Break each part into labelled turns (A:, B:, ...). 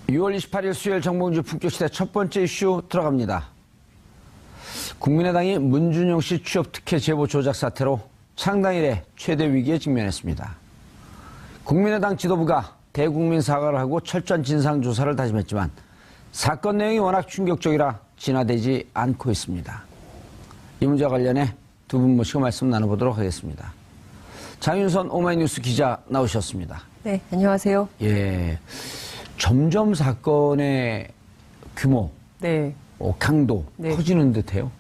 A: 6월 28일 수요일 정봉주 품격시대 첫 번째 이슈 들어갑니다. 국민의당이 문준용 씨 취업 특혜 제보 조작 사태로 창당 이래 최대 위기에 직면했습니다. 국민의당 지도부가 대국민 사과를 하고 철저한 진상조사를 다짐했지만 사건 내용이 워낙 충격적이라 진화되지 않고 있습니다. 이 문제와 관련해 두 분 모시고 말씀 나눠보도록 하겠습니다. 장윤선 오마이뉴스 기자 나오셨습니다.
B: 네, 안녕하세요.
A: 예, 점점 사건의 규모,
B: 네.
A: 강도
B: 네.
A: 커지는 듯해요.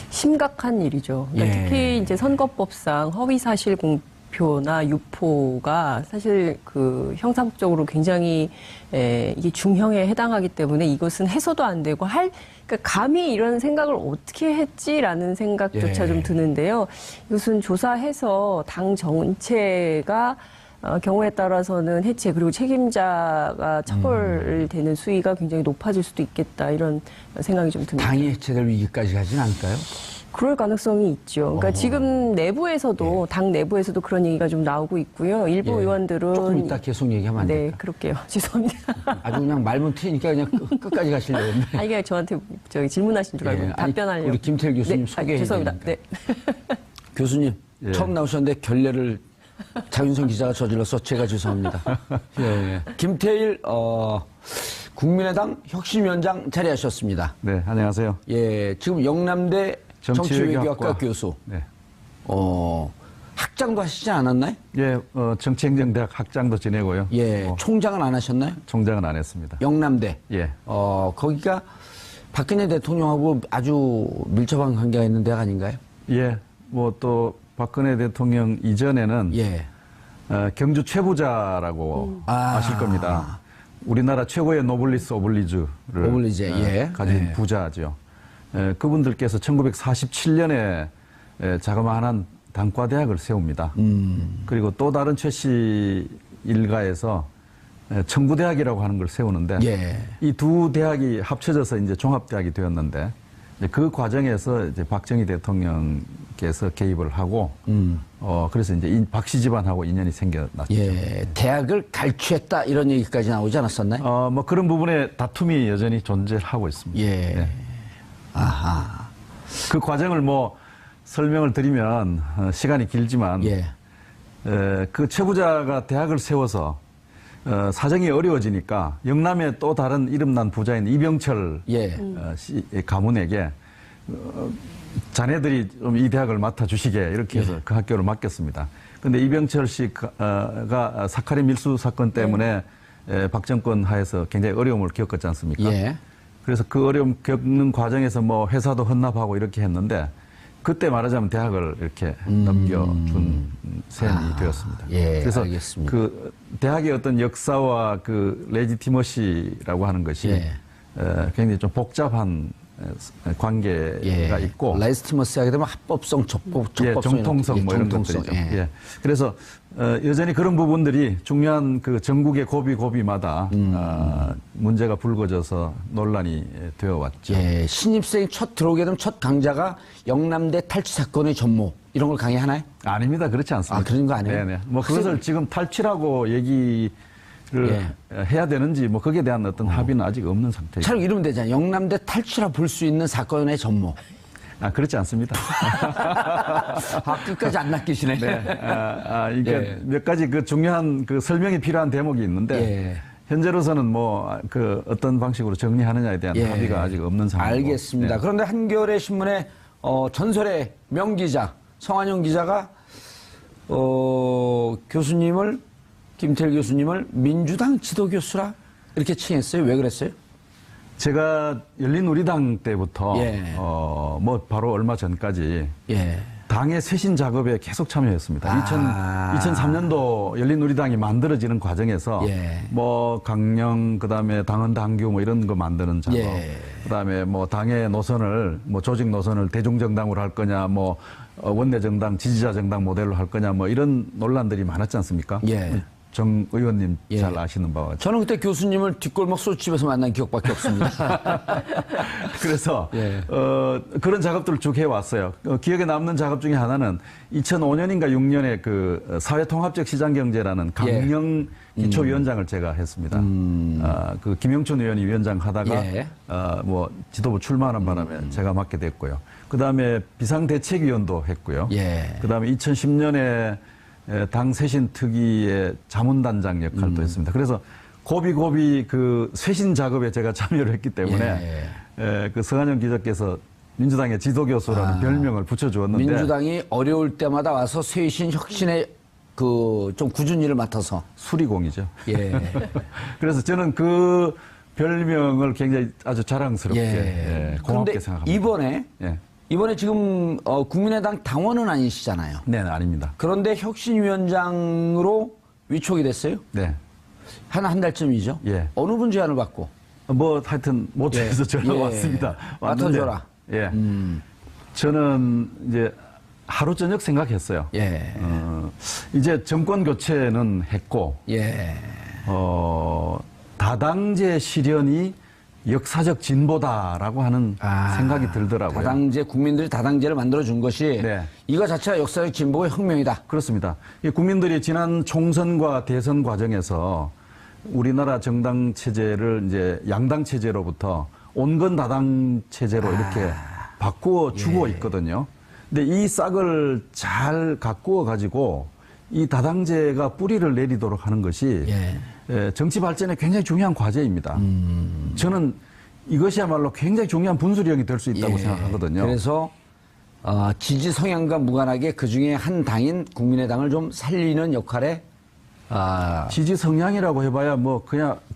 B: 심각한 일이죠. 그러니까
A: 예.
B: 특히 이제 선거법상 허위 사실 공표나 유포가 사실 그 형사법적으로 굉장히 이게 중형에 해당하기 때문에 이것은 해소도 안 되고 그러니까 감히 이런 생각을 어떻게 했지라는 생각조차
A: 예.
B: 좀 드는데요. 이것은 조사해서 당 정체가 경우에 따라서는 해체 그리고 책임자가 처벌되는 수위가 굉장히 높아질 수도 있겠다 이런 생각이 좀 듭니다.
A: 당이 해체될 위기까지 가진 않을까요?
B: 그럴 가능성이 있죠. 그러니까 지금 내부에서도
A: 예.
B: 당 내부에서도 그런 얘기가 좀 나오고 있고요. 일부
A: 예.
B: 의원들은
A: 조금 이따 계속 얘기하면 안
B: 네,
A: 될까?
B: 그럴게요. 죄송합니다.
A: 아주 그냥 말문 트이니까 그냥 끝까지 가시려고 했네.
B: 아니 그냥 저한테 질문하신 줄 알고
A: 예. 아니,
B: 답변하려고.
A: 우리 김태일 교수님
B: 네,
A: 소개해
B: 죄송합니다.
A: 드리니까.
B: 네.
A: 교수님,
C: 예.
A: 처음 나오셨는데 결례를 장윤선 기자가 저질러서 제가 죄송합니다. 예. 김태일 국민의당 혁신위원장 자리하셨습니다.
C: 네, 안녕하세요.
A: 예, 지금 영남대 정치외교학과 교수.
C: 네.
A: 학장도 하시지 않았나요?
C: 예, 정치행정대학 학장도 지내고요.
A: 예, 총장은 안 하셨나요?
C: 총장은 안 했습니다.
A: 영남대.
C: 예.
A: 거기가 박근혜 대통령하고 아주 밀접한 관계가 있는 데가 아닌가요?
C: 예, 뭐 또 박근혜 대통령 이전에는
A: 예.
C: 경주 최부자라고 아실 겁니다. 우리나라 최고의 노블리스 오블리주를 가진
A: 예.
C: 부자죠. 그분들께서 1947년에 자그마한 단과대학을 세웁니다. 그리고 또 다른 최 씨 일가에서 청구대학이라고 하는 걸 세우는데
A: 예.
C: 이 두 대학이 합쳐져서 이제 종합대학이 되었는데 이제 그 과정에서 이제 박정희 대통령께서 개입을 하고 그래서 이제 박씨 집안하고 인연이 생겨났죠.
A: 예, 대학을 갈취했다 이런 얘기까지 나오지 않았었나요?
C: 뭐 그런 부분에 다툼이 여전히 존재하고 있습니다.
A: 예.
C: 네.
A: 아하.
C: 그 과정을 뭐 설명을 드리면 시간이 길지만
A: 예.
C: 그 최부자가 대학을 세워서 사정이 어려워지니까 영남의 또 다른 이름난 부자인 이병철
A: 예.
C: 씨 가문에게 자네들이 좀 이 대학을 맡아주시게 이렇게 해서 그 학교를 맡겼습니다. 그런데 이병철 씨가 사카린 밀수 사건 때문에 박정권 하에서 굉장히 어려움을 겪었지 않습니까?
A: 예.
C: 그래서 그 어려움 겪는 과정에서 뭐 회사도 헌납하고 이렇게 했는데 그때 말하자면 대학을 이렇게 넘겨준 셈이 되었습니다.
A: 예,
C: 그래서
A: 알겠습니다.
C: 그 대학의 어떤 역사와 그 레지티머시라고 하는 것이
A: 예.
C: 굉장히 좀 복잡한 관계가 있고
A: 레지티머스 하게 되면 합법성, 적법성,
C: 정통성 뭐 이런
A: 정통성,
C: 것들이죠.
A: 예.
C: 예. 그래서 여전히 그런 부분들이 중요한 그 전국의 고비고비마다 문제가 불거져서 논란이 되어 왔죠.
A: 예, 신입생이 첫 들어오게 되면 첫 강좌가 영남대 탈취 사건의 전모 이런 걸 강의하나요?
C: 아닙니다. 그렇지 않습니다.
A: 아, 그런 거 아니에요?
C: 네네. 뭐 그것을 지금 탈취라고 얘기를 해야 되는지 뭐 거기에 대한 어떤 합의는 아직 없는 상태입니다.
A: 차라리 이러면 되잖아요. 영남대 탈취라 볼 수 있는 사건의 전모.
C: 그렇지 않습니다.
A: 끝까지 안 낚이시네.
C: 네. 이게
A: 예.
C: 몇 가지 그 중요한 그 설명이 필요한 대목이 있는데
A: 예.
C: 현재로서는 뭐 그 어떤 방식으로 정리하느냐에 대한
A: 예.
C: 합의가 아직 없는 상황이고.
A: 알겠습니다.
C: 네.
A: 그런데 한겨레 신문의 전설의 명기자 성한영 기자가 교수님을 김태일 교수님을 민주당 지도 교수라 이렇게 칭했어요. 왜 그랬어요?
C: 제가 열린우리당 때부터 뭐 바로 얼마 전까지
A: 예.
C: 당의 쇄신 작업에 계속 참여했습니다. 2003년도 열린우리당이 만들어지는 과정에서 뭐 강령 그다음에 당헌 당규 뭐 이런 거 만드는 작업, 그다음에 뭐 당의 노선을 뭐 조직 노선을 대중정당으로 할 거냐, 뭐 원내정당, 지지자 정당 모델로 할 거냐, 뭐 이런 논란들이 많았지 않습니까? 정 의원님
A: 예.
C: 잘 아시는 바와 같이.
A: 저는 그때 교수님을 뒷골목 소주집에서 만난 기억밖에 없습니다.
C: 그래서
A: 예.
C: 그런 작업들을 쭉 해왔어요. 기억에 남는 작업 중에 하나는 2005년인가 6년에 그 사회통합적 시장경제라는 강령 기초위원장을 제가 했습니다. 그 김영춘 의원이 위원장 하다가
A: 예.
C: 뭐 지도부 출마하는 바람에 제가 맡게 됐고요. 그 다음에 비상대책위원도 했고요.
A: 예.
C: 그 다음에 2010년에 당 쇄신 특위의 자문단장 역할도 했습니다. 그래서 고비고비 그 쇄신 작업에 제가 참여를 했기 때문에 그 서한영 기자께서 민주당의 지도교수라는 별명을 붙여주었는데
A: 민주당이 어려울 때마다 와서 쇄신 혁신의 그 좀 꾸준히 일을 맡아서
C: 수리공이죠.
A: 예.
C: 그래서 저는 그 별명을 굉장히 아주 자랑스럽게
A: 예.
C: 고맙게
A: 그런데
C: 생각합니다.
A: 이번에 지금 국민의당 당원은 아니시잖아요.
C: 네, 아닙니다.
A: 그런데 혁신위원장으로 위촉이 됐어요?
C: 네.
A: 한 달쯤이죠?
C: 예.
A: 어느 분 제안을 받고?
C: 뭐 하여튼 모처에서 전화가
A: 예.
C: 왔습니다.
A: 맡아줘라.
C: 예. 저는 이제 하루 저녁 생각했어요.
A: 예.
C: 이제 정권 교체는 했고,
A: 예.
C: 다당제 실현이 역사적 진보다라고 하는 생각이 들더라고요.
A: 다당제, 국민들이 다당제를 만들어준 것이
C: 네.
A: 이거 자체가 역사적 진보의 혁명이다.
C: 그렇습니다. 이 국민들이 지난 총선과 대선 과정에서 우리나라 정당 체제를 이제 양당 체제로부터 온건 다당 체제로 이렇게 바꾸어 주고 있거든요. 근데 이 싹을 잘 가꾸어 가지고 이 다당제가 뿌리를 내리도록 하는 것이 정치 발전에 굉장히 중요한 과제입니다. 저는 이것이야말로 굉장히 중요한 분수령이 될 수 있다고 생각하거든요.
A: 그래서 지지 성향과 무관하게 그중에 한 당인 국민의당을 좀 살리는 역할에
C: 지지 성향이라고 해봐야 뭐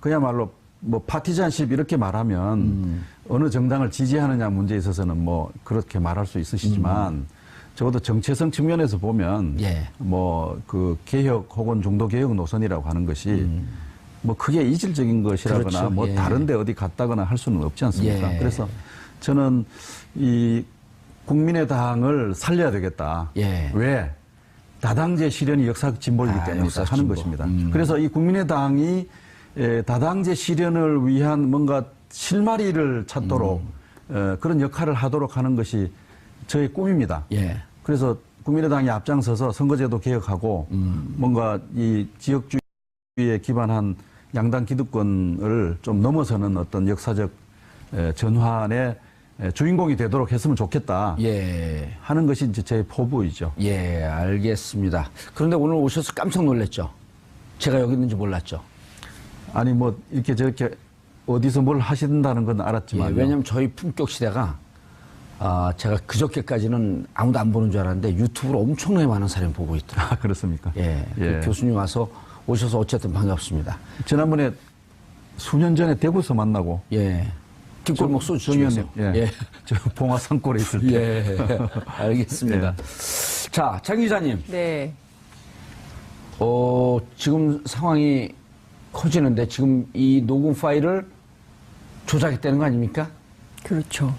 C: 그야말로 뭐 파티잔십 이렇게 말하면 어느 정당을 지지하느냐 문제에 있어서는 뭐 그렇게 말할 수 있으시지만 적어도 정체성 측면에서 보면 뭐 그 개혁 혹은 중도 개혁 노선이라고 하는 것이 뭐 크게 이질적인 것이라거나
A: 그렇죠.
C: 뭐 다른데 어디 갔다거나 할 수는 없지 않습니까? 그래서 저는 이 국민의당을 살려야 되겠다. 왜? 다당제 실현이 역사적 진보이기 때문에 하는 것입니다. 그래서 이 국민의당이 다당제 실현을 위한 뭔가 실마리를 찾도록 그런 역할을 하도록 하는 것이 저의 꿈입니다. 그래서 국민의당이 앞장서서 선거제도 개혁하고 뭔가 이 지역주의에 기반한 양당 기득권을 좀 넘어서는 어떤 역사적 전환의 주인공이 되도록 했으면 좋겠다 하는 것이 이제 제 포부이죠.
A: 예, 알겠습니다. 그런데 오늘 오셔서 깜짝 놀랐죠? 제가 여기 있는지 몰랐죠?
C: 아니 뭐 이렇게 저렇게 어디서 뭘 하신다는 건 알았지만
A: 왜냐하면 저희 품격 시대가 제가 그저께까지는 아무도 안 보는 줄 알았는데 유튜브로 엄청나게 많은 사람이 보고 있더라고요.
C: 그렇습니까?
A: 그 교수님 오셔서 어쨌든 반갑습니다.
C: 지난번에 수년 전에 대구에서 만나고
A: 뒷골목 소주집에서
C: 저 봉화 산골에 있을 때
A: 알겠습니다. 자, 장 기자님.
B: 네.
A: 지금 상황이 커지는데 지금 이 녹음 파일을 조작했다는 거 아닙니까?
B: 그렇죠.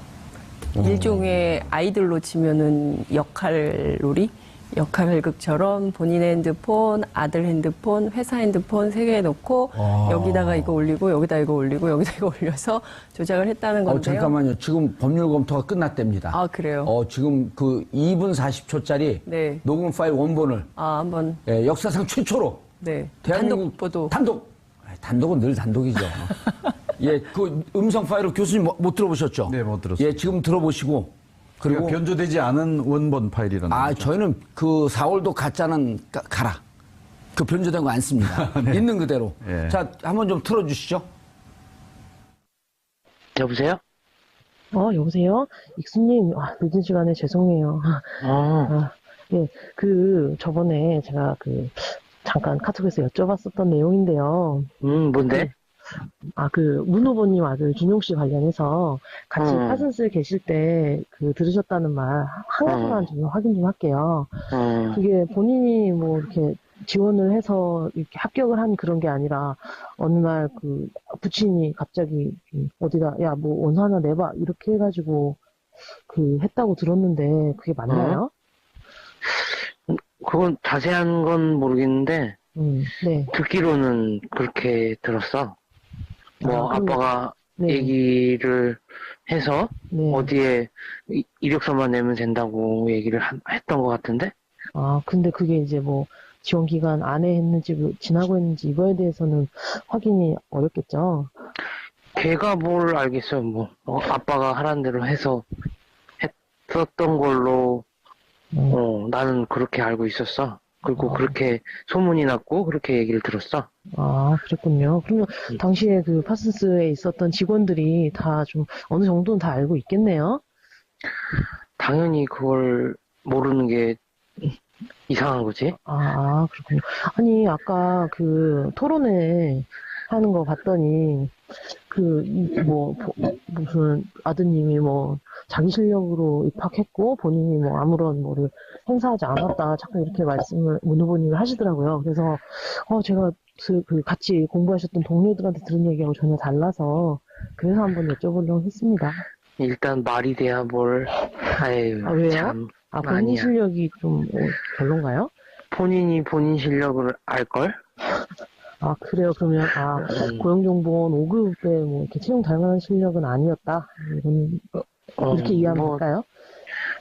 B: 일종의 아이들로 치면은 역할놀이? 역할극처럼 본인의 핸드폰, 아들 핸드폰, 회사 핸드폰 세 개 놓고 여기다가 이거 올리고 여기다 이거 올리고 여기다 이거 올려서 조작을 했다는 건데요.
A: 잠깐만요. 지금 법률 검토가 끝났답니다.
B: 아, 그래요?
A: 지금 그 2분 40초짜리 녹음 파일 원본을
B: 한번
A: 역사상 최초로
B: 단독 보도.
A: 단독은 늘 단독이죠. 그 음성 파일을 교수님 못 들어보셨죠?
C: 네, 못 들었어요.
A: 지금 들어보시고 그리고
C: 변조되지 않은 원본 파일이라는 거죠.
A: 저희는 그 4월도 가짜는 가라. 그 변조된 거 안 씁니다. 있는 그대로. 자, 한번 좀 틀어주시죠.
D: 여보세요?
E: 여보세요? 익수님, 늦은 시간에 죄송해요. 저번에 제가 잠깐 카톡에서 여쭤봤었던 내용인데요.
D: 뭔데?
E: 문 후보님 아들 준용 씨 관련해서 같이 파슨스 계실 때 들으셨다는 말 한 가지만 좀 확인 좀 할게요. 그게 본인이 뭐 이렇게 지원을 해서 이렇게 합격을 한 그런 게 아니라 어느 날 부친이 갑자기 어디다 야 뭐 원서 하나 내봐 이렇게 해가지고 했다고 들었는데 그게 맞나요?
D: 그건 자세한 건 모르겠는데
E: 네.
D: 듣기로는 그렇게 들었어. 뭐, 아빠가
E: 네.
D: 얘기를 해서
E: 네.
D: 어디에 이력서만 내면 된다고 얘기를 했던 것 같은데?
E: 아, 근데 그게 이제 뭐 지원 기간 안에 했는지 지나고 했는지 이거에 대해서는 확인이 어렵겠죠.
D: 걔가 뭘 알겠어요, 뭐. 아빠가 하라는 대로 해서 했었던 걸로, 나는 그렇게 알고 있었어. 그리고 그렇게 소문이 났고, 그렇게 얘기를 들었어.
E: 아, 그랬군요. 그러면 당시에 그 파슨스에 있었던 직원들이 다 좀 어느 정도는 다 알고 있겠네요.
D: 당연히 그걸 모르는 게 이상한 거지.
E: 아, 그렇군요. 아니, 아까 그 토론회 하는 거 봤더니, 무슨 아드님이 뭐, 자기 실력으로 입학했고, 본인이 뭐, 아무런 뭐를 행사하지 않았다. 자꾸 이렇게 문 후보님이 하시더라고요. 그래서, 제가 같이 공부하셨던 동료들한테 들은 얘기하고 전혀 달라서, 그래서 한번 여쭤보려고 했습니다.
D: 일단 말이 돼야 뭘, 아유,
E: 아, 왜요?
D: 참.
E: 본인
D: 아니야.
E: 실력이 좀 별론가요?
D: 본인이 본인 실력을 알걸?
E: 아, 그래요? 그러면, 고용정보원 5급 때 뭐, 이렇게 채용 될 만한 실력은 아니었다? 이렇게 이해하면 될까요?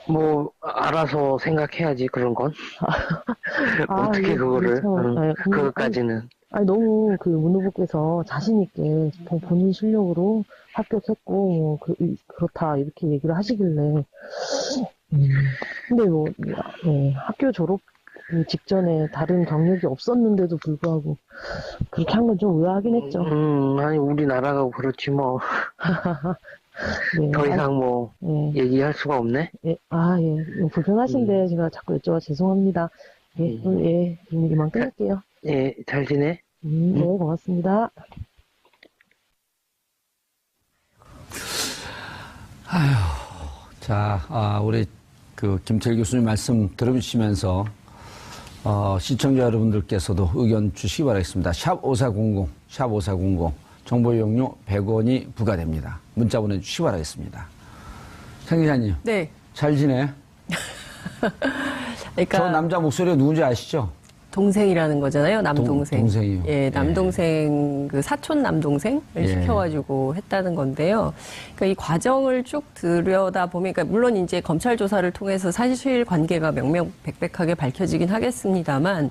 D: 뭐, 알아서 생각해야지, 그런 건. 어떻게 그거를, 그것까지는.
E: 아니, 너무 문 후보께서 자신있게 본인 실력으로 합격했고, 그렇다, 이렇게 얘기를 하시길래. 근데 뭐, 네, 학교 졸업 직전에 다른 경력이 없었는데도 불구하고, 그렇게 한 건 좀 의아하긴 했죠.
D: 아니, 우리나라가 그렇지, 뭐.
E: 네,
D: 더 이상 뭐,
E: 네.
D: 얘기할 수가 없네?
E: 예, 불편하신데 제가 자꾸 여쭤봐 죄송합니다. 예, 그럼 이만 끊을게요.
D: 예, 잘 지내?
E: 네, 고맙습니다.
A: 자, 우리 김철 교수님 말씀 들어주시면서 시청자 여러분들께서도 의견 주시기 바라겠습니다. 샵 5400, 샵 5400 정보 이용료 100원이 부과됩니다. 문자 보내주시기 바라겠습니다. 장 기자님.
B: 네.
A: 잘 지내?
B: 그러니까
A: 저 남자 목소리가 누군지 아시죠?
B: 동생이라는 거잖아요. 남동생.
A: 동생이요.
B: 예, 남동생, 그 사촌 남동생을 시켜가지고 했다는 건데요. 그러니까 이 과정을 쭉 들여다보면, 그러니까 물론 이제 검찰 조사를 통해서 사실 관계가 명명백백하게 밝혀지긴 하겠습니다만,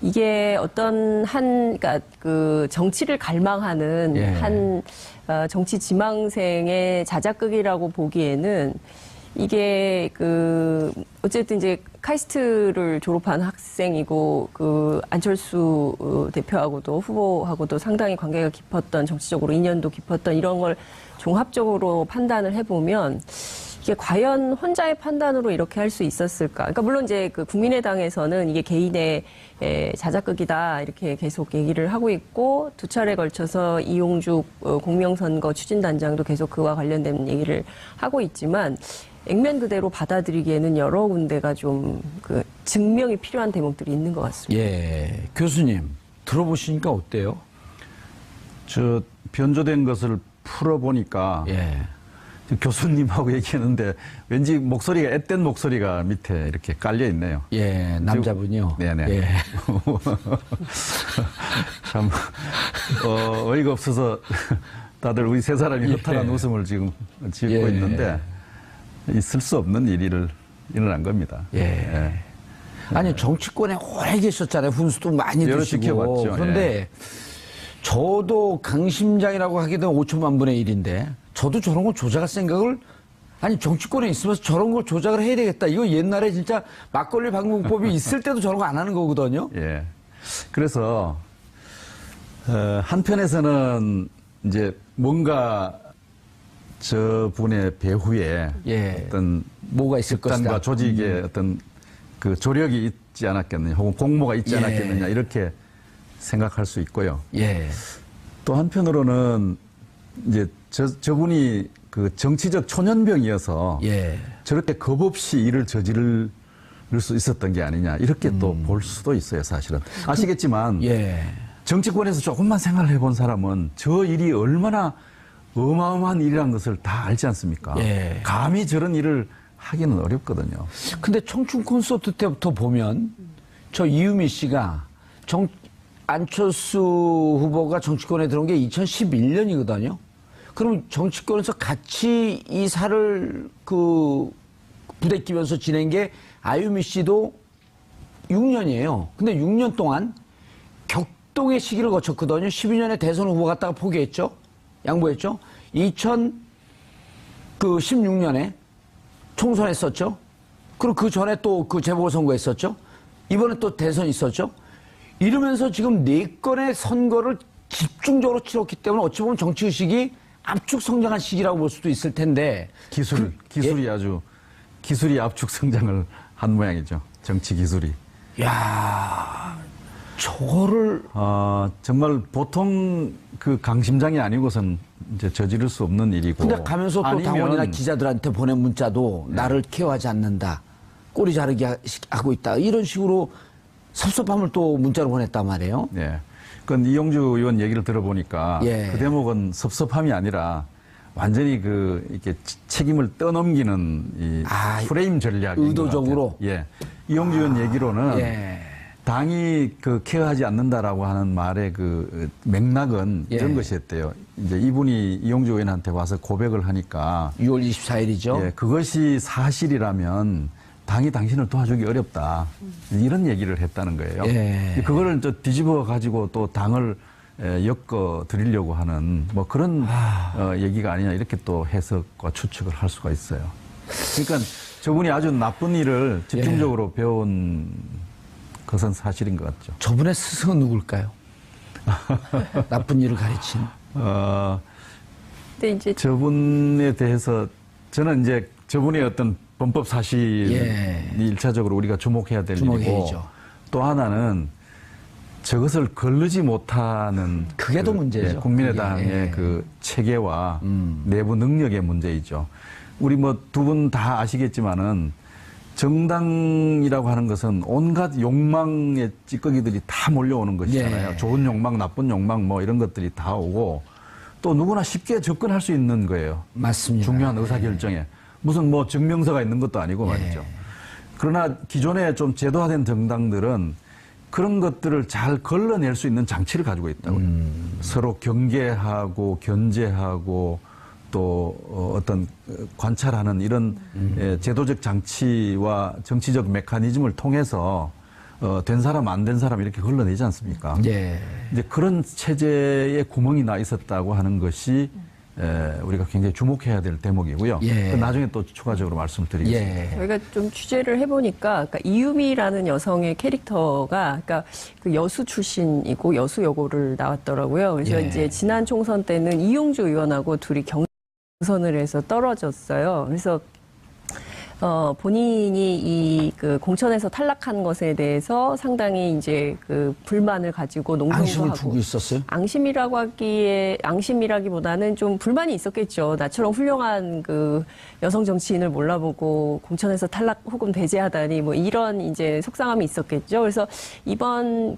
B: 이게 어떤 그러니까 그 정치를 갈망하는 한 정치 지망생의 자작극이라고 보기에는 이게 어쨌든 이제 카이스트를 졸업한 학생이고 안철수 대표하고도 후보하고도 상당히 관계가 깊었던, 정치적으로 인연도 깊었던 이런 걸 종합적으로 판단을 해보면 이게 과연 혼자의 판단으로 이렇게 할 수 있었을까? 그러니까 물론 이제 국민의당에서는 이게 개인의 자작극이다 이렇게 계속 얘기를 하고 있고, 두 차례 걸쳐서 이용죽 공명선거 추진단장도 계속 그와 관련된 얘기를 하고 있지만, 액면 그대로 받아들이기에는 여러 군데가 좀 증명이 필요한 대목들이 있는 것 같습니다.
A: 예, 교수님 들어보시니까 어때요?
C: 변조된 것을 풀어보니까 교수님하고 얘기했는데 왠지 목소리가 앳된 목소리가 밑에 이렇게 깔려 있네요.
A: 예, 남자분이요.
C: 네네.
A: 예.
C: 참 어이가 없어서 다들 우리 세 사람이 허탈한 웃음을 지금 짓고 있는데 있을 수 없는 일이 일어난 겁니다.
A: 아니 정치권에 오래 계셨잖아요. 훈수도 많이
C: 여러
A: 드시고.
C: 지켜봤죠.
A: 그런데 저도 강심장이라고 하게 되면 5천만 분의 1인데 저도 저런 거 조작할 생각을, 아니 정치권에 있으면서 저런 거 조작을 해야 되겠다. 이거 옛날에 진짜 막걸리 방공법이 있을 때도 저런 거 안 하는 거거든요.
C: 예. 그래서 한편에서는 이제 뭔가 저분의 배후에 어떤
A: 뭐가 있을 것이다.
C: 집단과 조직의 어떤 그 조력이 있지 않았겠느냐, 혹은 공모가 있지 않았겠느냐 이렇게 생각할 수 있고요. 또 한편으로는 이제 저분이 그 정치적 초년병이어서 저렇게 겁 없이 일을 저지를 수 있었던 게 아니냐 이렇게 또 볼 수도 있어요. 사실은 아시겠지만 정치권에서 조금만 생각을 해본 사람은 저 일이 얼마나 어마어마한 일이라는 것을 다 알지 않습니까? 감히 저런 일을 하기는 어렵거든요.
A: 근데 청춘 콘서트 때부터 보면 저 이유미 씨가 안철수 후보가 정치권에 들어온 게 2011년이거든요. 그럼 정치권에서 같이 이 살을 부대끼면서 지낸 게 아유미 씨도 6년이에요. 근데 6년 동안 격동의 시기를 거쳤거든요. 12년에 대선 후보 갔다가 포기했죠. 양보했죠. 2016년에 총선했었죠. 그리고 그 전에 또 그 재보궐선거 했었죠. 이번에 또 대선 있었죠. 이러면서 지금 4건의 선거를 집중적으로 치렀기 때문에 어찌 보면 정치의식이 압축 성장한 시기라고 볼 수도 있을 텐데.
C: 기술이 기술이 압축 성장을 한 모양이죠. 정치 기술이.
A: 야, 저거를
C: 정말 보통 그 강심장이 아니고선 이제 저지를 수 없는 일이고.
A: 근데 가면서 또 당원이나 기자들한테 보낸 문자도 나를 케어하지 않는다. 꼬리 자르기 하고 있다. 이런 식으로 섭섭함을 또 문자로 보냈단 말이에요.
C: 예. 그건 이용주 의원 얘기를 들어보니까
A: 예.
C: 그 대목은 섭섭함이 아니라 완전히 이렇게 책임을 떠넘기는 이 프레임 전략인
A: 의도적으로.
C: 것 같아요. 예. 이용주 의원 얘기로는
A: 예.
C: 당이 케어하지 않는다라고 하는 말의 그 맥락은 이런 것이었대요. 이제 이분이 이용주 의원한테 와서 고백을 하니까
A: 6월 24일이죠.
C: 예, 그것이 사실이라면 당이 당신을 도와주기 어렵다. 이런 얘기를 했다는 거예요.
A: 예.
C: 그거를 또 뒤집어 가지고 또 당을 엮어 드리려고 하는 뭐 그런 얘기가 아니냐 이렇게 또 해석과 추측을 할 수가 있어요. 그러니까 저분이 아주 나쁜 일을 집중적으로 배운 것은 사실인 것 같죠.
A: 저분의 스승은 누굴까요? 나쁜 일을 가르친.
B: 근데 이제
C: 저분에 대해서 저는 이제 저분의 어떤 범법 사실이 일차적으로 우리가 주목해야 될 일이고 또 하나는 저것을 거르지 못하는
A: 그게 더 문제죠.
C: 국민의당의 그 체계와 내부 능력의 문제이죠. 우리 뭐 두 분 다 아시겠지만은 정당이라고 하는 것은 온갖 욕망의 찌꺼기들이 다 몰려오는 것이잖아요. 좋은 욕망, 나쁜 욕망 뭐 이런 것들이 다 오고 또 누구나 쉽게 접근할 수 있는 거예요.
A: 맞습니다.
C: 중요한 의사결정에. 무슨 뭐 증명서가 있는 것도 아니고 말이죠. 그러나 기존에 좀 제도화된 정당들은 그런 것들을 잘 걸러낼 수 있는 장치를 가지고 있다고요. 서로 경계하고 견제하고 또 어떤 관찰하는 이런 제도적 장치와 정치적 메커니즘을 통해서 된 사람 안 된 사람 이렇게 걸러내지 않습니까? 이제 그런 체제에 구멍이 나 있었다고 하는 것이 우리가 굉장히 주목해야 될 대목이고요. 나중에 또 추가적으로 말씀을 드리겠습니다.
B: 저희가 좀 취재를 해보니까, 그러니까 이유미라는 여성의 캐릭터가, 그러니까 그 여수 출신이고 여수 여고를 나왔더라고요. 그래서 이제 지난 총선 때는 이용주 의원하고 둘이 경선을 해서 떨어졌어요. 그래서 본인이 이 공천에서 탈락한 것에 대해서 상당히 이제 그 불만을 가지고 농성도
A: 앙심을
B: 하고.
A: 두고 있었어요?
B: 앙심이라기보다는 좀 불만이 있었겠죠. 나처럼 훌륭한 그 여성 정치인을 몰라보고 공천에서 탈락 혹은 배제하다니 뭐 이런 이제 속상함이 있었겠죠. 그래서 이번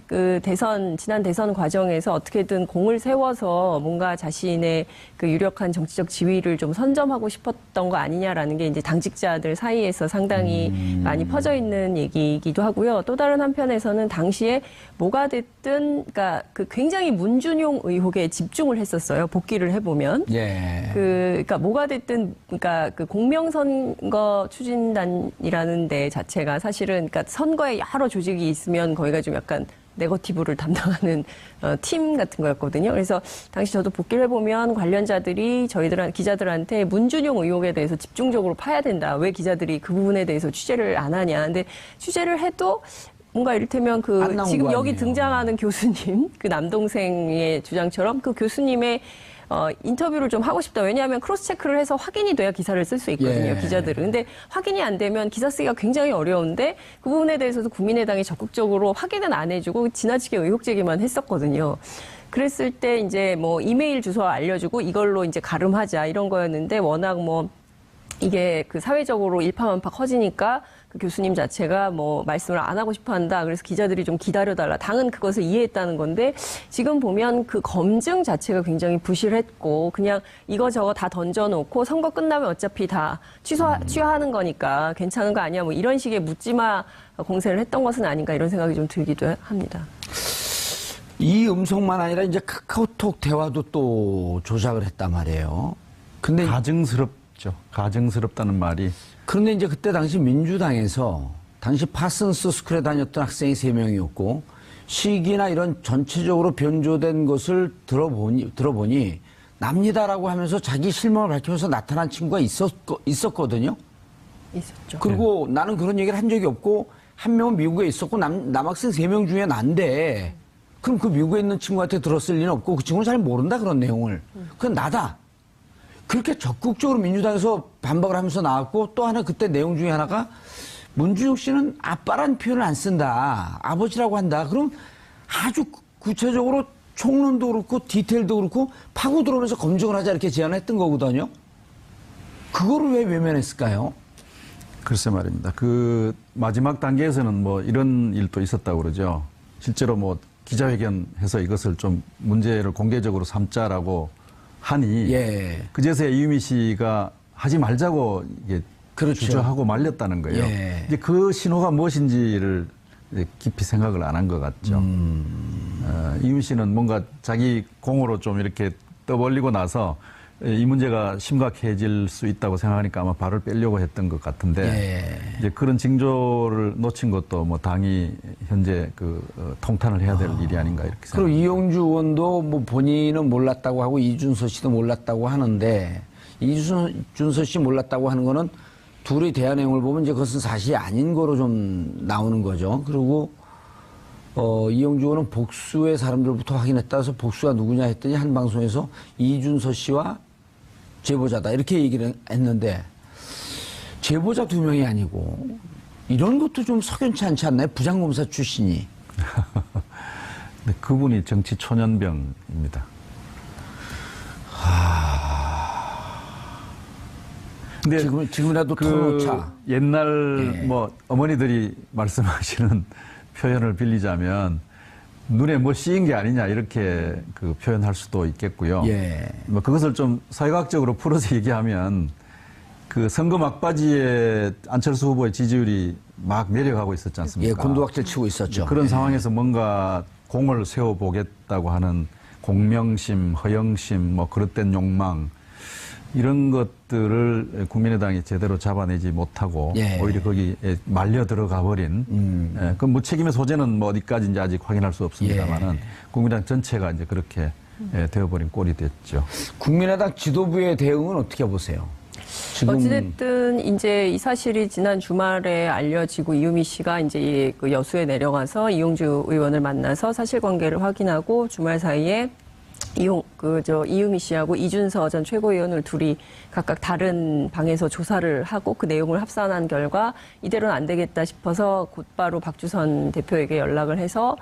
B: 지난 대선 과정에서 어떻게든 공을 세워서 뭔가 자신의 그 유력한 정치적 지위를 좀 선점하고 싶었던 거 아니냐라는 게 이제 당직자들 사이에서 상당히 많이 퍼져 있는 얘기이기도 하고요. 또 다른 한편에서는 당시에 뭐가 됐든, 그러니까 그 굉장히 문준용 의혹에 집중을 했었어요. 복귀를 해보면. 그러니까 뭐가 됐든, 그러니까 그 공명선거 추진단이라는 데 자체가 사실은, 그러니까 선거에 여러 조직이 있으면 거기가 좀 약간 네거티브를 담당하는 팀 같은 거였거든요. 그래서 당시 저도 복귀를 해보면 관련자들이 기자들한테 문준용 의혹에 대해서 집중적으로 파야 된다. 왜 기자들이 그 부분에 대해서 취재를 안 하냐. 근데 취재를 해도 뭔가 이를테면 지금 여기 등장하는 교수님, 그 남동생의 주장처럼 그 교수님의 인터뷰를 좀 하고 싶다. 왜냐하면 크로스 체크를 해서 확인이 돼야 기사를 쓸 수 있거든요, 기자들은. 근데 확인이 안 되면 기사 쓰기가 굉장히 어려운데 그 부분에 대해서도 국민의당이 적극적으로 확인은 안 해주고 지나치게 의혹 제기만 했었거든요. 그랬을 때 이제 뭐 이메일 주소 알려주고 이걸로 이제 가름하자 이런 거였는데 워낙 뭐 이게 그 사회적으로 일파만파 커지니까 그 교수님 자체가 뭐 말씀을 안 하고 싶어 한다. 그래서 기자들이 좀 기다려달라. 당은 그것을 이해했다는 건데 지금 보면 그 검증 자체가 굉장히 부실했고 그냥 이거저거 다 던져놓고 선거 끝나면 어차피 다 취하하는 거니까 괜찮은 거 아니야. 뭐 이런 식의 묻지마 공세를 했던 것은 아닌가 이런 생각이 좀 들기도 합니다.
A: 이 음성만 아니라 이제 카카오톡 대화도 또 조작을 했단 말이에요. 근데
C: 가증스럽죠. 가증스럽다는 말이.
A: 그런데 이제 그때 당시 민주당에서 당시 파슨스 스쿨에 다녔던 학생이 3명이었고 시기나 이런 전체적으로 변조된 것을 들어보니 납니다라고 하면서 자기 실명을 밝히면서 나타난 친구가 있었거든요.
B: 있었죠.
A: 그리고 나는 그런 얘기를 한 적이 없고 한 명은 미국에 있었고 남학생 3명 중에 난데 그럼 그 미국에 있는 친구한테 들었을 리는 없고 그 친구는 잘 모른다 그런 내용을. 그건 나다. 그렇게 적극적으로 민주당에서 반박을 하면서 나왔고 또 하나 그때 내용 중에 하나가 문준용 씨는 아빠란 표현을 안 쓴다. 아버지라고 한다. 그럼 아주 구체적으로 총론도 그렇고 디테일도 그렇고 파고 들어오면서 검증을 하자 이렇게 제안을 했던 거거든요. 그거를 왜 외면했을까요?
C: 글쎄 말입니다. 그 마지막 단계에서는 뭐 이런 일도 있었다고 그러죠. 실제로 뭐 기자회견해서 이것을 좀 문제를 공개적으로 삼자라고 하니
A: 예.
C: 그제서야 이유미 씨가 하지 말자고 이게
A: 그렇죠.
C: 주저하고 말렸다는 거예요.
A: 예.
C: 이제 그 신호가 무엇인지를 이제 깊이 생각을 안 한 것 같죠. 이유미 씨는 뭔가 자기 공으로 좀 이렇게 떠벌리고 나서 이 문제가 심각해질 수 있다고 생각하니까 아마 발을 빼려고 했던 것 같은데
A: 예.
C: 이제 그런 징조를 놓친 것도 뭐 당이 현재 통탄을 해야 될 일이 아닌가 이렇게
A: 그리고
C: 생각합니다.
A: 이용주 의원도 뭐 본인은 몰랐다고 하고 이준서 씨도 몰랐다고 하는데 이준서 씨 몰랐다고 하는 거는 둘의 대화 내용을 보면 이제 그것은 사실이 아닌 거로 좀 나오는 거죠. 그리고 이용주 의원은 복수의 사람들부터 확인했다 해서 복수가 누구냐 했더니 한 방송에서 이준서 씨와 제보자다 이렇게 얘기를 했는데 제보자 2명이 아니고 이런 것도 좀 석연치 않지 않나요? 부장검사 출신이.
C: 근데 그분이 정치 초년병입니다. 근데
A: 지금이라도 털어놓자.
C: 옛날 뭐 어머니들이 말씀하시는 표현을 빌리자면 눈에 뭐 씌인 게 아니냐 이렇게 그 표현할 수도 있겠고요.
A: 예.
C: 뭐 그것을 좀 사회학적으로 풀어서 얘기하면 그 선거 막바지에 안철수 후보의 지지율이 막 내려가고 있었지 않습니까?
A: 예, 곤두박질 치고 있었죠.
C: 그런
A: 예.
C: 상황에서 뭔가 공을 세워보겠다고 하는 공명심, 허영심, 뭐 그릇된 욕망 이런 것들을 국민의당이 제대로 잡아내지 못하고
A: 예.
C: 오히려 거기에 말려 들어가 버린 예, 그 무책임의 소재는 뭐 어디까지인지 아직 확인할 수 없습니다만은 국민의당 전체가 이제 그렇게 되어버린 꼴이 됐죠.
A: 국민의당 지도부의 대응은 어떻게 보세요? 지금
B: 어찌됐든 이제 이 사실이 지난 주말에 알려지고 이유미 씨가 이제 그 여수에 내려가서 이용주 의원을 만나서 사실관계를 확인하고 주말 사이에 이유미 씨하고 이준서 전 최고위원을 둘이 각각 다른 방에서 조사를 하고 그 내용을 합산한 결과 이대로는 안 되겠다 싶어서 곧바로 박주선 대표에게 연락을 해서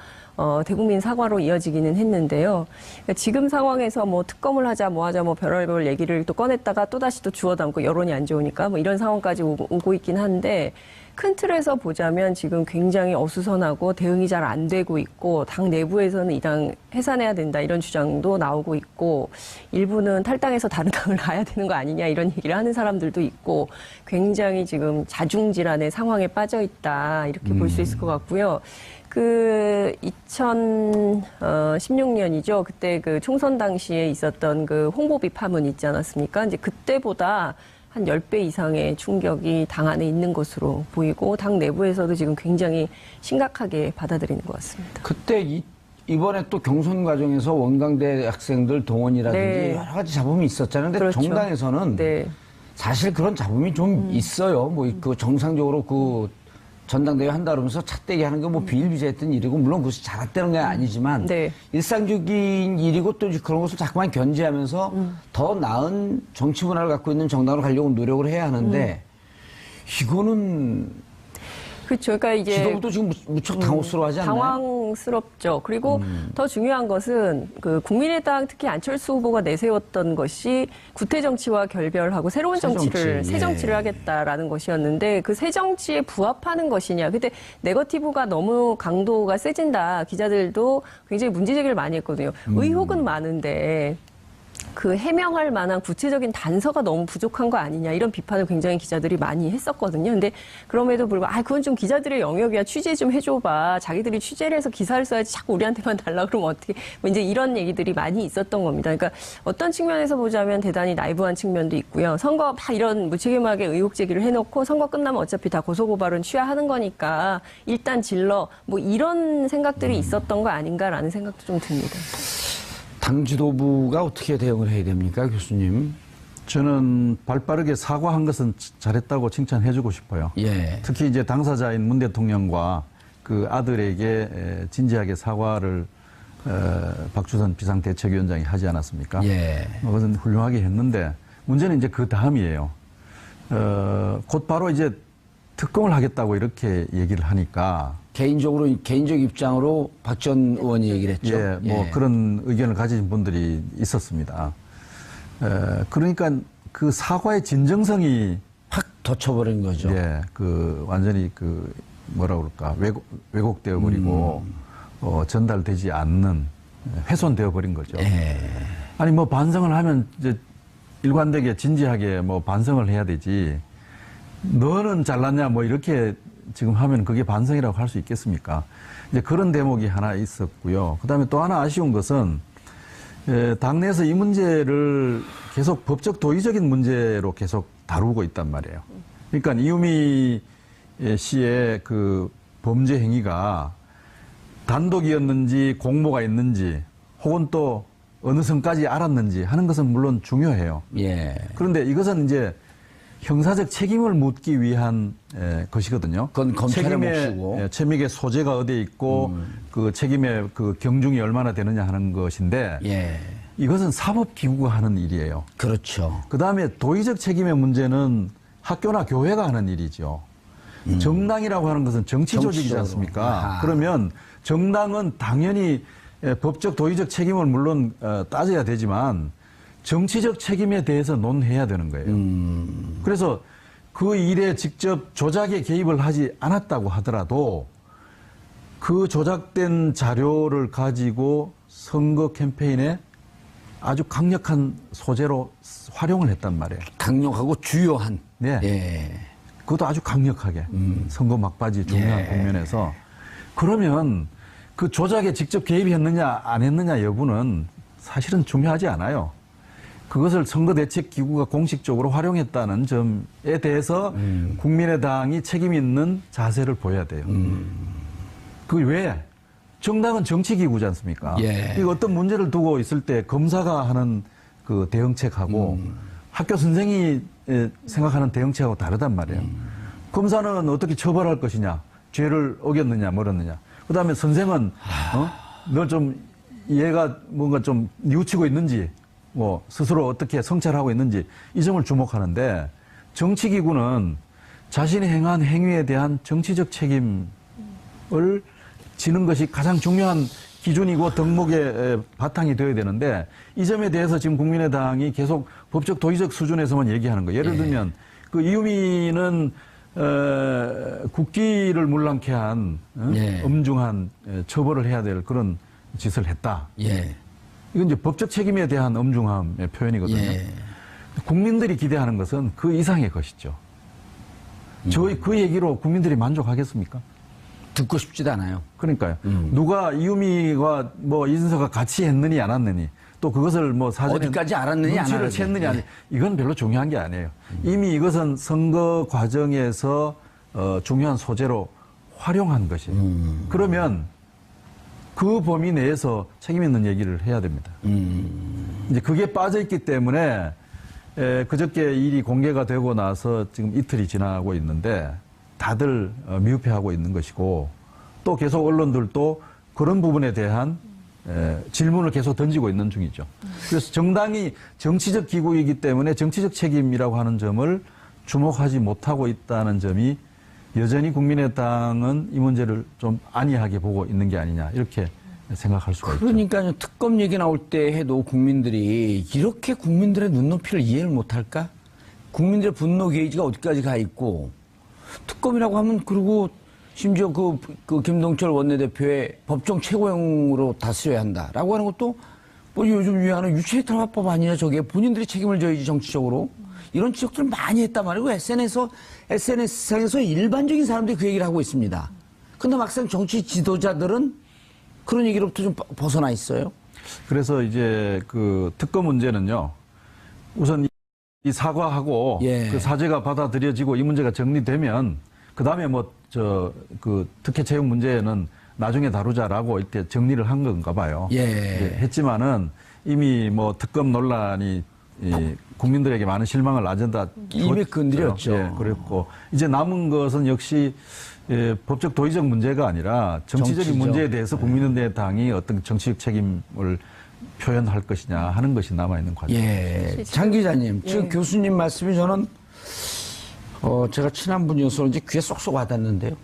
B: 대국민 사과로 이어지기는 했는데요. 그러니까 지금 상황에서 뭐 특검을 하자 뭐 하자 뭐 별의별 얘기를 또 꺼냈다가 또다시 또 주워 담고 여론이 안 좋으니까 뭐 이런 상황까지 오고 있긴 한데 큰 틀에서 보자면 지금 굉장히 어수선하고 대응이 잘 안 되고 있고 당 내부에서는 이 당 해산해야 된다 이런 주장도 나오고 있고 일부는 탈당해서 다른 당을 가야 되는 거 아니냐 이런 얘기를 하는 사람들도 있고 굉장히 지금 자중질환의 상황에 빠져 있다 이렇게 볼 수 있을 것 같고요. 그 2016년이죠. 그때 그 총선 당시에 있었던 그 홍보비 파문 있지 않았습니까? 이제 그때보다 한 10배 이상의 충격이 당 안에 있는 것으로 보이고 당 내부에서도 지금 굉장히 심각하게 받아들이는 것 같습니다.
A: 그때 이번에 또 경선 과정에서 원광대 학생들 동원이라든지
B: 네.
A: 여러 가지 잡음이 있었잖아요. 근데
B: 그렇죠.
A: 정당에서는
B: 네.
A: 사실 그런 잡음이 좀 있어요. 뭐 그 정상적으로 그 전당대회 한다 그러면서 찻대기 하는 게 뭐 비일비재했던 일이고 물론 그것이 잘했다는 건 아니지만
B: 네.
A: 일상적인 일이고 또 그런 것을 자꾸만 견제하면서 더 나은 정치 문화를 갖고 있는 정당으로 가려고 노력을 해야 하는데 이거는
B: 그렇죠. 그러니까 이제
A: 지도부도 지금 무척 당혹스러워하지 않나요?
B: 당황스럽죠. 그리고 더 중요한 것은 그 국민의당 특히 안철수 후보가 내세웠던 것이 구태 정치와 결별하고 새로운 정치를 새 정치를 하겠다라는 것이었는데 그 새 정치에 부합하는 것이냐. 근데 네거티브가 너무 강도가 세진다. 기자들도 굉장히 문제 제기를 많이 했거든요. 의혹은 많은데 그 해명할 만한 구체적인 단서가 너무 부족한 거 아니냐 이런 비판을 굉장히 기자들이 많이 했었거든요. 근데 그럼에도 불구하고 그건 좀 기자들의 영역이야. 취재 좀 해줘봐. 자기들이 취재를 해서 기사를 써야지 자꾸 우리한테만 달라 그러면 어떻게 뭐 이제 이런 얘기들이 많이 있었던 겁니다. 그러니까 어떤 측면에서 보자면 대단히 나이브한 측면도 있고요. 선거 막 이런 무책임하게 의혹 제기를 해놓고 선거 끝나면 어차피 다 고소고발은 취하하는 거니까 일단 질러 뭐 이런 생각들이 있었던 거 아닌가라는 생각도 좀 듭니다.
A: 당 지도부가 어떻게 대응을 해야 됩니까, 교수님?
C: 저는 발빠르게 사과한 것은 잘했다고 칭찬해주고 싶어요.
A: 예.
C: 특히 이제 당사자인 문 대통령과 그 아들에게 진지하게 사과를 박주선 비상대책위원장이 하지 않았습니까?
A: 예.
C: 그것은 훌륭하게 했는데 문제는 이제 그 다음이에요. 곧 바로 이제 특검을 하겠다고 이렇게 얘기를 하니까
A: 개인적 입장으로 박 전 의원이 얘기를 했죠.
C: 예, 뭐 그런 의견을 가진 분들이 있었습니다. 그러니까 그 사과의 진정성이
A: 확 덧쳐버린 거죠.
C: 예, 그 완전히 그 뭐라 그럴까 왜곡되어 버리고 전달되지 않는 훼손되어 버린 거죠.
A: 예.
C: 아니 뭐 반성을 하면 이제 일관되게 진지하게 뭐 반성을 해야 되지. 너는 잘났냐 뭐 이렇게 지금 하면 그게 반성이라고 할 수 있겠습니까? 이제 그런 대목이 하나 있었고요. 그다음에 또 하나 아쉬운 것은 당내에서 이 문제를 계속 법적 도의적인 문제로 계속 다루고 있단 말이에요. 그러니까 이유미 씨의 그 범죄 행위가 단독이었는지 공모가 있는지 혹은 또 어느 선까지 알았는지 하는 것은 물론 중요해요.
A: 예.
C: 그런데 이것은 이제 형사적 책임을 묻기 위한 것이거든요.
A: 그건 검찰의 몫이고.
C: 책임의 소재가 어디에 있고 그 책임의 그 경중이 얼마나 되느냐 하는 것인데
A: 예.
C: 이것은 사법기구가 하는 일이에요.
A: 그렇죠.
C: 그다음에 도의적 책임의 문제는 학교나 교회가 하는 일이죠. 정당이라고 하는 것은 정치 조직이지
A: 정치적으로.
C: 않습니까?
A: 아하.
C: 그러면 정당은 당연히 법적 도의적 책임을 물론 따져야 되지만 정치적 책임에 대해서 논해야 되는 거예요. 그래서 그 일에 직접 조작에 개입을 하지 않았다고 하더라도 그 조작된 자료를 가지고 선거 캠페인에 아주 강력한 소재로 활용을 했단 말이에요.
A: 강력하고 주요한.
C: 네.
A: 예.
C: 그것도 아주 강력하게 선거 막바지 중요한 국면에서 그러면 그 조작에 직접 개입했느냐 안 했느냐 여부는 사실은 중요하지 않아요. 그것을 선거대책기구가 공식적으로 활용했다는 점에 대해서 국민의당이 책임 있는 자세를 보여야 돼요. 그 왜? 정당은 정치기구지 않습니까?
A: 예.
C: 이거 어떤 문제를 두고 있을 때 검사가 하는 그 대응책하고 학교 선생이 생각하는 대응책하고 다르단 말이에요. 검사는 어떻게 처벌할 것이냐, 죄를 어겼느냐, 멀었느냐. 그 다음에 선생은, 너 좀 얘가 뭔가 좀 뉘우치고 있는지, 뭐 스스로 어떻게 성찰하고 있는지 이 점을 주목하는데 정치기구는 자신이 행한 행위에 대한 정치적 책임을 지는 것이 가장 중요한 기준이고 덕목의 바탕이 되어야 되는데 이 점에 대해서 지금 국민의당이 계속 법적 도의적 수준에서만 얘기하는 거예요. 예를 들면 그 이유미는 국기를 물랑케 한 엄중한 처벌을 해야 될 그런 짓을 했다.
A: 예.
C: 이건 이제 법적 책임에 대한 엄중함의 표현이거든요.
A: 예.
C: 국민들이 기대하는 것은 그 이상의 것이죠. 저희 그 얘기로 국민들이 만족하겠습니까?
A: 듣고 싶지도 않아요.
C: 그러니까요. 누가 이유미와 뭐 이준서가 같이 했느니 안 했느니 또 그것을 뭐 사전에
A: 어디까지 알았느니 안
C: 눈치를
A: 알았느니.
C: 챘느니 아니 이건 별로 중요한 게 아니에요. 이미 이것은 선거 과정에서 중요한 소재로 활용한 것이에요. 그러면 그 범위 내에서 책임 있는 얘기를 해야 됩니다. 이제 그게 빠져 있기 때문에 그저께 일이 공개가 되고 나서 지금 이틀이 지나고 있는데 다들 미흡해하고 있는 것이고 또 계속 언론들도 그런 부분에 대한 질문을 계속 던지고 있는 중이죠. 그래서 정당이 정치적 기구이기 때문에 정치적 책임이라고 하는 점을 주목하지 못하고 있다는 점이 여전히 국민의당은 이 문제를 좀 안이하게 보고 있는 게 아니냐 이렇게 생각할 수가 있죠.
A: 그러니까요. 특검 얘기 나올 때 해도 국민들이 이렇게 국민들의 눈높이를 이해를 못할까? 국민들의 분노 게이지가 어디까지 가 있고 특검이라고 하면 그리고 심지어 그 김동철 원내대표의 법정 최고형으로 다스려야 한다라고 하는 것도 뭐 요즘 유행하는 유체이탈화법 아니냐 저게 본인들이 책임을 져야지 정치적으로 이런 지적들을 많이 했단 말이고 SNS상에서 일반적인 사람들이 그 얘기를 하고 있습니다. 근데 막상 정치 지도자들은 그런 얘기로부터 좀 벗어나 있어요.
C: 그래서 이제 그 특검 문제는요. 우선 이 사과하고
A: 예.
C: 그 사죄가 받아들여지고 이 문제가 정리되면 그 다음에 뭐 그 특혜 채용 문제는 나중에 다루자라고 이렇게 정리를 한 건가 봐요.
A: 예.
C: 했지만은 이미 뭐 특검 논란이 국민들에게 많은 실망을 아젠다
A: 입에 건드렸죠.
C: 예, 그랬고 이제 남은 것은 역시 법적 도의적 문제가 아니라 정치적인
A: 정치적.
C: 문제에 대해서 국민의당이 어떤 정치적 책임을 표현할 것이냐 하는 것이 남아있는 과정.
A: 예. 장 기자님, 지금 교수님 말씀이 저는 제가 친한 분이어서 이제 귀에 쏙쏙 와닿는데요.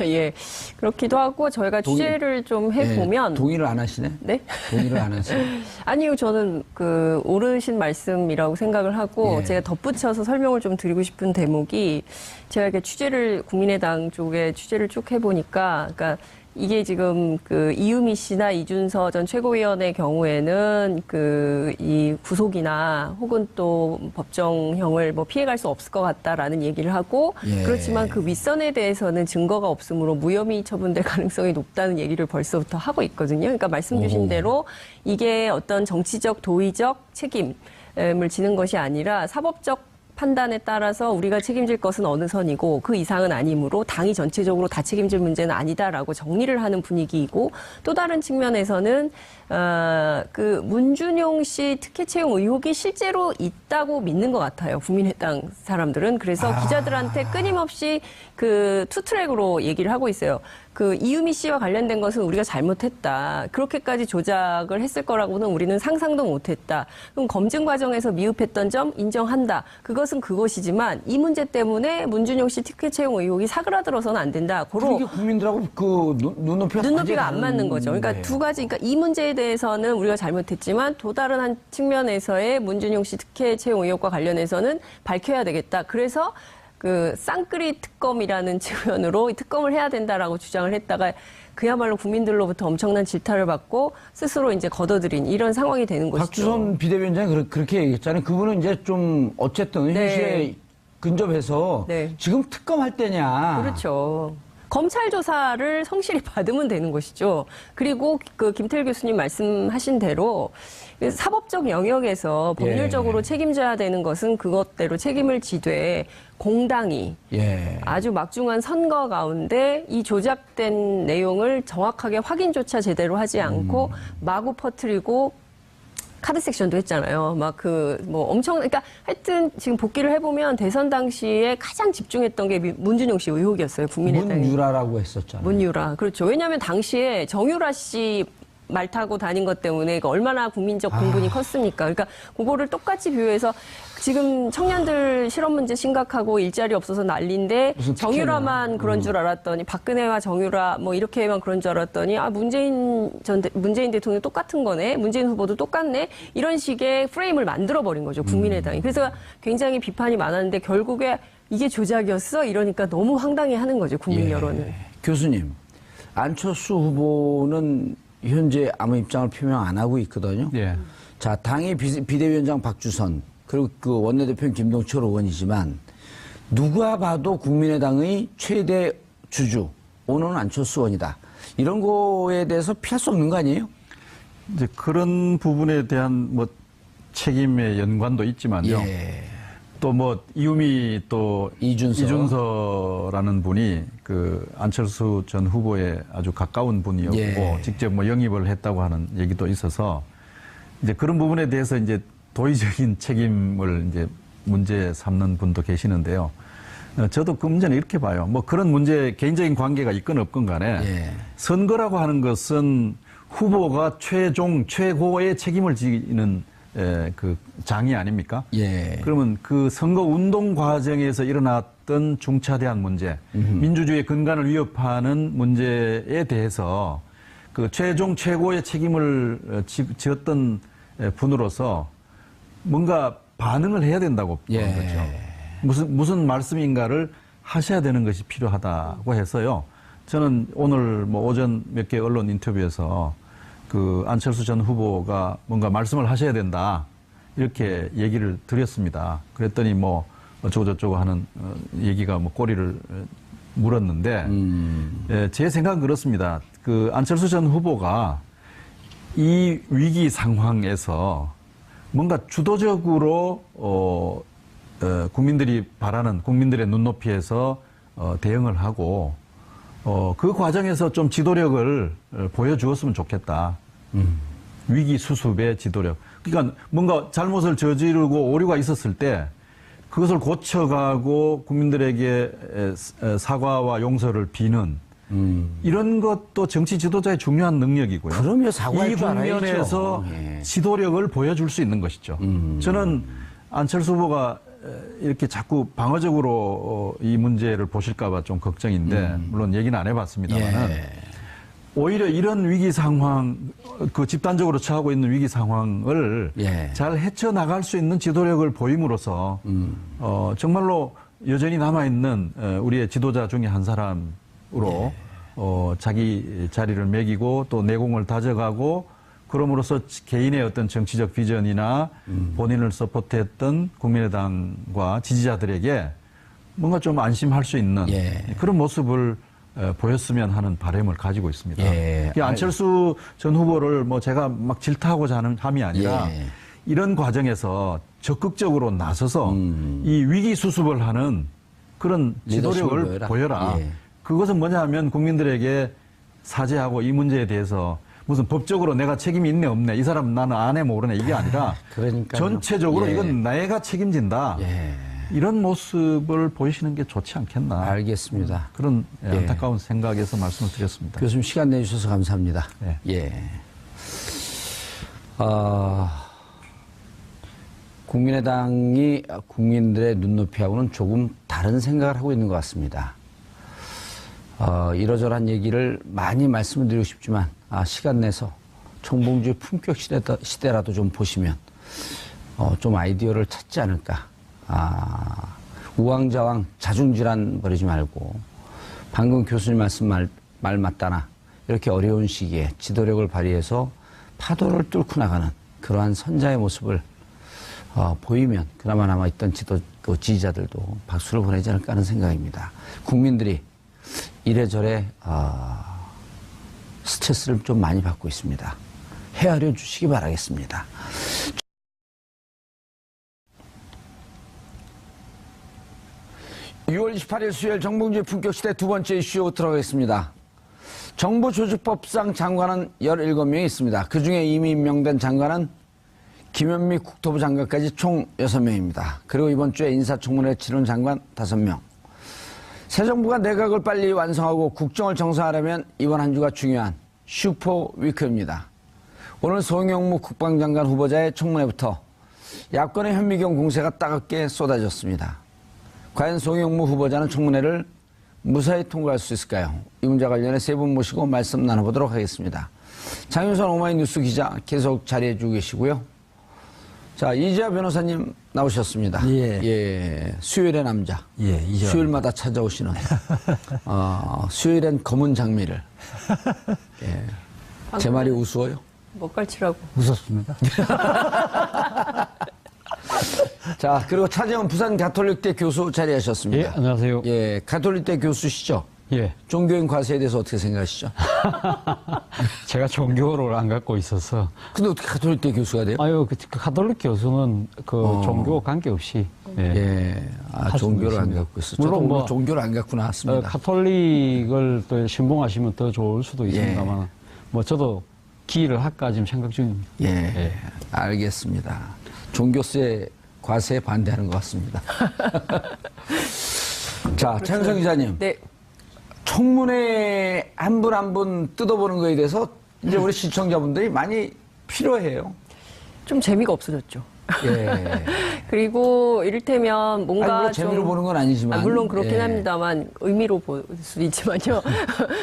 B: 예, 그렇기도 하고 저희가 취재를 좀 해보면
A: 동의를 안 하시네?
B: 네?
A: 동의를 안 하세요?
B: 아니요, 저는 그 옳으신 말씀이라고 생각을 하고
A: 예.
B: 제가 덧붙여서 설명을 좀 드리고 싶은 대목이 제가 이렇게 취재를 국민의당 쪽에 취재를 쭉 해보니까, 그러니까 이게 지금 그 이유미 씨나 이준서 전 최고위원의 경우에는 그 이 구속이나 혹은 또 법정형을 뭐 피해갈 수 없을 것 같다라는 얘기를 하고
A: 예.
B: 그렇지만 그 윗선에 대해서는 증거가 없으므로 무혐의 처분될 가능성이 높다는 얘기를 벌써부터 하고 있거든요. 그러니까 말씀 주신 대로 이게 어떤 정치적 도의적 책임을 지는 것이 아니라 사법적 판단에 따라서 우리가 책임질 것은 어느 선이고 그 이상은 아니므로 당이 전체적으로 다 책임질 문제는 아니다라고 정리를 하는 분위기이고 또 다른 측면에서는 그 문준용 씨 특혜 채용 의혹이 실제로 있다고 믿는 것 같아요. 국민의당 사람들은. 그래서 기자들한테 끊임없이 그 투트랙으로 얘기를 하고 있어요. 그 이유미 씨와 관련된 것은 우리가 잘못했다. 그렇게까지 조작을 했을 거라고는 우리는 상상도 못했다. 그럼 검증 과정에서 미흡했던 점 인정한다. 그것은 그것이지만 이 문제 때문에 문준용 씨 특혜 채용 의혹이 사그라들어서는 안 된다.
A: 그게 국민들하고 그
B: 눈높이가 안 맞는 거죠. 그러니까 두 가지. 그러니까 이 문제에 대해서는 우리가 잘못했지만 또 다른 한 측면에서의 문준용 씨 특혜 채용 의혹과 관련해서는 밝혀야 되겠다. 그래서 그 쌍끌이 특검이라는 측면으로 특검을 해야 된다라고 주장을 했다가 그야말로 국민들로부터 엄청난 질타를 받고 스스로 이제 걷어들인 이런 상황이 되는 것이죠.
A: 박주선 비대위원장이 그렇게 얘기했잖아요. 그분은 이제 좀 어쨌든
B: 네.
A: 현실에 근접해서
B: 네.
A: 지금 특검할 때냐.
B: 그렇죠. 검찰 조사를 성실히 받으면 되는 것이죠. 그리고 그 김태일 교수님 말씀하신 대로 사법적 영역에서 법률적으로 책임져야 되는 것은 그것대로 책임을 지되 공당이 아주 막중한 선거 가운데 이 조작된 내용을 정확하게 확인조차 제대로 하지 않고 마구 퍼뜨리고 카드 섹션도 했잖아요. 막 뭐 엄청, 그러니까 하여튼 지금 복귀를 해보면 대선 당시에 가장 집중했던 게 문준용 씨 의혹이었어요. 국민의당이.
A: 문유라라고 했었잖아요.
B: 문유라. 그렇죠. 왜냐하면 당시에 정유라 씨 말 타고 다닌 것 때문에 얼마나 국민적 공분이 컸습니까? 그러니까 그거를 똑같이 비유해서 지금 청년들 실업 문제 심각하고 일자리 없어서 난리인데 정유라만 그런 줄 알았더니 박근혜와 정유라 뭐 이렇게만 그런 줄 알았더니 문재인 대통령 똑같은 거네. 문재인 후보도 똑같네. 이런 식의 프레임을 만들어 버린 거죠. 국민의당이. 그래서 굉장히 비판이 많았는데 결국에 이게 조작이었어? 이러니까 너무 황당해하는 거죠. 국민 여론은.
A: 교수님, 안철수 후보는 현재 아무 입장을 표명 안 하고 있거든요.
C: 예.
A: 자, 당의 비대위원장 박주선, 그리고 그 원내대표는 김동철 의원이지만 누가 봐도 국민의당의 최대 주주, 오너는 안철수 의원이다. 이런 거에 대해서 피할 수 없는 거 아니에요?
C: 이제 그런 부분에 대한 뭐 책임의 연관도 있지만요. 또 뭐 이유미 또 이준서라는 분이 그 안철수 전 후보에 아주 가까운 분이었고 직접 뭐 영입을 했다고 하는 얘기도 있어서 이제 그런 부분에 대해서 이제 도의적인 책임을 이제 문제 삼는 분도 계시는데요. 저도 그 문제는 이렇게 봐요. 뭐 그런 문제 개인적인 관계가 있건 없건 간에 선거라고 하는 것은 후보가 최고의 책임을 지는 그 장이 아닙니까? 그러면 그 선거 운동 과정에서 일어났던 중차대한 문제, 민주주의의 근간을 위협하는 문제에 대해서 그 최고의 책임을 지었던 분으로서 뭔가 반응을 해야 된다고 보는 거죠. 무슨 말씀인가를 하셔야 되는 것이 필요하다고 해서요. 저는 오늘 뭐 오전 몇 개 언론 인터뷰에서 그 안철수 전 후보가 뭔가 말씀을 하셔야 된다. 이렇게 얘기를 드렸습니다. 그랬더니 뭐 어쩌고저쩌고 하는 얘기가 뭐 꼬리를 물었는데 예, 제 생각은 그렇습니다. 그 안철수 전 후보가 이 위기 상황에서 뭔가 주도적으로 국민들이 바라는 국민들의 눈높이에서 대응을 하고 그 과정에서 좀 지도력을 보여주었으면 좋겠다. 위기 수습의 지도력. 그러니까 뭔가 잘못을 저지르고 오류가 있었을 때 그것을 고쳐가고 국민들에게 사과와 용서를 비는 이런 것도 정치 지도자의 중요한 능력이고요.
A: 그럼요, 사과할
C: 이
A: 줄 알아야죠.
C: 국면에서
A: 예.
C: 지도력을 보여줄 수 있는 것이죠. 저는 안철수 후보가 이렇게 자꾸 방어적으로 이 문제를 보실까봐 좀 걱정인데 물론 얘기는 안 해봤습니다만은
A: 예.
C: 오히려 이런 위기 상황, 그 집단적으로 처하고 있는 위기 상황을
A: 예.
C: 잘 헤쳐나갈 수 있는 지도력을 보임으로써 정말로 여전히 남아있는 우리의 지도자 중에 한 사람으로 자기 자리를 매기고 또 내공을 다져가고 그럼으로써 개인의 어떤 정치적 비전이나 본인을 서포트했던 국민의당과 지지자들에게 뭔가 좀 안심할 수 있는
A: 예.
C: 그런 모습을 보였으면 하는 바람을 가지고 있습니다.
A: 예.
C: 안철수 전 후보를 뭐 제가 막 질타하고자 하는 함이 아니라
A: 예.
C: 이런 과정에서 적극적으로 나서서 이 위기 수습을 하는 그런 지도력을
A: 리더십을
C: 보여라.
A: 예.
C: 그것은 뭐냐 하면 국민들에게 사죄하고 이 문제에 대해서 무슨 법적으로 내가 책임이 있네 없네 이 사람 나는 안 해 모르네 이게 아니라
A: 그러니까요.
C: 전체적으로
A: 예.
C: 이건 내가 책임진다.
A: 예.
C: 이런 모습을 보이시는 게 좋지 않겠나.
A: 알겠습니다.
C: 그런
A: 예.
C: 안타까운 생각에서 말씀을 드렸습니다.
A: 교수님 시간 내주셔서 감사합니다.
C: 네.
A: 예. 국민의당이 국민들의 눈높이하고는 조금 다른 생각을 하고 있는 것 같습니다. 이러저러한 얘기를 많이 말씀을 드리고 싶지만 시간 내서 정봉주의 품격 시대라도 좀 보시면 좀 아이디어를 찾지 않을까. 우왕좌왕 자중질환 벌이지 말고 방금 교수님 말씀 말 맞다나 이렇게 어려운 시기에 지도력을 발휘해서 파도를 뚫고 나가는 그러한 선자의 모습을 보이면 그나마 남아있던 지지자들도 박수를 보내지 않을까 하는 생각입니다. 국민들이 이래저래 스트레스를 좀 많이 받고 있습니다. 헤아려 주시기 바라겠습니다. 6월 28일 수요일 정봉주의 품격시대 두 번째 이슈 들어가겠습니다. 정부조직법상 장관은 17명이 있습니다. 그중에 이미 임명된 장관은 김현미 국토부 장관까지 총 6명입니다. 그리고 이번 주에 인사청문회 치른 장관 5명. 새 정부가 내각을 빨리 완성하고 국정을 정상화하려면 이번 한 주가 중요한 슈퍼 위크입니다. 오늘 송영무 국방장관 후보자의 청문회부터 야권의 현미경 공세가 따갑게 쏟아졌습니다. 과연 송영무 후보자는 청문회를 무사히 통과할 수 있을까요? 이 문제 관련해 세 분 모시고 말씀 나눠보도록 하겠습니다. 장윤선 오마이뉴스 기자 계속 자리해 주고 계시고요. 자, 이재하 변호사님 나오셨습니다.
F: 예.
A: 수요일의 남자.
F: 예, 이재하.
A: 수요일마다 찾아오시는. 수요일엔 검은 장미를. 예. 제 말이 우스워요?
B: 먹갈치라고.
F: 웃었습니다.
A: 자, 그리고 차재원 부산 가톨릭대 교수 자리하셨습니다.
F: 예, 안녕하세요.
A: 예, 가톨릭대 교수시죠?
F: 예.
A: 종교인 과세에 대해서 어떻게 생각하시죠?
F: 제가 종교를 안 갖고 있어서.
A: 근데 어떻게 가톨릭대 교수가 돼요?
F: 아유, 그 가톨릭 교수는 종교 관계없이. 예.
A: 예.
F: 할수
A: 종교를 안
F: 있습니다.
A: 갖고 있어요.
F: 물론
A: 저도
F: 뭐,
A: 오늘 종교를 안 갖고 나왔습니다.
F: 가톨릭을 또 신봉하시면 더 좋을 수도
A: 예.
F: 있습니다만, 뭐 저도 기일을 할까 지금 생각 중입니다.
A: 예.
F: 예.
A: 알겠습니다. 종교세 과세에 반대하는 것 같습니다. 자, 최현성 기자님.
B: 네.
A: 청문회 한 분 한 분 뜯어보는 거에 대해서 이제 우리 시청자분들이 많이 필요해요.
B: 좀 재미가 없어졌죠.
A: 예.
B: 그리고 이를테면 뭔가
A: 물론 재미로 보는 건 아니지만.
B: 물론 그렇긴
A: 예.
B: 합니다만 의미로 볼 수도 있지만요.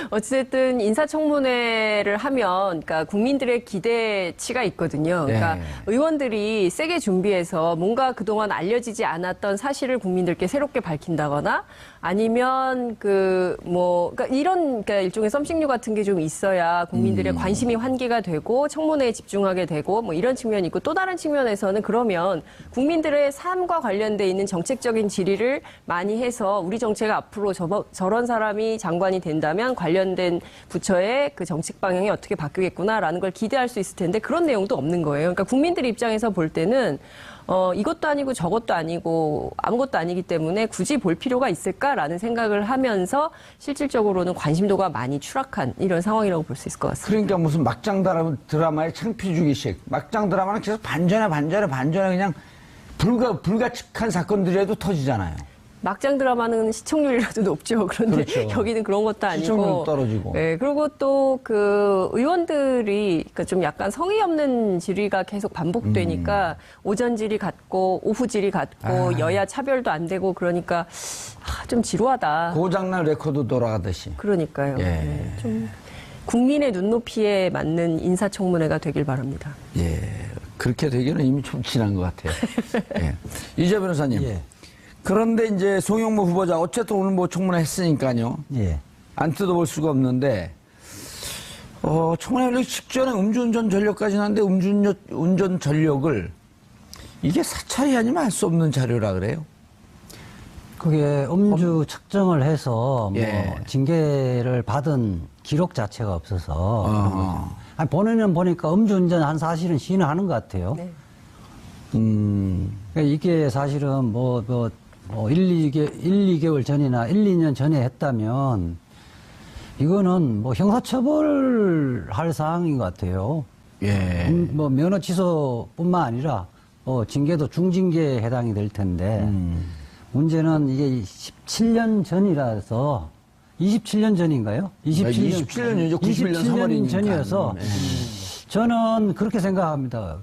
B: 어쨌든 인사청문회를 하면 그러니까 국민들의 기대치가 있거든요. 그러니까
A: 예.
B: 의원들이 세게 준비해서 뭔가 그동안 알려지지 않았던 사실을 국민들께 새롭게 밝힌다거나 아니면 그러니까 그러니까 일종의 썸씽류 같은 게 좀 있어야 국민들의 관심이 환기가 되고 청문회에 집중하게 되고 뭐 이런 측면이 있고 또 다른 측면에서는 그러면 국민들의 삶과 관련돼 있는 정책적인 질의를 많이 해서 우리 정책 앞으로 저런 사람이 장관이 된다면 관련된 부처의 그 정책 방향이 어떻게 바뀌겠구나라는 걸 기대할 수 있을 텐데 그런 내용도 없는 거예요. 그러니까 국민들 입장에서 볼 때는 이것도 아니고 저것도 아니고 아무것도 아니기 때문에 굳이 볼 필요가 있을까라는 생각을 하면서 실질적으로는 관심도가 많이 추락한 이런 상황이라고 볼 수 있을 것 같습니다.
A: 그러니까 무슨 막장 드라마의 창피주기식. 막장 드라마는 계속 반전에 그냥 불가측한 사건들이라도 터지잖아요.
B: 막장 드라마는 시청률이라도 높죠. 그런데
A: 그렇죠.
B: 여기는 그런 것도 아니고.
A: 시청률도 떨어지고.
B: 네, 그리고 또 그 의원들이 그러니까 좀 약간 성의 없는 질의가 계속 반복되니까 오전 질의 같고 오후 질의 같고 여야 차별도 안 되고 그러니까 좀 지루하다.
A: 고장난 레코드 돌아가듯이.
B: 그러니까요.
A: 예.
B: 네, 좀 국민의 눈높이에 맞는 인사청문회가 되길 바랍니다.
A: 예. 그렇게 되기는 이미 좀 지난 것 같아요. 예. 이재 변호사님.
G: 예.
A: 그런데 이제 송영무 후보자 어쨌든 오늘 뭐 청문회 했으니까요.
G: 예.
A: 안 뜯어볼 수가 없는데 청문회 열리기 직전에 음주운전 전력까지 나는데 음주운전 전력을 이게 사찰이 아니면 알 수 없는 자료라 그래요.
G: 그게 음주 측정을 해서 뭐
A: 예.
G: 징계를 받은 기록 자체가 없어서 아니, 본인은 보니까 음주운전 한 사실은 시인하는 것 같아요.
B: 네.
G: 그러니까 이게 사실은 2개월 전이나 1, 2년 전에 했다면 이거는 뭐 형사처벌할 사항인 것 같아요.
A: 예.
G: 뭐 면허 취소뿐만 아니라 징계도 중징계에 해당이 될 텐데 문제는 이게 17년 전이라서 27년 전인가요?
A: 27년이죠. 91년 3월이니까.
G: 전이어서 저는 그렇게 생각합니다.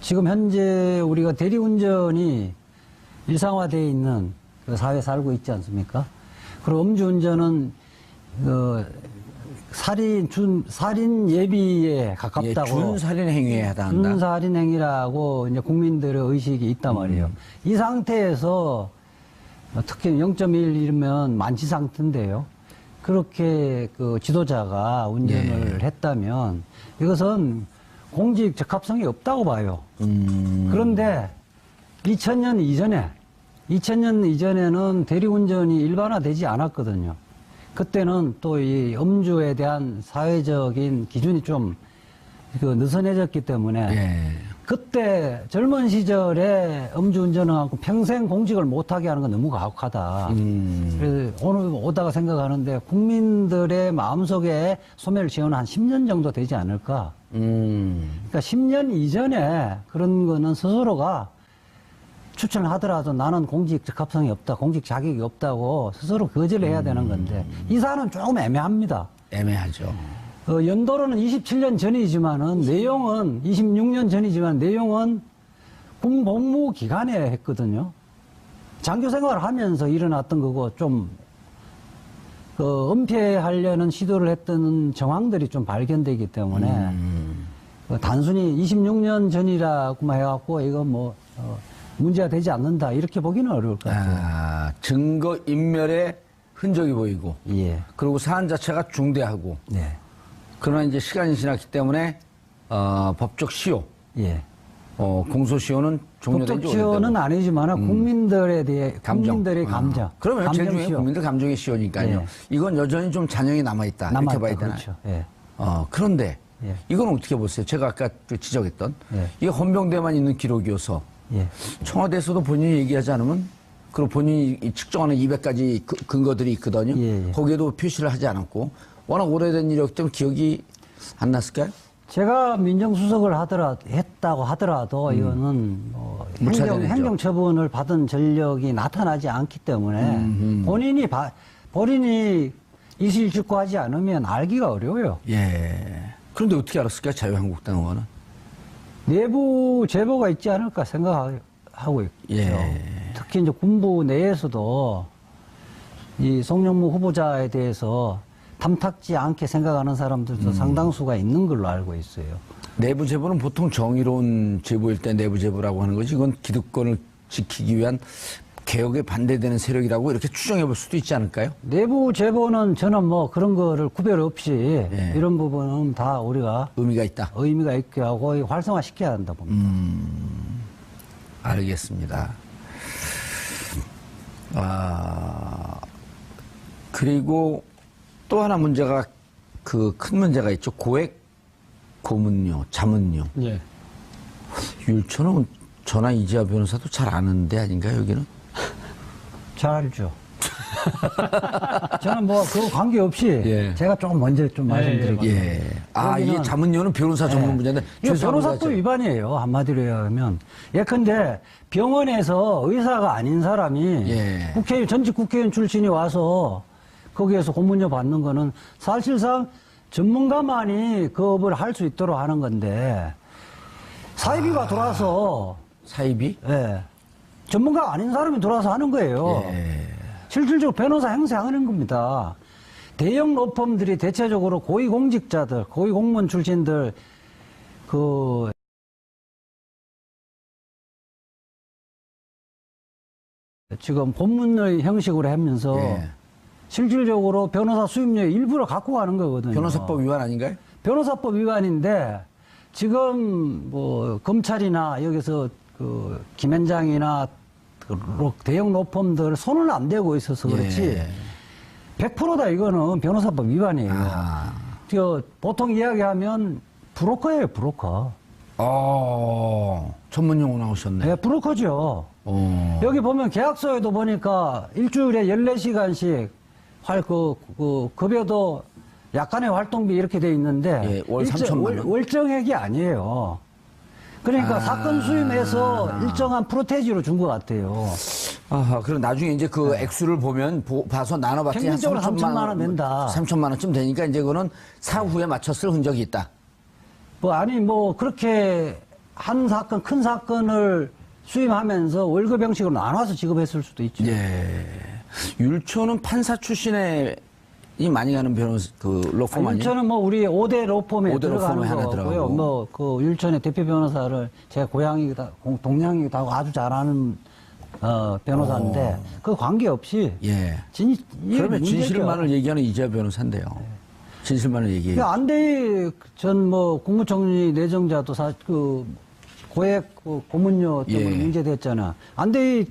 G: 지금 현재 우리가 대리운전이 일상화되어 있는 그 사회에 살고 있지 않습니까? 그리고 음주운전은 살인 예비에 가깝다고.
A: 준살인 행위에 해당한다.
G: 준살인 행위라고 이제 국민들의 의식이 있단 말이에요. 이 상태에서 특히 0.1이면 만취 상태인데요. 그렇게 그 지도자가 운전을 했다면 이것은 공직 적합성이 없다고 봐요. 그런데 2000년 이전에는 대리운전이 일반화되지 않았거든요. 그때는 또 이 음주에 대한 사회적인 기준이 좀 느슨해졌기 때문에 그때 젊은 시절에 음주운전을 하고 평생 공직을 못하게 하는 건 너무 가혹하다. 그래서 오늘 오다가 생각하는데 국민들의 마음속에 소멸을 지어는 한 10년 정도 되지 않을까. 그러니까 10년 이전에 그런 거는 스스로가 추천을 하더라도 나는 공직 적합성이 없다, 공직 자격이 없다고 스스로 거절을 해야 되는 건데 이 사안은 조금 애매합니다.
A: 애매하죠.
G: 연도로는 27년 전이지만은 내용은 26년 전이지만 내용은 군 복무 기간에 했거든요. 장교 생활을 하면서 일어났던 거고 좀 은폐하려는 시도를 했던 정황들이 좀 발견되기 때문에 단순히 26년 전이라고만 해갖고 이거 문제가 되지 않는다 이렇게 보기는 어려울 것 같아요.
A: 증거 인멸의 흔적이 보이고,
G: 예.
A: 그리고 사안 자체가 중대하고,
G: 네.
A: 그러나 이제 시간이 지났기 때문에 법적 시효,
G: 예.
A: 공소시효는 종료된
G: 법적
A: 지
G: 시효는
A: 오래되고.
G: 아니지만 국민들에 대해 국민들의 감정.
A: 그러면 제일 중요한
G: 시효.
A: 국민들 감정의 시효니까요.
G: 예.
A: 이건 여전히 좀 잔영이 남아있다. 이렇게 봐야 되나요?
G: 그렇죠. 예.
A: 그런데
G: 예.
A: 이건 어떻게 보세요? 제가 아까 지적했던
G: 예.
A: 이게 헌병대만 있는 기록이어서
G: 예.
A: 청와대에서도 본인이 얘기하지 않으면 그리고 본인이 측정하는 200가지 근거들이 있거든요.
G: 예, 예.
A: 거기에도 표시를 하지 않았고 워낙 오래된 일이었기 때문에 기억이 안 났을까요?
G: 제가 민정수석을 했다고 하더라도 이거는
A: 무차별이죠.
G: 행정처분을 받은 전력이 나타나지 않기 때문에 본인이 이실직고하지 않으면 알기가 어려워요.
A: 예. 그런데 어떻게 알았을까요? 자유한국당 의원은?
G: 내부 제보가 있지 않을까 생각합니다. 하고 있죠.
A: 예.
G: 특히 이제 군부 내에서도 이 송영무 후보자에 대해서 탐탁지 않게 생각하는 사람들도 상당수가 있는 걸로 알고 있어요.
A: 내부 제보는 보통 정의로운 제보일 때 내부 제보라고 하는 거지, 이건 기득권을 지키기 위한 개혁에 반대되는 세력이라고 이렇게 추정해 볼 수도 있지 않을까요?
G: 내부 제보는 저는 뭐 그런 거를 구별 없이
A: 예.
G: 이런 부분은 다 우리가
A: 의미가 있다.
G: 의미가 있게 하고 활성화시켜야 한다 봅니다.
A: 알겠습니다. 그리고 또 하나 문제가, 그 큰 문제가 있죠. 고액 고문료, 자문료.
F: 예.
A: 율촌은 전화 이지아 변호사도 잘 아는 데 아닌가요, 여기는?
G: 잘 알죠. 저는 뭐 그거 관계없이
A: 예.
G: 제가 조금 먼저 좀 말씀드릴게요.
A: 예. 이게
G: 여기는-
A: 자문료는 변호사 전문 분야인데.
G: 이거
A: 죄송합니다.
G: 변호사법 위반이에요. 한마디로 하면. 예컨대 병원에서 의사가 아닌 사람이
A: 예.
G: 국회의원, 전직 국회의원 출신이 와서 거기에서 고문료 받는 거는 사실상 전문가만이 그 업을 할 수 있도록 하는 건데 사이비가 들어와서
A: 사입이?
G: 예. 전문가 아닌 사람이 들어와서 하는 거예요.
A: 예.
G: 실질적으로 변호사 행세하는 겁니다. 대형 로펌들이 대체적으로 고위공직자들, 고위공무원 출신들, 지금 고문의 형식으로 하면서
A: 예.
G: 실질적으로 변호사 수임료 일부러 갖고 가는 거거든요.
A: 변호사법 위반 아닌가요?
G: 변호사법 위반인데 지금 뭐 검찰이나 여기서 그 김현장이나 그 대형 로펌들 손을 안 대고 있어서 그렇지
A: 예.
G: 100%다 이거는 변호사법 위반이에요. 보통 이야기하면 브로커예요, 브로커.
A: 전문 용어 나오셨네.
G: 네, 브로커죠.
A: 어.
G: 여기 보면 계약서에도 보니까 일주일에 14시간씩 급여도 약간의 활동비 이렇게 돼 있는데
A: 예, 월 3천만 원.
G: 월정액이 아니에요. 그러니까 사건 수임해서 일정한 프로테지로 준 것 같아요.
A: 그럼 나중에 이제 그 액수를 보면 봐서 나눠봤더니 한
G: 평균적으로 3천만 원 낸다.
A: 3천만 원쯤 되니까 이제 그거는 사후에 맞췄을 흔적이 있다.
G: 그렇게 한 사건, 큰 사건을 수임하면서 월급 형식으로 나눠서 지급했을 수도 있죠.
A: 예. 율촌은 판사 출신의 이 많이 가는 변호사, 로펌 아니에요?
G: 율촌은 우리 5대 로펌에
A: 5대
G: 들어가는
A: 로펌에 하나
G: 거고요.
A: 들어가고.
G: 율촌의 대표 변호사를 제가 고향이기도 동양이기도 하고 아주 잘하는 변호사인데 그 관계없이
A: 예.
G: 이게
A: 그러면
G: 문제죠.
A: 진실만을 얘기하는 이재하 변호사인데요. 진실만을 얘기해요.
G: 안대희 전 국무총리 내정자도 고액 고문료 때문에
A: 예.
G: 문제됐잖아. 안대희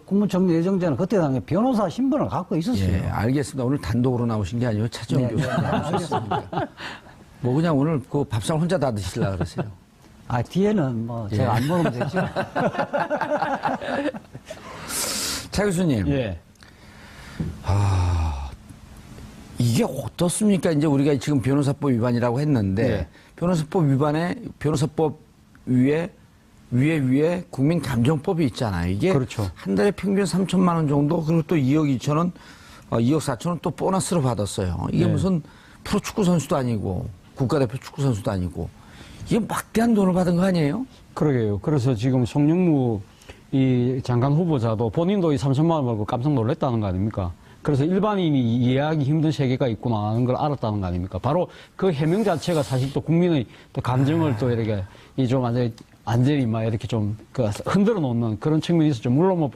G: 국무총리 내정자는 그때 당시에 변호사 신분을 갖고 있었어요.
A: 예, 알겠습니다. 오늘 단독으로 나오신 게 아니고 차지원 교수 나오셨습니다. 그냥 오늘 밥상 혼자 다 드시려고 그러세요.
G: 뒤에는 제가 안 먹으면 되죠.
A: 차 교수님.
F: 예.
A: 이게 어떻습니까? 이제 우리가 지금 변호사법 위반이라고 했는데,
F: 예.
A: 변호사법 위에 국민감정법이 있잖아요. 이게
F: 그렇죠.
A: 한 달에 평균 3천만 원 정도, 그리고 또 2억 2천원, 2억 4천원 또 보너스로 받았어요. 이게
F: 네.
A: 무슨 프로축구 선수도 아니고, 국가대표 축구 선수도 아니고, 이게 막대한 돈을 받은 거 아니에요?
F: 그러게요. 그래서 지금 송영무 이 장관 후보자도 본인도 이 3천만 원 벌고 깜짝 놀랐다는 거 아닙니까? 그래서 일반인이 이해하기 힘든 세계가 있구나 하는 걸 알았다는 거 아닙니까? 바로 그 해명 자체가 사실 또 국민의 또 감정을 또 이렇게 좀 완전히 막 이렇게 좀 흔들어 놓는 그런 측면이 있었죠. 물론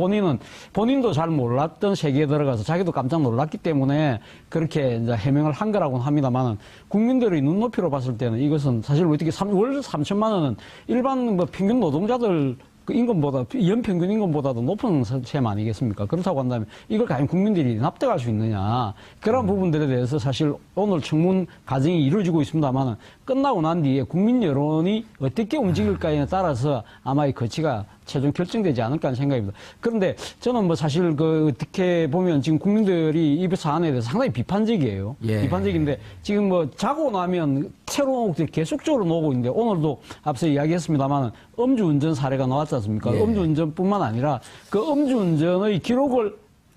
F: 본인도 잘 몰랐던 세계에 들어가서 자기도 깜짝 놀랐기 때문에 그렇게 이제 해명을 한 거라고는 합니다만은 국민들의 눈높이로 봤을 때는 이것은 사실 어떻게 월 3천만 원은 일반 평균 노동자들 그 임금보다, 연평균 임금보다도 높은 셈 아니겠습니까? 그렇다고 한다면 이걸 과연 국민들이 납득할 수 있느냐. 그런 부분들에 대해서 사실 오늘 청문 과정이 이루어지고 있습니다만은 끝나고 난 뒤에 국민 여론이 어떻게 움직일까에 따라서 아마 이 거치가 최종 결정되지 않을까 하는 생각입니다. 그런데 저는 사실 어떻게 보면 지금 국민들이 이 사안에 대해서 상당히 비판적이에요.
A: 예.
F: 비판적인데 지금 자고 나면 새로운 것들이 계속적으로 나오고 있는데 오늘도 앞서 이야기했습니다만은 음주운전 사례가 나왔지 않습니까?
A: 예.
F: 음주운전뿐만 아니라 그 음주운전의 기록을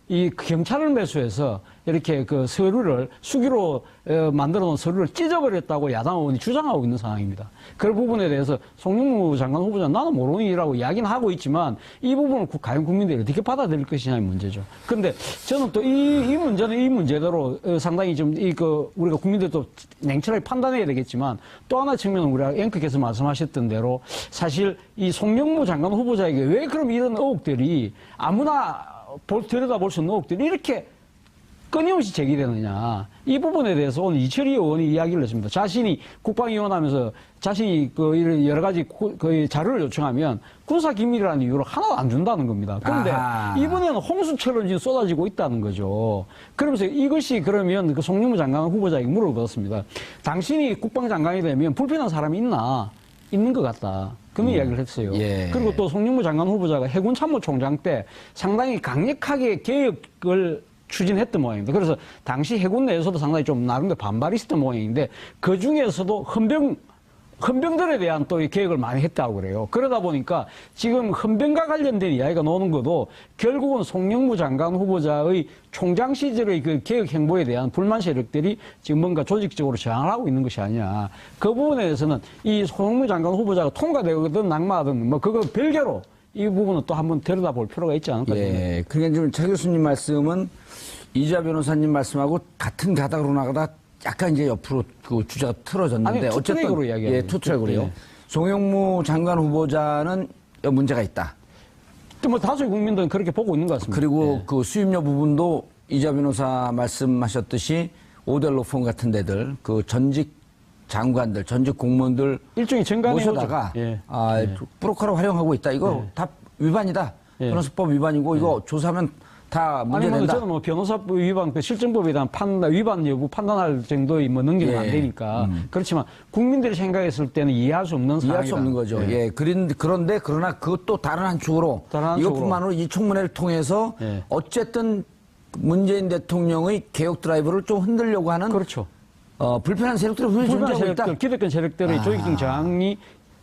F: 이 경찰을 매수해서 이렇게 그 서류를 수기로 만들어 놓은 서류를 찢어버렸다고 야당 의원이 주장하고 있는 상황입니다. 그 부분에 대해서 송영무 장관 후보자 나는 모르는 일이라고 이야기는 하고 있지만 이 부분을 과연 국민들이 어떻게 받아들일 것이냐의 문제죠. 그런데 저는 또 이 문제는 이 문제대로 상당히 좀 우리가 국민들도 냉철하게 판단해야 되겠지만 또 하나 측면은 우리가 앵커께서 말씀하셨던 대로 사실 이 송영무 장관 후보자에게 왜 그럼 이런 의혹들이 아무나 들여다볼 수 없는 의혹들이 이렇게 끊임없이 제기되느냐. 이 부분에 대해서 오늘 이철희 의원이 이야기를 했습니다. 자신이 국방위원 하면서 자신이 여러 가지 자료를 요청하면 군사기밀이라는 이유로 하나도 안 준다는 겁니다. 그런데 이번에는 홍수처럼 지금 쏟아지고 있다는 거죠. 그러면서 이것이 그러면 그 송영무 장관 후보자에게 물어봤습니다. 당신이 국방장관이 되면 불편한 사람이 있나? 있는 것 같다. 그런 이야기를 했어요.
A: 예.
F: 그리고 또 송영무 장관 후보자가 해군참모총장 때 상당히 강력하게 개혁을 추진했던 모양입니다. 그래서 당시 해군 내에서도 상당히 좀 나름대로 반발이 있었던 모양인데 그 중에서도 헌병들에 대한 또 이 계획을 많이 했다고 그래요. 그러다 보니까 지금 헌병과 관련된 이야기가 나오는 것도 결국은 송영무 장관 후보자의 총장 시절의 그 개혁 행보에 대한 불만 세력들이 지금 뭔가 조직적으로 저항을 하고 있는 것이 아니냐. 그 부분에 대해서는 이 송영무 장관 후보자가 통과되거든 낙마하든 뭐 그거 별개로 이 부분은 또 한번 들여다볼 필요가 있지 않을까 싶습니다.
A: 예. 그러니까 지금 차 교수님 말씀은 이자 변호사님 말씀하고 같은 가닥으로 나가다 약간 이제 옆으로 그 주자가 틀어졌는데
F: 아니,
A: 어쨌든
F: 투트랙으로 이야기하는
A: 예, 투트랙으로요.
F: 예.
A: 송영무 장관 후보자는 문제가 있다.
F: 뭐 다수의 국민들은 그렇게 보고 있는 것 같습니다.
A: 그리고
F: 예.
A: 그 수임료 부분도 이자 변호사 말씀하셨듯이 오델로폰 같은 데들 그 전직 장관들, 전직 공무원들
F: 일종의 정관의
A: 모셔다가
F: 예.
A: 브로커로 활용하고 있다. 이거 다 위반이다.
F: 예.
A: 변호사법 위반이고 이거 조사하면 다
F: 아니면
A: 문제된다.
F: 저는 뭐 변호사법 위반, 그 실정법에 대한 위반 여부 판단할 정도의 뭐 능력은
A: 예.
F: 안 되니까. 그렇지만 국민들이 생각했을 때는 이해할 수 없는 상황이다.
A: 이해할 수 없는 거죠. 예. 그런데 그러나 그것도 다른 한축으로 이것뿐만으로 이 청문회를 통해서
F: 예.
A: 어쨌든 문재인 대통령의 개혁 드라이브를 좀 흔들려고 하는
F: 그렇죠.
A: 불편한 세력들이 분명히
F: 불만
A: 존재하고 있다.
F: 세력들, 기득권 세력들의 조직적 저항이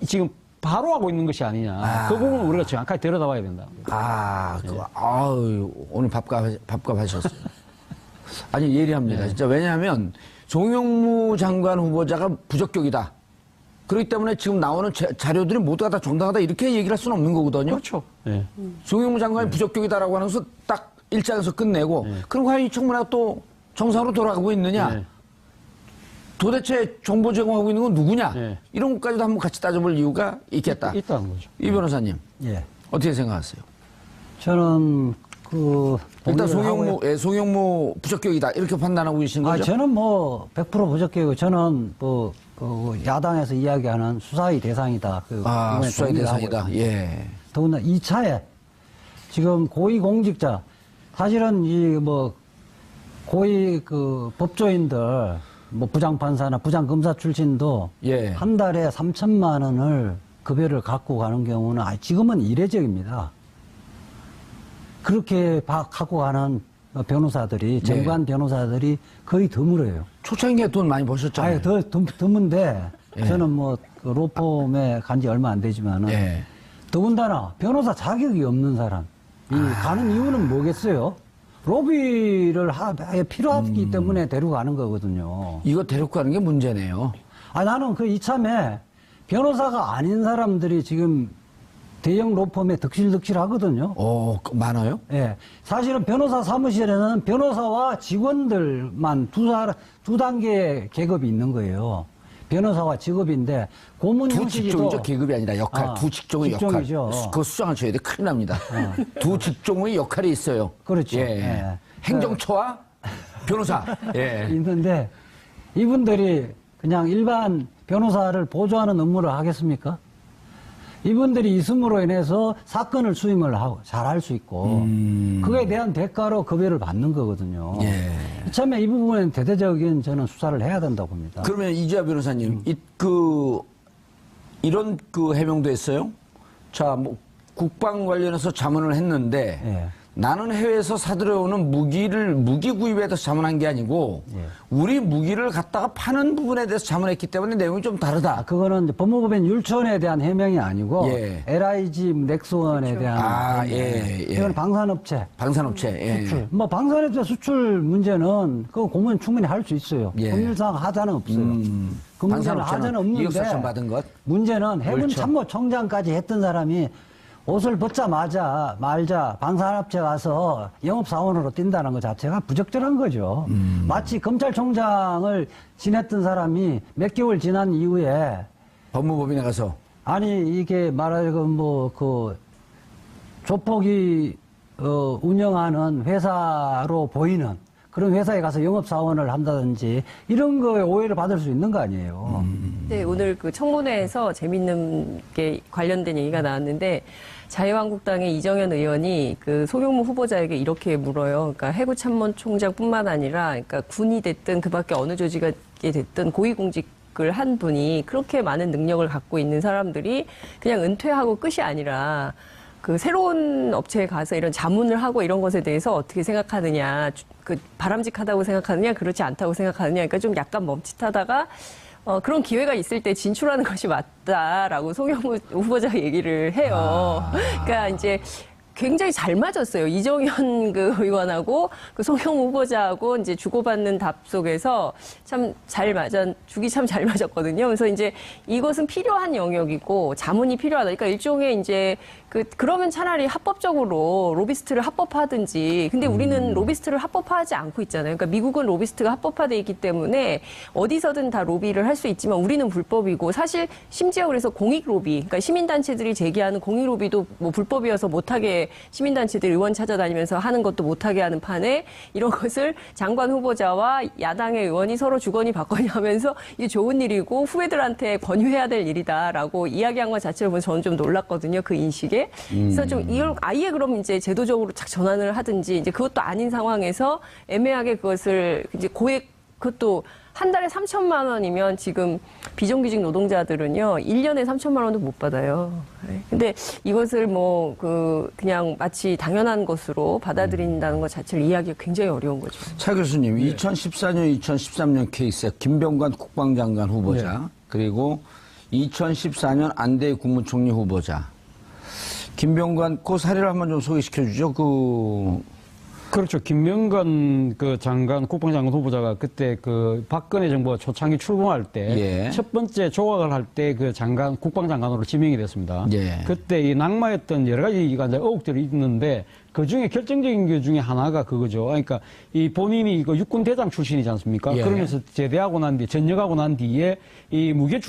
F: 지금 바로 하고 있는 것이 아니냐. 그 부분을 우리가 정확하게 들여다봐야 된다.
A: 오늘 밥값 하셨어요. 아니, 예리합니다. 진짜 왜냐하면 송영무 장관 후보자가 부적격이다. 그렇기 때문에 지금 나오는 자료들이 모두가 다 정당하다 이렇게 얘기를 할 수는 없는 거거든요.
F: 그렇죠. 예.
A: 송영무 장관이 부적격이다라고 하면서 딱 일장에서 끝내고 그럼 과연 이 청문회가 또 정상으로 돌아가고 있느냐.
F: 예.
A: 도대체 정보 제공하고 있는 건 누구냐?
F: 예.
A: 이런 것까지도 한번 같이 따져볼 이유가 있겠다.
F: 있다는 거죠.
A: 이 변호사님,
G: 예.
A: 어떻게 생각하세요?
G: 저는
A: 일단
G: 동의를
A: 송영무 부적격이다 이렇게 판단하고 계신 거죠?
G: 저는 뭐 100% 부적격이고 저는 그 야당에서 이야기하는 수사의 대상이다. 이번에
A: 수사의
G: 동의를 하고
A: 대상이다.
G: 있습니다.
A: 예.
G: 더군다나 2차에 지금 고위공직자 사실은 고위 법조인들 부장판사나 부장검사 출신도
A: 예.
G: 한 달에 3천만 원을 급여를 갖고 가는 경우는 지금은 이례적입니다. 그렇게 갖고 가는 변호사들이 정관 변호사들이 거의 드물어요.
A: 초창기에 돈 많이 버셨잖아요.
G: 더 드문데 저는 로펌에 간 지 얼마 안 되지만은
A: 예.
G: 더군다나 변호사 자격이 없는 사람 가는 이유는 뭐겠어요? 로비를 필요하기 때문에 데려가는 거거든요.
A: 이거 데리고 가는 게 문제네요.
G: 나는 이참에 변호사가 아닌 사람들이 지금 대형 로펌에 득실득실 하거든요.
A: 많아요?
G: 예. 사실은 변호사 사무실에는 변호사와 직원들만 두 단계의 계급이 있는 거예요. 변호사와 직업인데 고문
A: 두
G: 형식이도
A: 직종이죠. 계급이 아니라 역할. 두 직종의
G: 직종이죠.
A: 역할. 그거 수정하셔야 돼. 큰일 납니다. 두 직종의 역할이 있어요.
G: 그렇죠.
A: 예.
G: 예.
A: 행정처와 변호사. 예.
G: 있는데 이분들이 그냥 일반 변호사를 보조하는 업무를 하겠습니까? 이분들이 있음으로 인해서 사건을 수임을 하고 잘할 수 있고 그에 대한 대가로 급여를 받는 거거든요.
A: 예.
G: 이참에 이 부분은 대대적인 저는 수사를 해야 된다고 봅니다.
A: 그러면 이재하 변호사님, 이런 해명도 했어요. 자, 국방 관련해서 자문을 했는데,
G: 예.
A: 나는 해외에서 사들여오는 무기 구입에 대해서 자문한 게 아니고 우리 무기를 갖다가 파는 부분에 대해서 자문했기 때문에 내용이 좀 다르다.
G: 그거는 이제 법무법인 율촌에 대한 해명이 아니고 LIG 넥스원에 대한 이건 방산업체.
A: 방산업체.
G: 수출. 뭐 방산업체 수출 문제는 그거 고문 충분히 할 수 있어요. 법률상 하자는 없어요. 그 문제는 하자는 없는데
A: 이익사천 받은 것.
G: 문제는 해군 참모총장까지 했던 사람이 옷을 벗자마자 말자 방산업체 가서 영업사원으로 뛴다는 것 자체가 부적절한 거죠. 마치 검찰총장을 지냈던 사람이 몇 개월 지난 이후에
A: 법무법인에 가서
G: 아니 이게 말하자면 뭐 그 조폭이 운영하는 회사로 보이는 그런 회사에 가서 영업사원을 한다든지 이런 거에 오해를 받을 수 있는 거 아니에요.
B: 네, 오늘 그 청문회에서 재밌는 게 관련된 얘기가 나왔는데 자유한국당의 이정현 의원이 그 송영무 후보자에게 이렇게 물어요. 그러니까 해군참모총장뿐만 아니라 그러니까 군이 됐든 그밖에 어느 조직이 됐든 고위공직을 한 분이 그렇게 많은 능력을 갖고 있는 사람들이 그냥 은퇴하고 끝이 아니라 그 새로운 업체에 가서 이런 자문을 하고 이런 것에 대해서 어떻게 생각하느냐, 그 바람직하다고 생각하느냐, 그렇지 않다고 생각하느냐, 그러니까 좀 약간 멈칫하다가 그런 기회가 있을 때 진출하는 것이 맞다라고 송영무 후보자가 얘기를 해요. 그러니까 이제 굉장히 잘 맞았어요. 이정현 그 의원하고 그 송영무 후보자하고 이제 주고받는 답 속에서 참 죽이 참 잘 맞았거든요. 그래서 이제 이것은 필요한 영역이고 자문이 필요하다. 그러니까 일종의 이제 그러면 차라리 합법적으로 로비스트를 합법화하든지. 근데 우리는 로비스트를 합법화하지 않고 있잖아요. 그러니까 미국은 로비스트가 합법화돼 있기 때문에 어디서든 다 로비를 할 수 있지만 우리는 불법이고 사실 심지어 그래서 공익 로비, 그러니까 시민단체들이 제기하는 공익 로비도 뭐 불법이어서 못하게 시민단체들 의원 찾아다니면서 하는 것도 못하게 하는 판에 이런 것을 장관 후보자와 야당의 의원이 서로 주거니 받거니 하면서 이게 좋은 일이고 후배들한테 권유해야 될 일이다라고 이야기한 것 자체를 보면 저는 좀 놀랐거든요. 그 인식에. 그래서 좀 이걸 아예 그럼 이제 제도적으로 착 전환을 하든지 이제 그것도 아닌 상황에서 애매하게 그것을 이제 그것도 한 달에 3천만 원이면 지금 비정규직 노동자들은요, 1년에 3천만 원도 못 받아요. 근데 이것을 그냥 마치 당연한 것으로 받아들인다는 것 자체를 이해하기가 굉장히 어려운 거죠.
A: 차 교수님, 2014년, 2013년 케이스에 김병관 국방장관 후보자, 그리고 2014년 안대희 국무총리 후보자. 김병관, 그 사례를 한번 좀 소개시켜 주죠.
F: 그렇죠. 김명관 그 장관, 국방장관 후보자가 그때 그 박근혜 정부가 초창기 출범할 때 첫 번째 조각을 할 때 그 장관, 국방장관으로 지명이 됐습니다. 그때 이 낙마했던 여러 가지가 이제 의혹들이 있는데 그 중에 결정적인 것 중에 하나가 그거죠. 그러니까 이 본인이 이거 육군 대장 출신이지 않습니까? 그러면서 제대하고 난 뒤에, 전역하고 난 뒤에 이 무기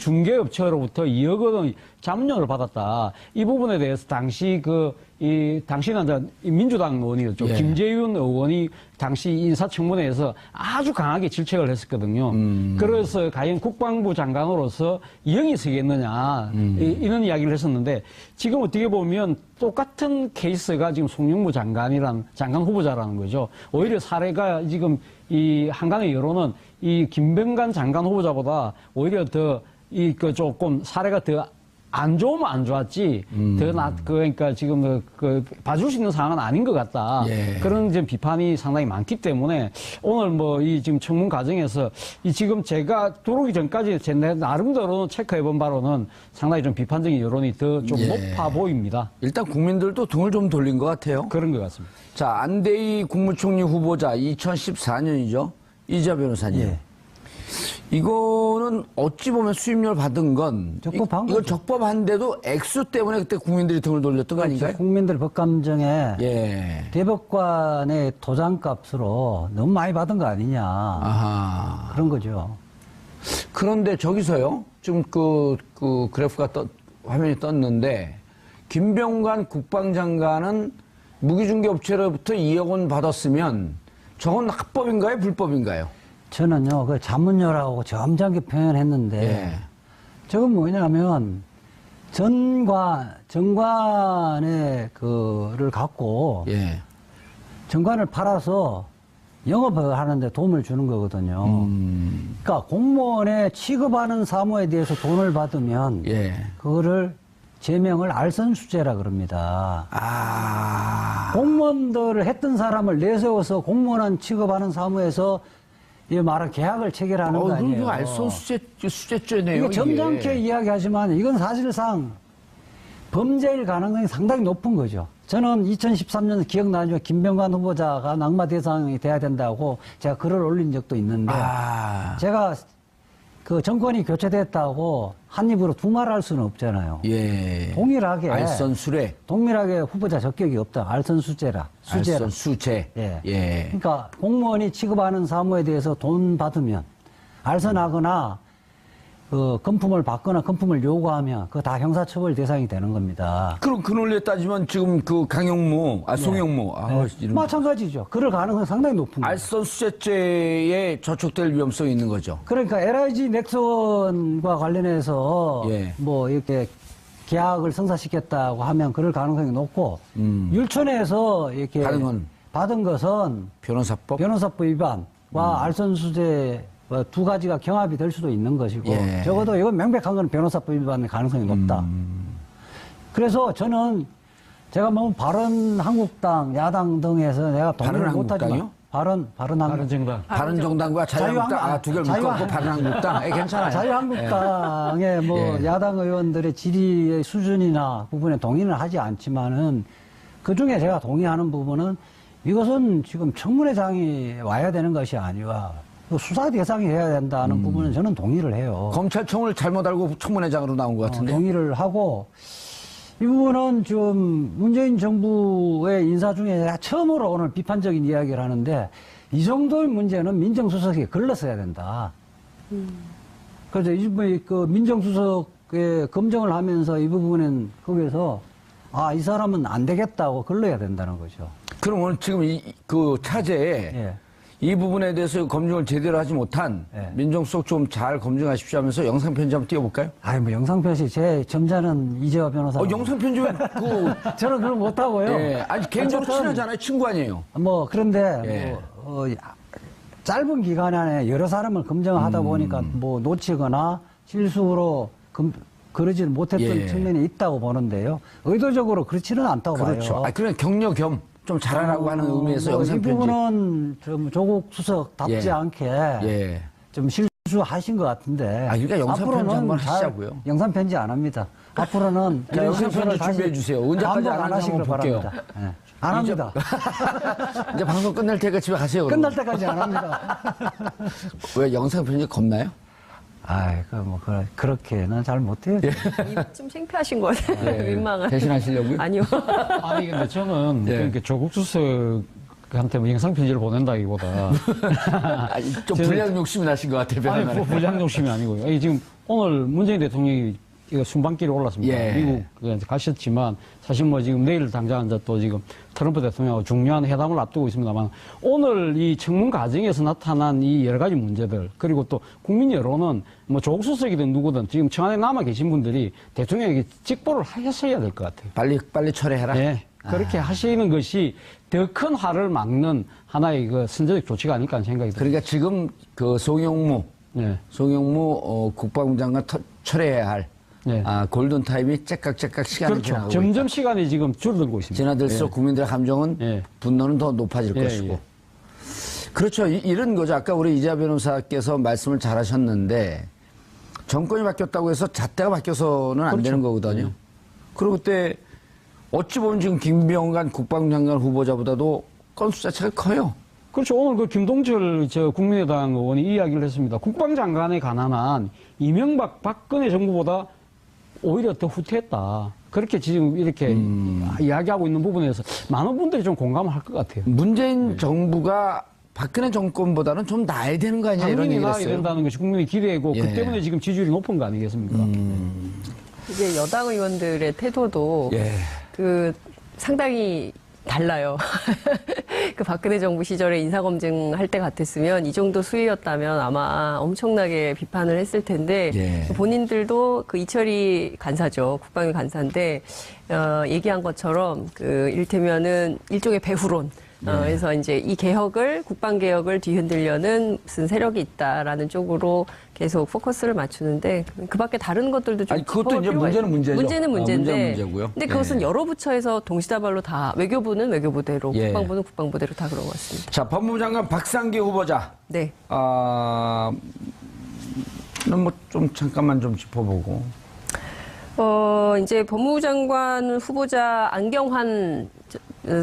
F: 중개 업체로부터 2억 원 잡료를 받았다. 이 부분에 대해서 당시 당시는 이제 민주당 의원이었죠. 김재윤 의원이 당시 인사청문회에서 아주 강하게 질책을 했었거든요. 그래서 과연 국방부 장관으로서 영이 서겠느냐 이런 이야기를 했었는데 지금 어떻게 보면 똑같은 케이스가 지금 송영무 장관 후보자라는 거죠. 오히려 사례가 지금 이 한간의 여론은 이 김병관 장관 후보자보다 오히려 더 조금 사례가 더 안 좋으면 안 좋았지, 그러니까 지금 봐줄 수 있는 상황은 아닌 것 같다. 그런 이제 비판이 상당히 많기 때문에 오늘 이 지금 청문 과정에서 지금 제가 들어오기 전까지 제 나름대로 체크해본 바로는 상당히 좀 비판적인 여론이 더 좀 높아 보입니다.
A: 일단 국민들도 등을 좀 돌린 것 같아요.
F: 그런 것 같습니다.
A: 자, 안대희 국무총리 후보자 2014년이죠. 이자 변호사님. 이거는 어찌 보면 수임료를 받은 건
G: 적법한
A: 이거 적법한데도 액수 때문에 그때 국민들이 등을 돌렸던 거 아닌가요?
G: 국민들 법감정에 대법관의 도장값으로 너무 많이 받은 거 아니냐. 그런 거죠.
A: 그런데 저기서요. 지금 그 그래프가 화면이 떴는데 김병관 국방장관은 무기중개업체로부터 2억 원 받았으면 저건 합법인가요? 불법인가요?
G: 저는요, 그 자문료라고 점잖게 표현했는데, 저건 뭐냐면, 정관의 그를 갖고, 정관을 팔아서 영업을 하는데 도움을 주는 거거든요. 그러니까 공무원에 취급하는 사무에 대해서 돈을 받으면, 그거를 제명을 알선수재라 그럽니다. 공무원들을 했던 사람을 내세워서 공무원 취급하는 사무에서 이 말한 계약을 체결하는 거 아니에요.
A: 이거 알선 수재죄네요.
G: 이게 점잖게 이야기하지만 이건 사실상 범죄일 가능성이 상당히 높은 거죠. 저는 2013년 기억나죠. 김병관 후보자가 낙마 대상이 돼야 된다고 제가 글을 올린 적도 있는데 제가 그 정권이 교체됐다고 한 입으로 두 말 할 수는 없잖아요.
A: 예.
G: 동일하게
A: 알선 수뢰.
G: 동일하게 후보자 적격이 없다. 알선 수재라.
A: 알선 수재.
G: 예.
A: 예.
G: 그러니까 공무원이 취급하는 사무에 대해서 돈 받으면 알선하거나 그 금품을 받거나 금품을 요구하면 그거 다 형사처벌 대상이 되는 겁니다.
A: 그럼 그 논리에 따지면 지금 그 강용무, 송영무, 이런
G: 마찬가지죠. 그럴 가능성이 상당히 높은 거예요.
A: 알선 수재죄에 저촉될 위험성이 있는 거죠.
G: 그러니까 LIG 넥슨과 관련해서
A: 예.
G: 뭐 이렇게 계약을 성사시켰다고 하면 그럴 가능성이 높고 율촌에서 이렇게 받은 것은
A: 변호사법
G: 위반과 알선수재 두 가지가 경합이 될 수도 있는 것이고
A: 예.
G: 적어도 이건 명백한 건 변호사법 위반의 가능성이 높다. 그래서 저는 제가 뭐 바른한국당 야당 등에서 내가 동의를 못하지만
F: 바른정당.
A: 바른정당과 자유한국당 두 개를 묶었고 바른한국당 괜찮아요.
G: 자유한국당의 뭐 야당 의원들의 질의의 수준이나 부분에 동의는 하지 않지만은 그 중에 제가 동의하는 부분은 이것은 지금 청문회장이 와야 되는 것이 아니라 수사 대상이 해야 된다는 부분은 저는 동의를 해요.
A: 검찰청을 잘못 알고 청문회장으로 나온 것 같은데.
G: 동의를 하고 이 부분은 지금 문재인 정부의 인사 중에 제가 처음으로 오늘 비판적인 이야기를 하는데 이 정도의 문제는 민정수석이 걸렀어야 된다. 그래서 그 민정수석의 검증을 하면서 이 부분은 거기서 이 사람은 안 되겠다고 걸러야 된다는 거죠.
A: 그러면 지금 그 차제에
G: 예.
A: 이 부분에 대해서 검증을 제대로 하지 못한 민정수석 좀 잘 검증하십시오 하면서 영상편지 한번 띄워볼까요?
G: 뭐 영상편지 제 점자는 이재화 변호사.
A: 영상편지
G: 저는 그걸 못하고요.
A: 예. 아니, 개인적으로 친하잖아요. 친구 아니에요.
G: 뭐, 그런데, 짧은 기간 안에 여러 사람을 검증하다 보니까 뭐 놓치거나 실수로 그러지 못했던 측면이 있다고 보는데요. 의도적으로 그렇지는 않다고 봐요.
A: 그렇죠. 그냥 격려 겸 좀 잘하라고 하는 의미에서 영상편지.
G: 이 부분은 좀 조국 수석답지 않게 좀 실수하신 것 같은데.
A: 그러니까 영상편지 한번 하시자고요.
G: 영상편지 안 합니다. 앞으로는
A: 영상편지 준비해 주세요. 언제까지 안 하시길 바랍니다.
G: 안 합니다.
A: 이제 방송 끝날 때까지 집에 가세요.
G: 끝날 때까지 안 합니다.
A: 왜 영상편지 겁나요?
G: 그렇게는 잘 못해요.
B: 좀 창피하신 것 같아요. 민망한.
A: 대신하시려고요?
B: 아니요.
F: 아니, 근데 저는 그러니까 조국 수석한테 뭐 영상편지를 보낸다기보다.
A: 좀 불량 욕심이 나신 것 같아요.
F: 불량 욕심이 아니고요. 지금 오늘 문재인 대통령이 순방길에 올랐습니다. 미국 가셨지만 사실 뭐 지금 내일 당장 이제 또 지금 트럼프 대통령하고 중요한 회담을 앞두고 있습니다만 오늘 이 청문 과정에서 나타난 이 여러 가지 문제들 그리고 또 국민 여론은 뭐 조국 수석이든 누구든 지금 청와대 남아 계신 분들이 대통령에게 직보를 하셨어야 될 것 같아요.
A: 빨리 철회해라.
F: 네. 그렇게 하시는 것이 더 큰 화를 막는 하나의 그 선제적 조치가 아닐까 하는 생각이 듭니다.
A: 그러니까 지금 그 송영무 국방부 장관 철회해야 할 골든타임이 째깍째깍 시간이 지나고
F: 점점 시간이 지금 줄어들고 있습니다.
A: 지나들수록 국민들의 감정은 분노는 더 높아질 것이고. 그렇죠. 이런 거죠. 아까 우리 이재화 변호사께서 말씀을 잘 하셨는데 정권이 바뀌었다고 해서 잣대가 바뀌어서는 안 되는 거거든요. 그리고 그때 어찌 보면 지금 김병관 국방장관 후보자보다도 건수 자체가 커요.
F: 그렇죠. 오늘 그 김동철 국민의당 의원이 이야기를 했습니다. 국방장관에 관한 이명박 박근혜 정부보다 오히려 더 후퇴했다. 그렇게 지금 이렇게 이야기하고 있는 부분에서 많은 분들이 좀 공감을 할 것 같아요.
A: 문재인 정부가 박근혜 정권보다는 좀 나아야 되는 거 아니냐 이런 얘기를
F: 나아야
A: 했어요.
F: 된다는 것이 국민의 기대이고 그 때문에 지금 지지율이 높은 거 아니겠습니까?
B: 이게 여당 의원들의 태도도 그 상당히 달라요. 그 박근혜 정부 시절에 인사검증 할 때 같았으면 이 정도 수위였다면 아마 엄청나게 비판을 했을 텐데 본인들도 그 이철희 간사죠. 국방위 간사인데 얘기한 것처럼 그 이를테면은 일종의 배후론 그래서 이제 이 개혁을 국방 개혁을 뒤흔들려는 무슨 세력이 있다라는 쪽으로 계속 포커스를 맞추는데 그밖에 다른 것들도 좀
A: 아니, 그것도
B: 짚어볼
A: 이제
B: 필요가
A: 문제는
B: 있어요.
A: 문제죠.
B: 문제는 문제인데.
A: 문제는 문제고요.
B: 근데 그것은
A: 예.
B: 여러 부처에서 동시다발로 다 외교부는 외교부대로,
A: 예.
B: 국방부는 국방부대로 다 그런 것 같습니다.
A: 자, 법무부 장관 박상기 후보자.
B: 네.
A: 뭐 좀 잠깐만 좀 짚어보고.
B: 이제 법무부 장관 후보자 안경환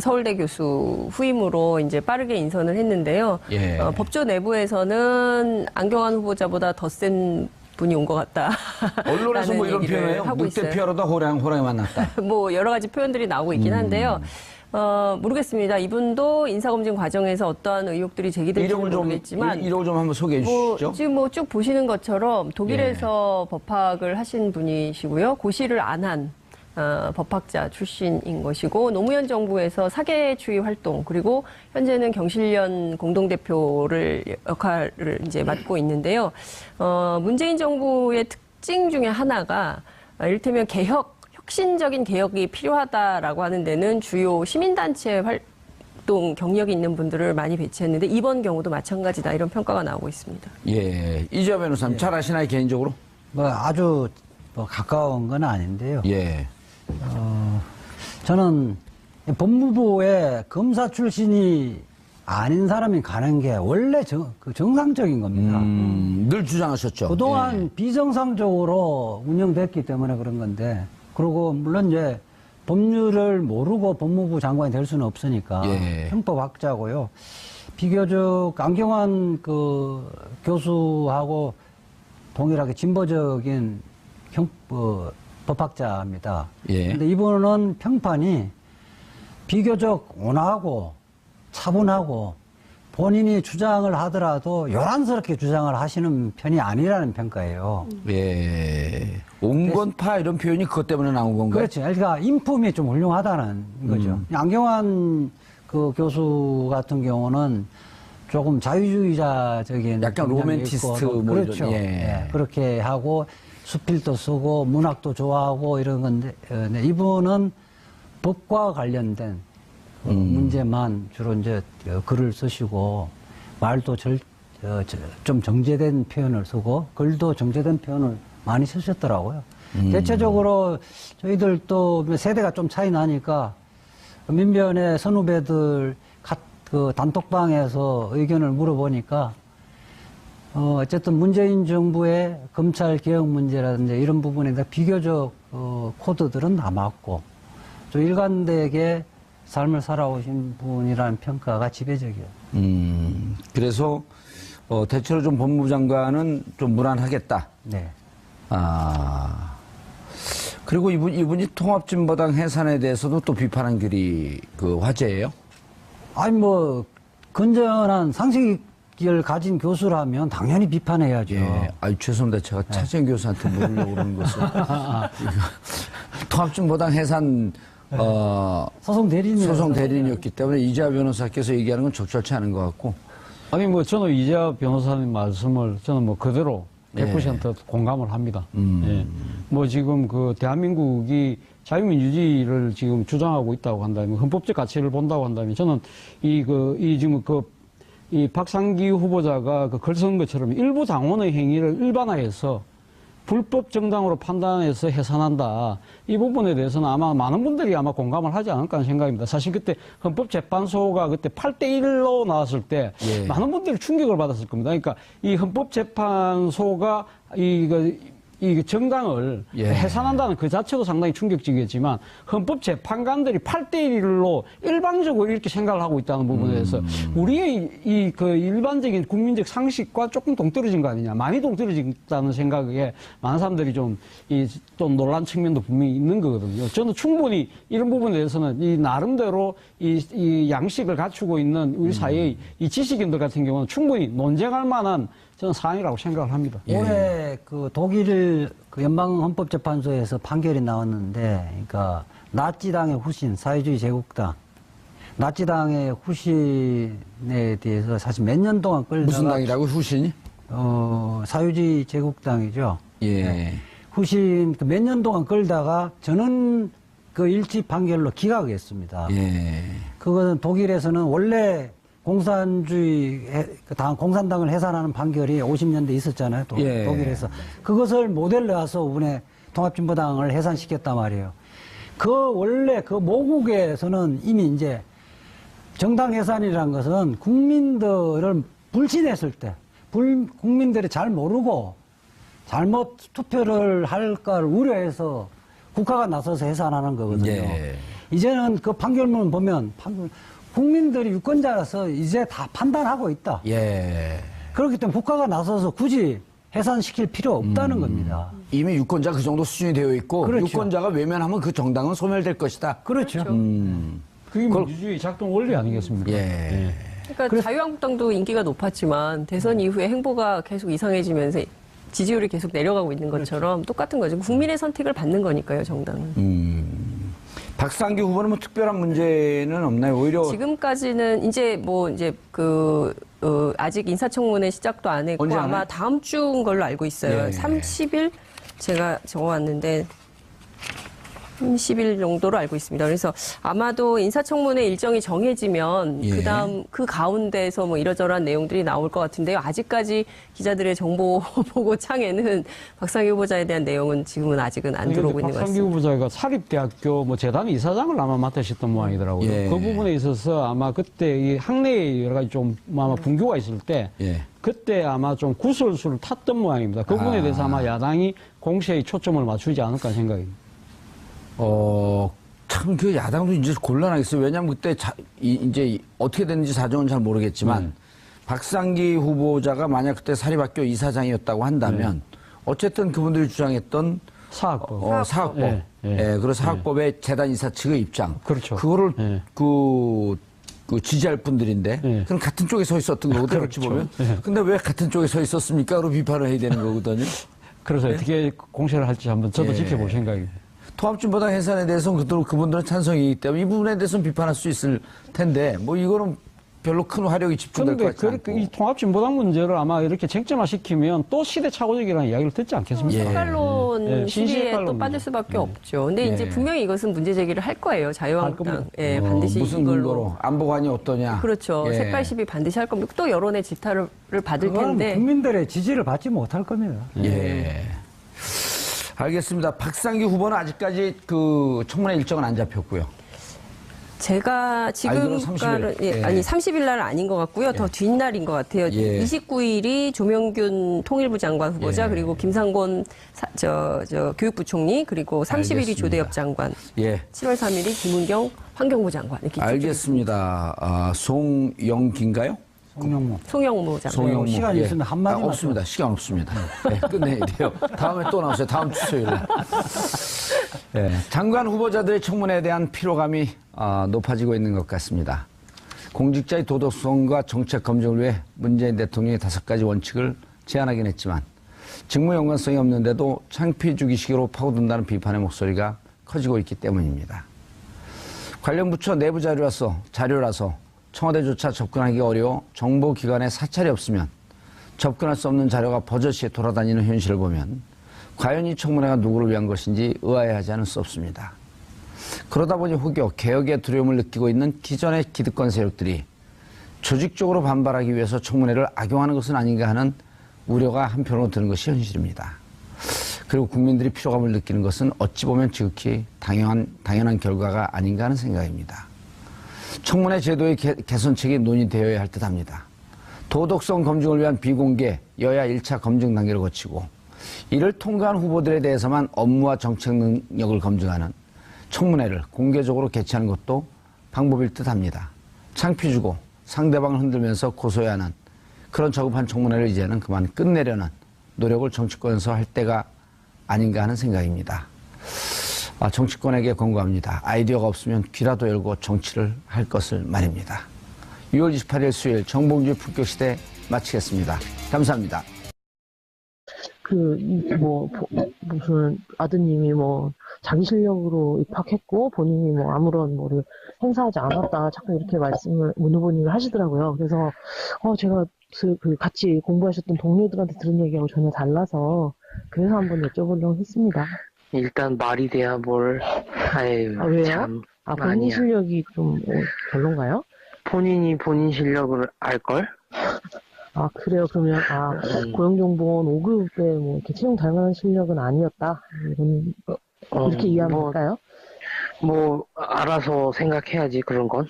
B: 서울대 교수 후임으로 이제 빠르게 인선을 했는데요.
A: 예.
B: 법조 내부에서는 안경환 후보자보다 더 센 분이 온 것 같다.
A: 언론에서 뭐 이런
B: 얘기를
A: 표현해요?
B: 하고
A: 늑대
B: 있어요.
A: 피하러다 호랑이 만났다.
B: 뭐 여러 가지 표현들이 나오고 있긴 한데요. 모르겠습니다. 이분도 인사검증 과정에서 어떠한 의혹들이 제기될지 모르겠지만
A: 이력을 좀 한번 소개해 주시죠.
B: 지금 뭐 쭉 보시는 것처럼 독일에서 법학을 하신 분이시고요. 고시를 안 한 법학자 출신인 것이고 노무현 정부에서 사계추위 활동 그리고 현재는 경실련 공동대표를 역할을 이제 맡고 있는데요. 문재인 정부의 특징 중에 하나가 이를테면 혁신적인 개혁이 필요하다라고 하는 데는 주요 시민단체 활동 경력이 있는 분들을 많이 배치했는데 이번 경우도 마찬가지다 이런 평가가 나오고 있습니다.
A: 예, 이재화 변호사님 잘 아시나요 개인적으로?
G: 뭐 아주 뭐 가까운 건 아닌데요.
A: 예.
G: 저는 법무부에 검사 출신이 아닌 사람이 가는 게 원래 정상적인 겁니다.
A: 늘 주장하셨죠.
G: 그동안
A: 예.
G: 비정상적으로 운영됐기 때문에 그런 건데, 그리고 물론 이제 법률을 모르고 법무부 장관이 될 수는 없으니까
A: 예.
G: 형법학자고요. 비교적 안경환 그 교수하고 동일하게 진보적인 법학자입니다.
A: 예.
G: 근데 이분은 평판이 비교적 온화하고 차분하고 본인이 주장을 하더라도 요란스럽게 주장을 하시는 편이 아니라는 평가예요.
A: 예. 온건파 이런 표현이 그것 때문에 나온 건가요?
G: 그렇죠. 그러니까 인품이 좀 훌륭하다는 거죠. 안경환 그 교수 같은 경우는 조금 자유주의자적인
A: 약간
G: 경향이
A: 로맨티스트
G: 있고,
A: 뭐
G: 그렇죠.
A: 이런, 예.
G: 예, 그렇게 하고 수필도 쓰고 문학도 좋아하고 이런 건데 네, 이분은 법과 관련된 문제만 주로 이제 글을 쓰시고 말도 좀 정제된 표현을 쓰고 글도 정제된 표현을 많이 쓰셨더라고요. 대체적으로 저희들도 세대가 좀 차이 나니까 민변의 선후배들 그 단톡방에서 의견을 물어보니까 어쨌든 문재인 정부의 검찰 개혁 문제라든지 이런 부분에 대해 비교적 코드들은 남았고 좀 일관되게 삶을 살아오신 분이라는 평가가 지배적이에요.
A: 그래서 대체로 좀 법무부 장관은 좀 무난하겠다.
G: 네.
A: 그리고 이분이 통합진보당 해산에 대해서도 또 비판한 글이 그 화제예요.
G: 아니 뭐 건전한 상식을 가진 교수라면 당연히 비판해야죠.
A: 예. 아유, 죄송합니다. 제가 차재현 교수한테 물으려고 그러는 것을. 통합진보당 해산,
G: 소송
A: 대리인이었기 때문에 이재화 변호사께서 얘기하는 건 적절치 않은 것 같고.
F: 아니 뭐 저는 이재화 변호사님 말씀을 저는 뭐 그대로 100% 공감을 합니다. 예. 뭐 지금 그 대한민국이 자유민주주의를 지금 주장하고 있다고 한다면 헌법적 가치를 본다고 한다면 저는 이 박상기 후보자가 글 쓴 것처럼 일부 당원의 행위를 일반화해서 불법 정당으로 판단해서 해산한다. 이 부분에 대해서는 아마 많은 분들이 아마 공감을 하지 않을까 하는 생각입니다. 사실 그때 헌법재판소가 그때 8대1로 나왔을 때
A: 예.
F: 많은 분들이 충격을 받았을 겁니다. 그러니까 이 헌법재판소가 이 정당을
A: 예.
F: 해산한다는 그 자체도 상당히 충격적이었지만 헌법재판관들이 8대1로 일방적으로 이렇게 생각을 하고 있다는 부분에 대해서 우리의 그 일반적인 국민적 상식과 조금 동떨어진 거 아니냐. 많이 동떨어진다는 생각에 많은 사람들이 좀 논란 측면도 분명히 있는 거거든요. 저는 충분히 이런 부분에 대해서는 이 나름대로 이 양식을 갖추고 있는 우리 사회의 이 지식인들 같은 경우는 충분히 논쟁할 만한 저는 사안이라고 생각을 합니다.
G: 올해 그 독일 그 연방헌법재판소에서 판결이 나왔는데, 그러니까 나치당의 후신, 사회주의 제국당, 나치당의 후신에 대해서 사실 몇 년 동안 끌다가
A: 무슨 당이라고, 후신이?
G: 사회주의 제국당이죠.
A: 예.
G: 네. 후신 몇 년 동안 끌다가 저는 그 일치 판결로 기각했습니다.
A: 예.
G: 그거는 독일에서는 원래 공산주의, 공산당을 해산하는 판결이 50년대 있었잖아요.
A: 예.
G: 독일에서. 그것을 모델로 해서 이번에 통합진보당을 해산시켰단 말이에요. 그 원래 그 모국에서는 이미 이제 정당 해산이라는 것은 국민들을 불신했을 때, 국민들이 잘 모르고 잘못 투표를 할까를 우려해서 국가가 나서서 해산하는 거거든요.
A: 예.
G: 이제는 그 판결문 보면 국민들이 유권자라서 이제 다 판단하고 있다.
A: 예.
G: 그렇기 때문에 국가가 나서서 굳이 해산시킬 필요 없다는 겁니다.
A: 이미 유권자 그 정도 수준이 되어 있고
G: 그렇죠.
A: 유권자가 외면하면 그 정당은 소멸될 것이다.
G: 그렇죠.
F: 그게 민주주의 작동 원리 아니겠습니까?
A: 예.
B: 그러니까 자유한국당도 인기가 높았지만 대선 이후에 행보가 계속 이상해지면서 지지율이 계속 내려가고 있는 것처럼 똑같은 거죠. 국민의 선택을 받는 거니까요, 정당은.
A: 박상기 후보는 뭐 특별한 문제는 없나요? 오히려
B: 지금까지는 이제 아직 인사청문회 시작도 안 했고
A: 언제 안
B: 아마
A: 해요?
B: 다음 주인 걸로 알고 있어요.
A: 예.
B: 30일 제가 적어왔는데 30일 정도로 알고 있습니다. 그래서 아마도 인사청문회 일정이 정해지면
A: 예.
B: 그다음 그 가운데서 뭐 이러저러한 내용들이 나올 것 같은데요. 아직까지 기자들의 정보 보고 창에는 박상기 후보자에 대한 내용은 지금은 아직은 안 들어오고 있는 것
F: 박상기
B: 같습니다.
F: 후보자가 사립대학교 뭐 재단 이사장을 아마 맡으셨던 모양이더라고요.
A: 예.
F: 그 부분에 있어서 아마 그때 이 학내에 여러 가지 좀 아마 분교가 있을 때
A: 예.
F: 그때 아마 좀 구설수를 탔던 모양입니다. 그 부분에 대해서 아마 야당이 공세에 초점을 맞추지 않을까 생각입니다.
A: 참 그 야당도 이제 곤란하겠어요. 왜냐하면 그때 이제 어떻게 됐는지 사정은 잘 모르겠지만 박상기 후보자가 만약 그때 사립학교 이사장이었다고 한다면 어쨌든 그분들이 주장했던
F: 사학법.
A: 사학법.
F: 예, 예.
A: 그리고 사학법의 재단 이사 측의 입장.
F: 그렇죠.
A: 그거를
F: 예.
A: 그 지지할 분들인데
F: 예.
A: 그럼 같은 쪽에 서 있었던 거거든요. 어찌
F: 그렇죠.
A: 보면.
F: 예.
A: 근데 왜 같은 쪽에 서 있었습니까? 그리고 비판을 해야 되는 거거든요.
F: 그래서 어떻게 공세를 할지 한번 저도
A: 예.
F: 지켜볼 생각입니다.
A: 통합진보당 해산에 대해서는 그분들은 찬성이기 때문에 이 부분에 대해서는 비판할 수 있을 텐데 뭐 이거는 별로 큰 화력이 집중될 것
F: 그런데
A: 같지 않고.
F: 이 통합진보당 문제를 아마 이렇게 쟁점화시키면 또 시대착오적이라는 이야기를 듣지 않겠습니까?
A: 예.
B: 색깔론
F: 예,
B: 시비에
F: 신시색깔론
B: 또 빠질 수밖에 없죠. 근데
A: 예.
B: 이제 분명히 이것은 문제 제기를 할 거예요. 자유한국당.
F: 겁니다.
B: 예, 반드시
A: 무슨
B: 이걸로.
A: 근거로 안보관이 어떠냐.
B: 그렇죠.
A: 예.
B: 색깔 시비 반드시 할 겁니다. 또 여론의 질타를 받을
G: 그건
B: 텐데.
G: 국민들의 지지를 받지 못할 겁니다.
A: 예. 알겠습니다. 박상기 후보는 아직까지 그 청문회 일정은 안 잡혔고요.
B: 제가
A: 알기로
B: 지금까지는
A: 30일. 예.
B: 아니 30일 날 아닌 것 같고요. 더 뒷날인 것 같아요.
A: 예.
B: 29일이 조명균 통일부 장관 후보자
A: 예.
B: 그리고 김상곤 교육부 총리 그리고 30일이
A: 알겠습니다.
B: 조대엽 장관.
A: 예.
B: 7월 3일이 김은경 환경부 장관 이렇게
A: 알겠습니다. 송영기인가요?
B: 송영무 장관.
A: 송영무.
G: 시간이 있으면 한마디만
A: 없습니다. 시간 없습니다. 네, 끝내야 돼요. 다음에 또 나오세요. 다음 주 수요일에. 네, 장관 후보자들의 청문회에 대한 피로감이 높아지고 있는 것 같습니다. 공직자의 도덕성과 정책 검증을 위해 문재인 대통령이 5가지 원칙을 제안하긴 했지만 직무 연관성이 없는데도 창피 주기식으로 파고든다는 비판의 목소리가 커지고 있기 때문입니다. 관련 부처 내부 자료라서 청와대조차 접근하기 어려워 정보기관에 사찰이 없으면 접근할 수 없는 자료가 버젓이 돌아다니는 현실을 보면 과연 이 청문회가 누구를 위한 것인지 의아해하지 않을 수 없습니다. 그러다 보니 혹여 개혁의 두려움을 느끼고 있는 기존의 기득권 세력들이 조직적으로 반발하기 위해서 청문회를 악용하는 것은 아닌가 하는 우려가 한편으로 드는 것이 현실입니다. 그리고 국민들이 피로감을 느끼는 것은 어찌 보면 지극히 당연한 결과가 아닌가 하는 생각입니다. 청문회 제도의 개선책이 논의되어야 할 듯합니다. 도덕성 검증을 위한 비공개 여야 1차 검증 단계를 거치고 이를 통과한 후보들에 대해서만 업무와 정책 능력을 검증하는 청문회를 공개적으로 개최하는 것도 방법일 듯합니다. 창피 주고 상대방을 흔들면서 고소해야 하는 그런 저급한 청문회를 이제는 그만 끝내려는 노력을 정치권에서 할 때가 아닌가 하는 생각입니다. 정치권에게 권고합니다. 아이디어가 없으면 귀라도 열고 정치를 할 것을 말입니다. 6월 28일 수요일 정봉주의 품격시대 마치겠습니다. 감사합니다.
E: 무슨 아드님이 자기 실력으로 입학했고 본인이 아무런 뭐를 행사하지 않았다. 자꾸 이렇게 말씀을 문 후보님이 하시더라고요. 그래서 제가 같이 공부하셨던 동료들한테 들은 얘기하고 전혀 달라서 그래서 한번 여쭤보려고 했습니다.
D: 일단 말이 돼야 뭘. 아유,
E: 아, 왜요?
D: 참.
E: 아, 본인
D: 아니야.
E: 실력이 좀 별론가요?
D: 본인이 본인 실력을 알걸?
E: 아, 그래요? 그러면, 고용정보원 5급에 뭐, 이렇게 채용 달 만한 실력은 아니었다? 이런, 이렇게 이해하면 될까요?
D: 뭐, 알아서 생각해야지, 그런 건.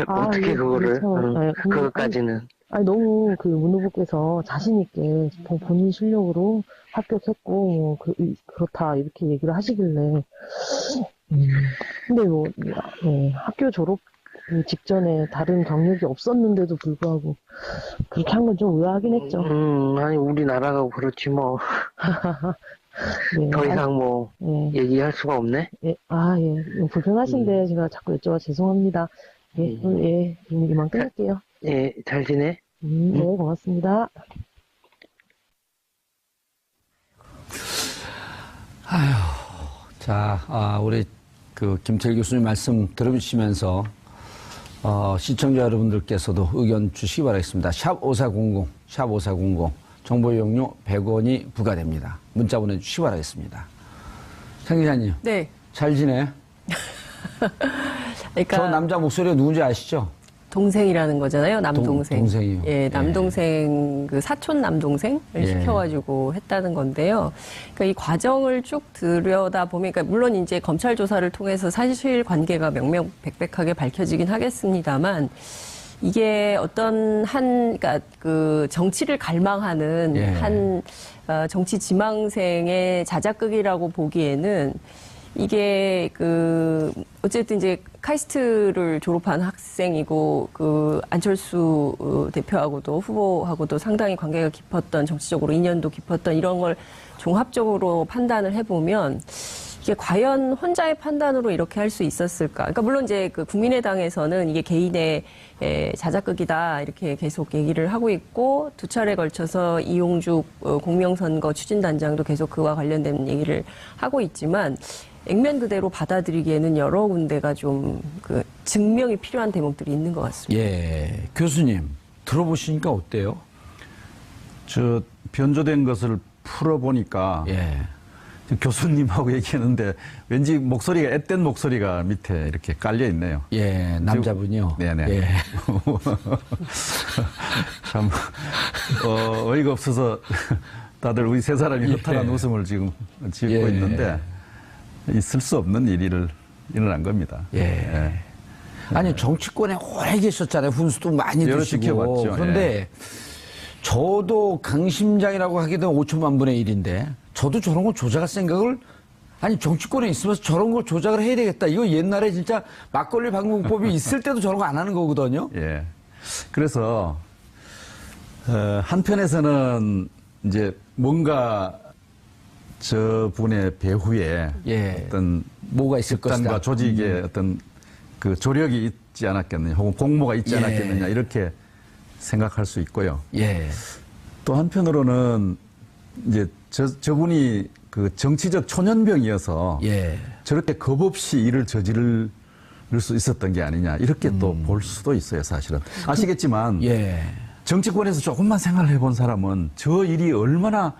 D: 어떻게
E: 예,
D: 그거를,
E: 참, 예,
D: 그것까지는.
E: 아니, 너무 문 후보께서 자신있게 본인 실력으로 합격했고, 그렇다, 이렇게 얘기를 하시길래. 근데 뭐, 예, 학교 졸업 직전에 다른 경력이 없었는데도 불구하고, 그렇게 한 건 좀 의아하긴 했죠.
D: 아니, 우리나라가 그렇지, 뭐.
E: 네,
D: 더 이상 뭐,
E: 예.
D: 얘기할 수가 없네?
E: 예, 예. 불편하신데 제가 자꾸 여쭤봐 죄송합니다. 예, 그럼 이만 끊을게요.
D: 예, 잘 지내?
E: 네, 고맙습니다.
A: 자, 우리 그 김철 교수님 말씀 들으시면서 시청자 여러분들께서도 의견 주시기 바라겠습니다. 샵 5400, 샵 5400 정보 이용료 100원이 부과됩니다. 문자 보내주시기 바라겠습니다. 장 기자님.
B: 네.
A: 잘 지내?
B: 그러니까
A: 저 남자 목소리가 누군지 아시죠?
B: 동생이라는 거잖아요. 남동생.
A: 동생이요.
B: 예, 남동생, 그 사촌 남동생을
A: 예.
B: 시켜가지고 했다는 건데요. 그러니까 이 과정을 쭉 들여다보면, 그러니까 물론 이제 검찰 조사를 통해서 사실 관계가 명명백백하게 밝혀지긴 하겠습니다만, 이게 어떤 그러니까 그 정치를 갈망하는
A: 예.
B: 정치 지망생의 자작극이라고 보기에는 이게 어쨌든 이제 카이스트를 졸업한 학생이고 안철수 대표하고도 후보하고도 상당히 관계가 깊었던, 정치적으로 인연도 깊었던 이런 걸 종합적으로 판단을 해보면 이게 과연 혼자의 판단으로 이렇게 할 수 있었을까? 그러니까 물론 이제 국민의당에서는 이게 개인의 자작극이다 이렇게 계속 얘기를 하고 있고, 두 차례 걸쳐서 이용죽 공명선거 추진단장도 계속 그와 관련된 얘기를 하고 있지만, 액면 그대로 받아들이기에는 여러 군데가 좀 증명이 필요한 대목들이 있는 것 같습니다.
A: 예. 교수님, 들어보시니까 어때요?
C: 저 변조된 것을 풀어보니까
A: 예.
C: 교수님하고 얘기했는데 왠지 목소리가 앳된 목소리가 밑에 이렇게 깔려 있네요.
A: 예, 남자분이요.
C: 네네.
A: 예.
C: 참 어이가 없어서 다들 우리 세 사람이 허탈한 웃음을 지금 짓고
A: 예.
C: 있는데 있을 수 없는 일이 일어난 겁니다.
A: 예. 아니, 정치권에 오래 계셨잖아요. 훈수도 많이
C: 여러
A: 드시고.
C: 지켜봤죠.
A: 그런데 저도 강심장이라고 하게 되면 5천만 분의 1인데 저도 저런 걸 조작할 생각을, 아니, 정치권에 있으면서 저런 걸 조작을 해야 되겠다. 이거 옛날에 진짜 막걸리 방공법이 있을 때도 저런 거 안 하는 거거든요.
C: 예. 그래서 한편에서는 이제 뭔가 저분의 배후에
A: 예.
C: 어떤
A: 뭐가 있을 것이다.
C: 집단과 조직의 어떤 그 조력이 있지 않았겠느냐, 혹은 공모가 있지
A: 예.
C: 않았겠느냐, 이렇게 생각할 수 있고요.
A: 예.
C: 또 한편으로는 이제 저분이 그 정치적 초년병이어서
A: 예.
C: 저렇게 겁 없이 일을 저지를 수 있었던 게 아니냐, 이렇게 또 볼 수도 있어요, 사실은. 아시겠지만
A: 예.
C: 정치권에서 조금만 생각을 해본 사람은 저 일이 얼마나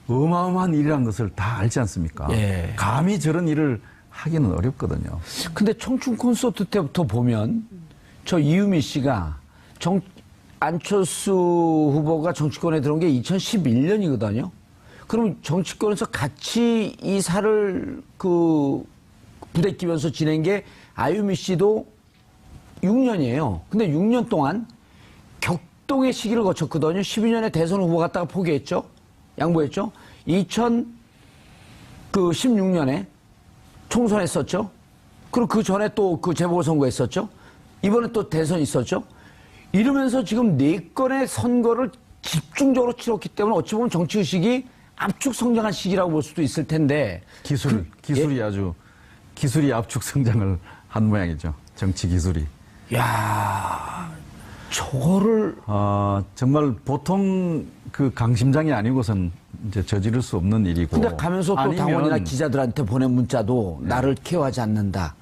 C: 어마어마한 일이라는 것을 다 알지 않습니까?
A: 예.
C: 감히 저런 일을 하기는 어렵거든요.
A: 근데 청춘 콘서트 때부터 보면 저 이유미 씨가 안철수 후보가 정치권에 들어온 게 2011년이거든요. 그럼 정치권에서 같이 이 살을 부대끼면서 지낸 게 아유미 씨도 6년이에요. 근데 6년 동안 격동의 시기를 거쳤거든요. 12년에 대선 후보 갔다가 포기했죠. 양보했죠. 2016년에 총선했었죠. 그리고 그 전에 또 재보궐선거 했었죠. 이번에 또 대선 있었죠. 이러면서 지금 4건의 선거를 집중적으로 치렀기 때문에 어찌 보면 정치의식이 압축 성장한 시기라고 볼 수도 있을 텐데.
C: 기술이 아주 기술이 압축 성장을 한 모양이죠. 정치 기술이.
A: 야, 저거를
C: 정말 보통 그 강심장이 아니고선 이제 저지를 수 없는 일이고.
A: 근데 가면서 또 당원이나 기자들한테 보낸 문자도 나를 케어하지 않는다,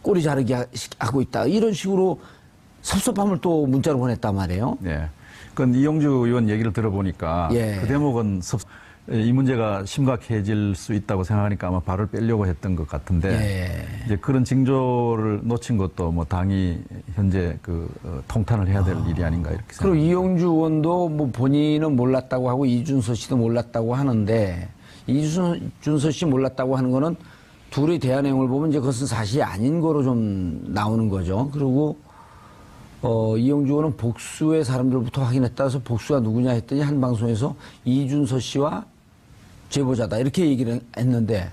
A: 꼬리 자르기 하고 있다, 이런 식으로 섭섭함을 또 문자로 보냈단 말이에요.
C: 네. 그건 이용주 의원 얘기를 들어보니까
A: 예.
C: 그 대목은 이 문제가 심각해질 수 있다고 생각하니까 아마 발을 빼려고 했던 것 같은데 이제 그런 징조를 놓친 것도 뭐 당이 현재 통탄을 해야 될 일이 아닌가 이렇게 생각합니다.
A: 그리고 이용주 의원도 뭐 본인은 몰랐다고 하고 이준서 씨도 몰랐다고 하는데 이준서 씨 몰랐다고 하는 거는 둘이 대화 내용을 보면 이제 그것은 사실이 아닌 거로 좀 나오는 거죠. 그리고 이용주 의원은 복수의 사람들부터 확인했다 해서 복수가 누구냐 했더니 한 방송에서 이준서 씨와 제보자다 이렇게 얘기를 했는데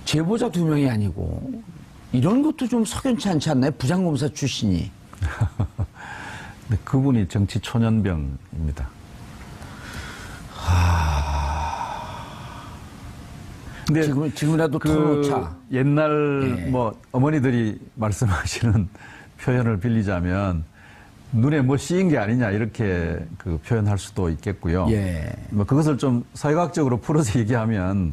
A: 제보자 2명이 아니고 이런 것도 좀 석연치 않지 않나요? 부장검사 출신이.
C: 네, 그분이 정치 초년병입니다. 근데
A: 지금이라도 털어놓자.
C: 옛날 뭐 어머니들이 말씀하시는 표현을 빌리자면 눈에 뭐 씌인 게 아니냐 이렇게 표현할 수도 있겠고요. 뭐 그것을 좀 사회학적으로 풀어서 얘기하면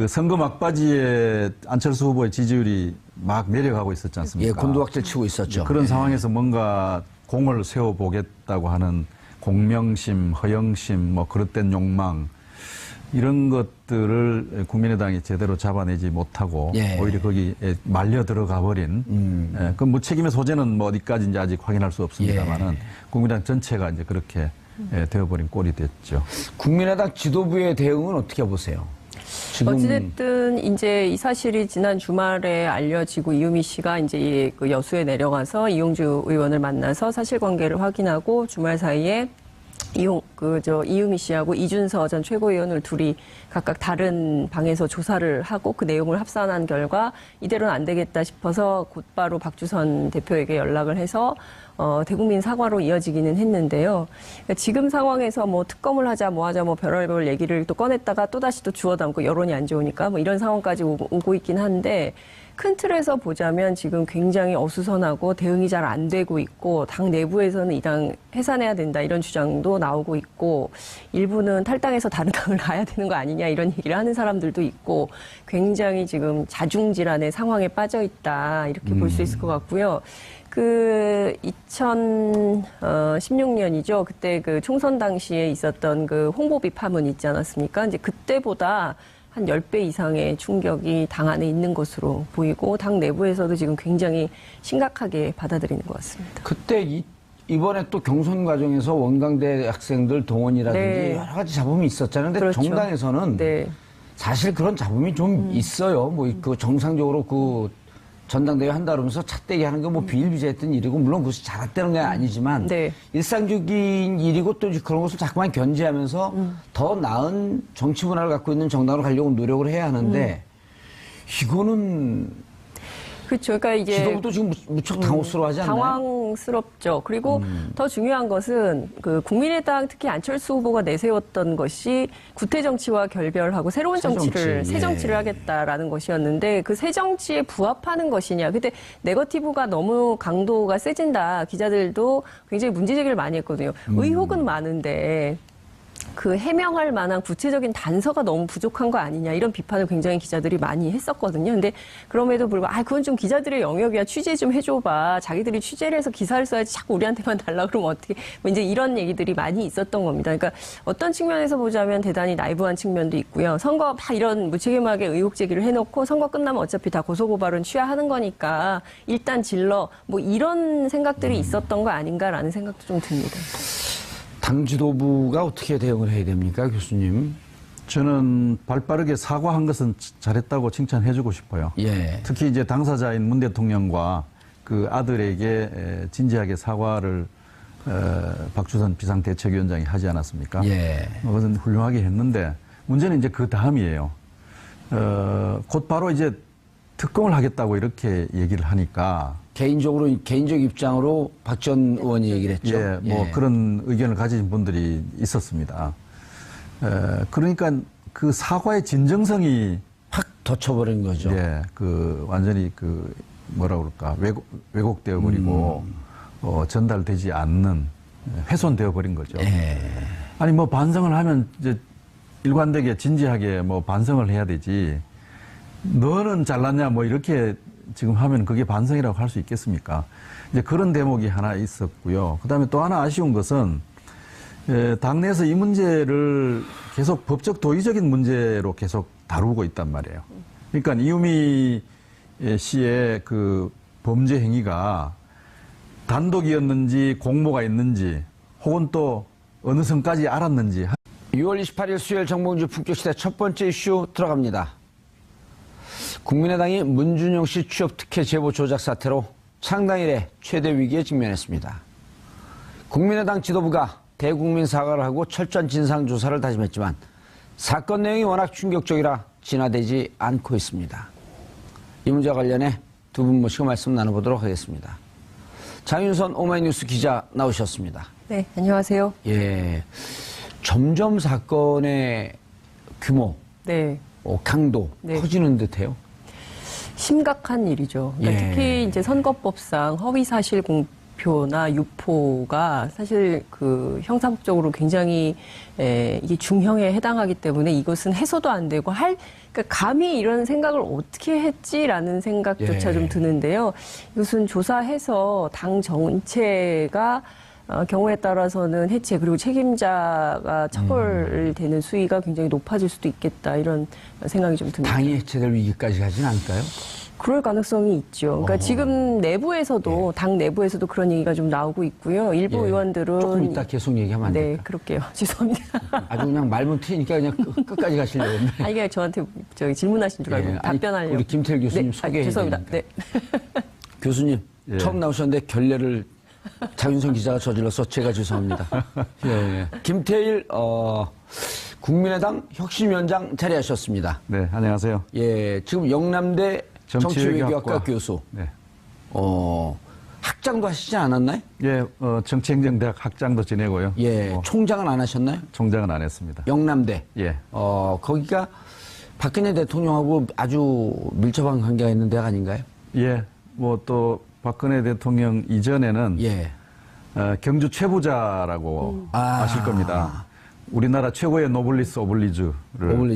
C: 선거 막바지에 안철수 후보의 지지율이 막 내려가고 있었지 않습니까?
A: 곤두박질 치고 있었죠.
C: 그런 상황에서 뭔가 공을 세워보겠다고 하는 공명심, 허영심, 뭐 그릇된 욕망 이런 것들을 국민의당이 제대로 잡아내지 못하고 오히려 거기에 말려 들어가 버린 그 무책임의 소재는 뭐 어디까지인지 아직 확인할 수 없습니다만은 국민의당 전체가 이제 그렇게 되어버린 꼴이 됐죠.
A: 국민의당 지도부의 대응은 어떻게 보세요?
B: 어찌됐든 이제 이 사실이 지난 주말에 알려지고 이유미 씨가 이제 그 여수에 내려가서 이용주 의원을 만나서 사실관계를 확인하고 주말 사이에 이유미 씨하고 이준서 전 최고위원을 둘이 각각 다른 방에서 조사를 하고 그 내용을 합산한 결과 이대로는 안 되겠다 싶어서 곧바로 박주선 대표에게 연락을 해서 대국민 사과로 이어지기는 했는데요. 그러니까 지금 상황에서 뭐 특검을 하자 뭐 하자 뭐 별의별 얘기를 또 꺼냈다가 또다시 또 주워 담고 여론이 안 좋으니까 뭐 이런 상황까지 오고 있긴 한데 큰 틀에서 보자면 지금 굉장히 어수선하고 대응이 잘 안 되고 있고 당 내부에서는 이 당 해산해야 된다 이런 주장도 나오고 있고 일부는 탈당해서 다른 당을 가야 되는 거 아니냐 이런 얘기를 하는 사람들도 있고 굉장히 지금 자중질환의 상황에 빠져 있다 이렇게 볼 수 있을 것 같고요. 2016년이죠. 그때 총선 당시에 있었던 홍보비 파문 있지 않았습니까? 이제 그때보다 한 10배 이상의 충격이 당 안에 있는 것으로 보이고 당 내부에서도 지금 굉장히 심각하게 받아들이는 것 같습니다.
A: 그때 이번에 또 경선 과정에서 원광대 학생들 동원이라든지 여러 가지 잡음이 있었잖아요. 근데
B: 그렇죠.
A: 정당에서는 사실 그런 잡음이 좀 있어요. 뭐 정상적으로 전당대회 한다 그러면서 찻대기 하는 게 뭐 비일비재했던 일이고 물론 그것이 잘했다는 건 아니지만 일상적인 일이고 또 그런 것을 자꾸만 견제하면서 더 나은 정치 문화를 갖고 있는 정당으로 가려고 노력을 해야 하는데 이거는
B: 그렇죠. 그러니까 이제
A: 지도부도 지금 무척 당혹스러워하지 않나요?
B: 당황스럽죠. 그리고 더 중요한 것은 국민의당 특히 안철수 후보가 내세웠던 것이 구태 정치와 결별하고 새로운 새 정치를 하겠다라는 것이었는데 그 새 정치에 부합하는 것이냐. 근데 네거티브가 너무 강도가 세진다. 기자들도 굉장히 문제 제기를 많이 했거든요. 의혹은 많은데 해명할 만한 구체적인 단서가 너무 부족한 거 아니냐 이런 비판을 굉장히 기자들이 많이 했었거든요. 근데 그럼에도 불구하고 그건 좀 기자들의 영역이야. 취재 좀 해줘봐. 자기들이 취재를 해서 기사를 써야지 자꾸 우리한테만 달라 그러면 어떻게 뭐 이제 이런 얘기들이 많이 있었던 겁니다. 그러니까 어떤 측면에서 보자면 대단히 나이브한 측면도 있고요. 선거 막 이런 무책임하게 의혹 제기를 해놓고 선거 끝나면 어차피 다 고소고발은 취하하는 거니까 일단 질러 뭐 이런 생각들이 있었던 거 아닌가라는 생각도 좀 듭니다.
A: 당 지도부가 어떻게 대응을 해야 됩니까, 교수님?
C: 저는 발빠르게 사과한 것은 잘했다고 칭찬해주고 싶어요. 특히 이제 당사자인 문 대통령과 아들에게 진지하게 사과를 박주선 비상대책위원장이 하지 않았습니까? 그것은 훌륭하게 했는데 문제는 이제 그 다음이에요. 곧 바로 이제 특검을 하겠다고 이렇게 얘기를 하니까
A: 개인적 입장으로 박 전 의원이 얘기를 했죠.
C: 그런 의견을 가진 분들이 있었습니다. 그러니까 사과의 진정성이
A: 확 덧쳐버린 거죠.
C: 완전히 뭐라 그럴까 왜곡되어 버리고 전달되지 않는 훼손되어 버린 거죠. 아니 뭐 반성을 하면 이제 일관되게 진지하게 뭐 반성을 해야 되지. 너는 잘났냐 뭐 이렇게 지금 하면 그게 반성이라고 할 수 있겠습니까? 이제 그런 대목이 하나 있었고요. 그다음에 또 하나 아쉬운 것은 당내에서 이 문제를 계속 법적 도의적인 문제로 계속 다루고 있단 말이에요. 그러니까 이유미 씨의 그 범죄 행위가 단독이었는지 공모가 있는지 혹은 또 어느 선까지 알았는지.
A: 6월 28일 수요일 정봉주 품격시대 첫 번째 이슈 들어갑니다. 국민의당이 문준용 씨 취업 특혜 제보 조작 사태로 창당 이래 최대 위기에 직면했습니다. 국민의당 지도부가 대국민 사과를 하고 철저한 진상조사를 다짐했지만 사건 내용이 워낙 충격적이라 진화되지 않고 있습니다. 이 문제와 관련해 두 분 모시고 말씀 나눠보도록 하겠습니다. 장윤선 오마이뉴스 기자 나오셨습니다.
B: 네, 안녕하세요.
A: 예, 점점 사건의 규모,
B: 네.
A: 강도
B: 네.
A: 커지는 듯해요.
B: 심각한 일이죠. 그러니까
A: 예.
B: 특히 이제 선거법상 허위사실 공표나 유포가 사실 그 형사법적으로 굉장히 이게 중형에 해당하기 때문에 이것은 해소도 안 되고 그러니까 감히 이런 생각을 어떻게 했지라는 생각조차
A: 예.
B: 좀 드는데요. 이것은 조사해서 당 전체가 경우에 따라서는 해체 그리고 책임자가 처벌되는 수위가 굉장히 높아질 수도 있겠다 이런 생각이 좀 듭니다.
A: 당이 해체될 위기까지 가지는 않을까요?
B: 그럴 가능성이 있죠. 그러니까 지금 내부에서도 당 내부에서도 그런 얘기가 좀 나오고 있고요. 일부
A: 예.
B: 의원들은
A: 조금 이따 계속 얘기하면 안
B: 네,
A: 될까요?
B: 그럴게요. 죄송합니다.
A: 아주 그냥 말문 트이니까 그냥 끝까지 가시려고 했네.
B: 아니 그냥 저한테 질문하신 줄 알고
A: 예, 아니,
B: 답변하려고.
A: 우리 김태일 교수님
B: 네,
A: 소개해
B: 죄송합니다.
A: 드리니까.
B: 네.
A: 교수님
C: 예.
A: 처음 나오셨는데 결례를 장윤선 기자가 저질러서 제가 죄송합니다. 예. 김태일 국민의당 혁신위원장 자리하셨습니다.
C: 네, 안녕하세요.
A: 예, 지금 영남대 정치외교학과 교수.
C: 네.
A: 학장도 하시지 않았나요?
C: 예, 정치행정대학 학장도 지내고요.
A: 예, 총장은 안 하셨나요?
C: 총장은 안 했습니다.
A: 영남대.
C: 예.
A: 거기가 박근혜 대통령하고 아주 밀접한 관계가 있는 대학 아닌가요?
C: 예, 뭐 또 박근혜 대통령 이전에는
A: 예.
C: 경주 최부자라고 아실 겁니다. 우리나라 최고의 노블리스 오블리주를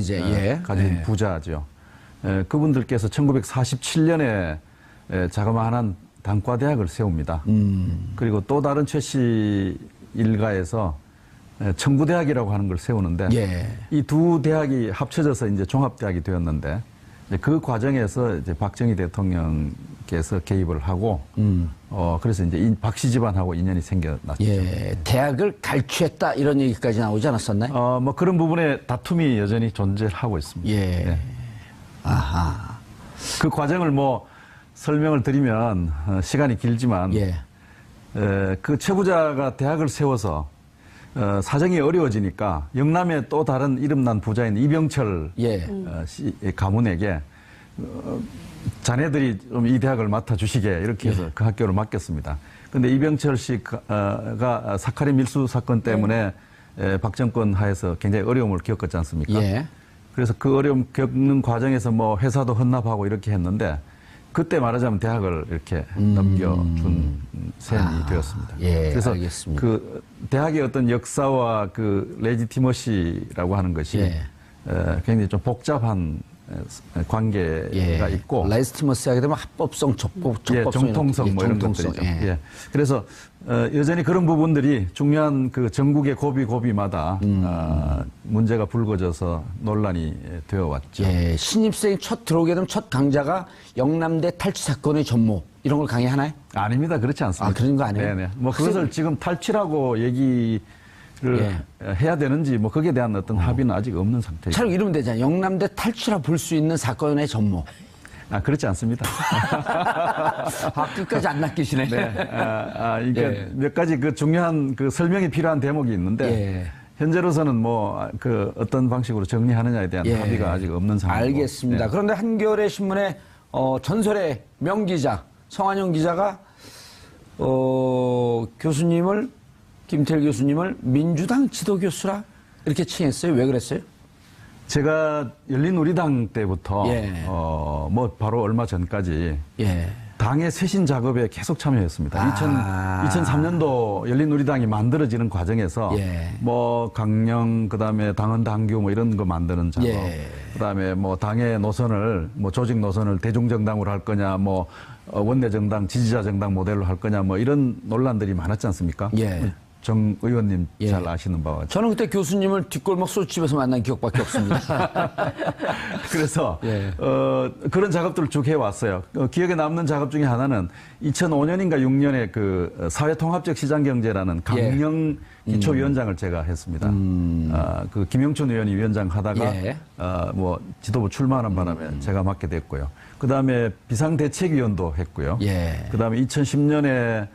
A: 예.
C: 가진
A: 예.
C: 부자죠. 그분들께서 1947년에 자그마한 단과대학을 세웁니다. 그리고 또 다른 최 씨 일가에서 청구대학이라고 하는 걸 세우는데
A: 예.
C: 이 두 대학이 합쳐져서 이제 종합대학이 되었는데 이제 그 과정에서 이제 박정희 대통령께서 개입을 하고 그래서 이제 박씨 집안하고 인연이 생겨났죠.
A: 예, 대학을 갈취했다 이런 얘기까지 나오지 않았었나요?
C: 뭐 그런 부분에 다툼이 여전히 존재하고 있습니다.
A: 예.
C: 네.
A: 아하.
C: 그 과정을 뭐 설명을 드리면 시간이 길지만
A: 예.
C: 그 최부자가 대학을 세워서 사정이 어려워지니까 영남의 또 다른 이름난 부자인 이병철
A: 예.
C: 씨 가문에게 자네들이 좀 이 대학을 맡아주시게 이렇게 해서 그 학교를 맡겼습니다. 그런데 이병철 씨가 사카린 밀수 사건 때문에 박정권 하에서 굉장히 어려움을 겪었지 않습니까?
A: 예.
C: 그래서 그 어려움 겪는 과정에서 뭐 회사도 헌납하고 이렇게 했는데 그때 말하자면 대학을 이렇게 넘겨준 셈이 되었습니다.
A: 예,
C: 그래서
A: 알겠습니다.
C: 그 대학의 어떤 역사와 그 레지티머시라고 하는 것이
A: 예.
C: 굉장히 좀 복잡한 관계가 있고
A: 레지티머스 하게 되면 합법성, 적법성,
C: 정통성 뭐 이런
A: 정통성,
C: 것들이죠. 예. 그래서 여전히 그런 부분들이 중요한 그 전국의 고비마다 문제가 불거져서 논란이 되어 왔죠.
A: 예, 신입생이 첫 들어오게 되면 첫 강자가 영남대 탈취 사건의 전모 이런 걸 강의하나요?
C: 아닙니다. 그렇지 않습니다.
A: 그런 거 아니에요?
C: 네네. 뭐 그것을 지금 탈취라고 얘기를 해야 되는지 뭐 거기에 대한 어떤 합의는 아직 없는 상태입니다.
A: 차라리 이러면 되잖아요. 영남대 탈취라 볼 수 있는 사건의 전모.
C: 그렇지 않습니다.
A: 끝까지 안 낚이시네.
C: 네. 그러니까
A: 예.
C: 몇 가지 그 중요한 그 설명이 필요한 대목이 있는데
A: 예.
C: 현재로서는 뭐 그 어떤 방식으로 정리하느냐에 대한 합의가 아직 없는 상황이고.
A: 알겠습니다.
C: 네.
A: 그런데 한겨레 신문의 전설의 명기자 성한영 기자가 교수님을 김태일 교수님을 민주당 지도교수라 이렇게 칭했어요. 왜 그랬어요?
C: 제가 열린우리당 때부터 뭐 바로 얼마 전까지 당의 쇄신 작업에 계속 참여했습니다. 2003년도 열린우리당이 만들어지는 과정에서 뭐 강령 그다음에 당헌 당규 뭐 이런 거 만드는 작업, 그다음에 뭐 당의 노선을 뭐 조직 노선을 대중정당으로 할 거냐, 뭐 원내정당, 지지자 정당 모델로 할 거냐, 뭐 이런 논란들이 많았지 않습니까? 정 의원님
A: 예.
C: 잘 아시는 바와 같이.
A: 저는 그때 교수님을 뒷골목 소주집에서 만난 기억밖에 없습니다.
C: 그래서
A: 예.
C: 그런 작업들을 쭉 해왔어요. 기억에 남는 작업 중에 하나는 2005년인가 6년에 그 사회통합적 시장경제라는 강령 기초위원장을 제가 했습니다. 그 김영춘 의원이 위원장 하다가
A: 예.
C: 뭐 지도부 출마하는 바람에 제가 맡게 됐고요. 그 다음에 비상대책위원도 했고요.
A: 예.
C: 그 다음에 2010년에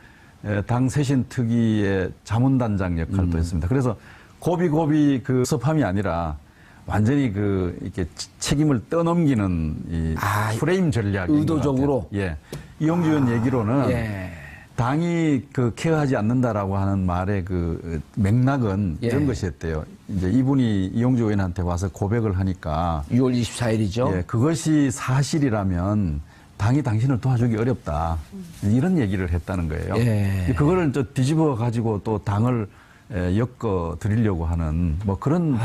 C: 당 쇄신 특위의 자문단장 역할도 했습니다. 그래서 고비고비 그 섭함이 아니라 완전히 그 이렇게 책임을 떠넘기는 이 프레임 전략이
A: 의도적으로.
C: 예. 이용주 의원 얘기로는
A: 예.
C: 당이 그 케어하지 않는다라고 하는 말의 그 맥락은
A: 예.
C: 이런 것이었대요. 이제 이분이 이용주 의원한테 와서 고백을 하니까
A: 6월 24일이죠.
C: 예, 그것이 사실이라면 당이 당신을 도와주기 어렵다. 이런 얘기를 했다는 거예요.
A: 예.
C: 그거를 또 뒤집어 가지고 또 당을 엮어 드리려고 하는 뭐 그런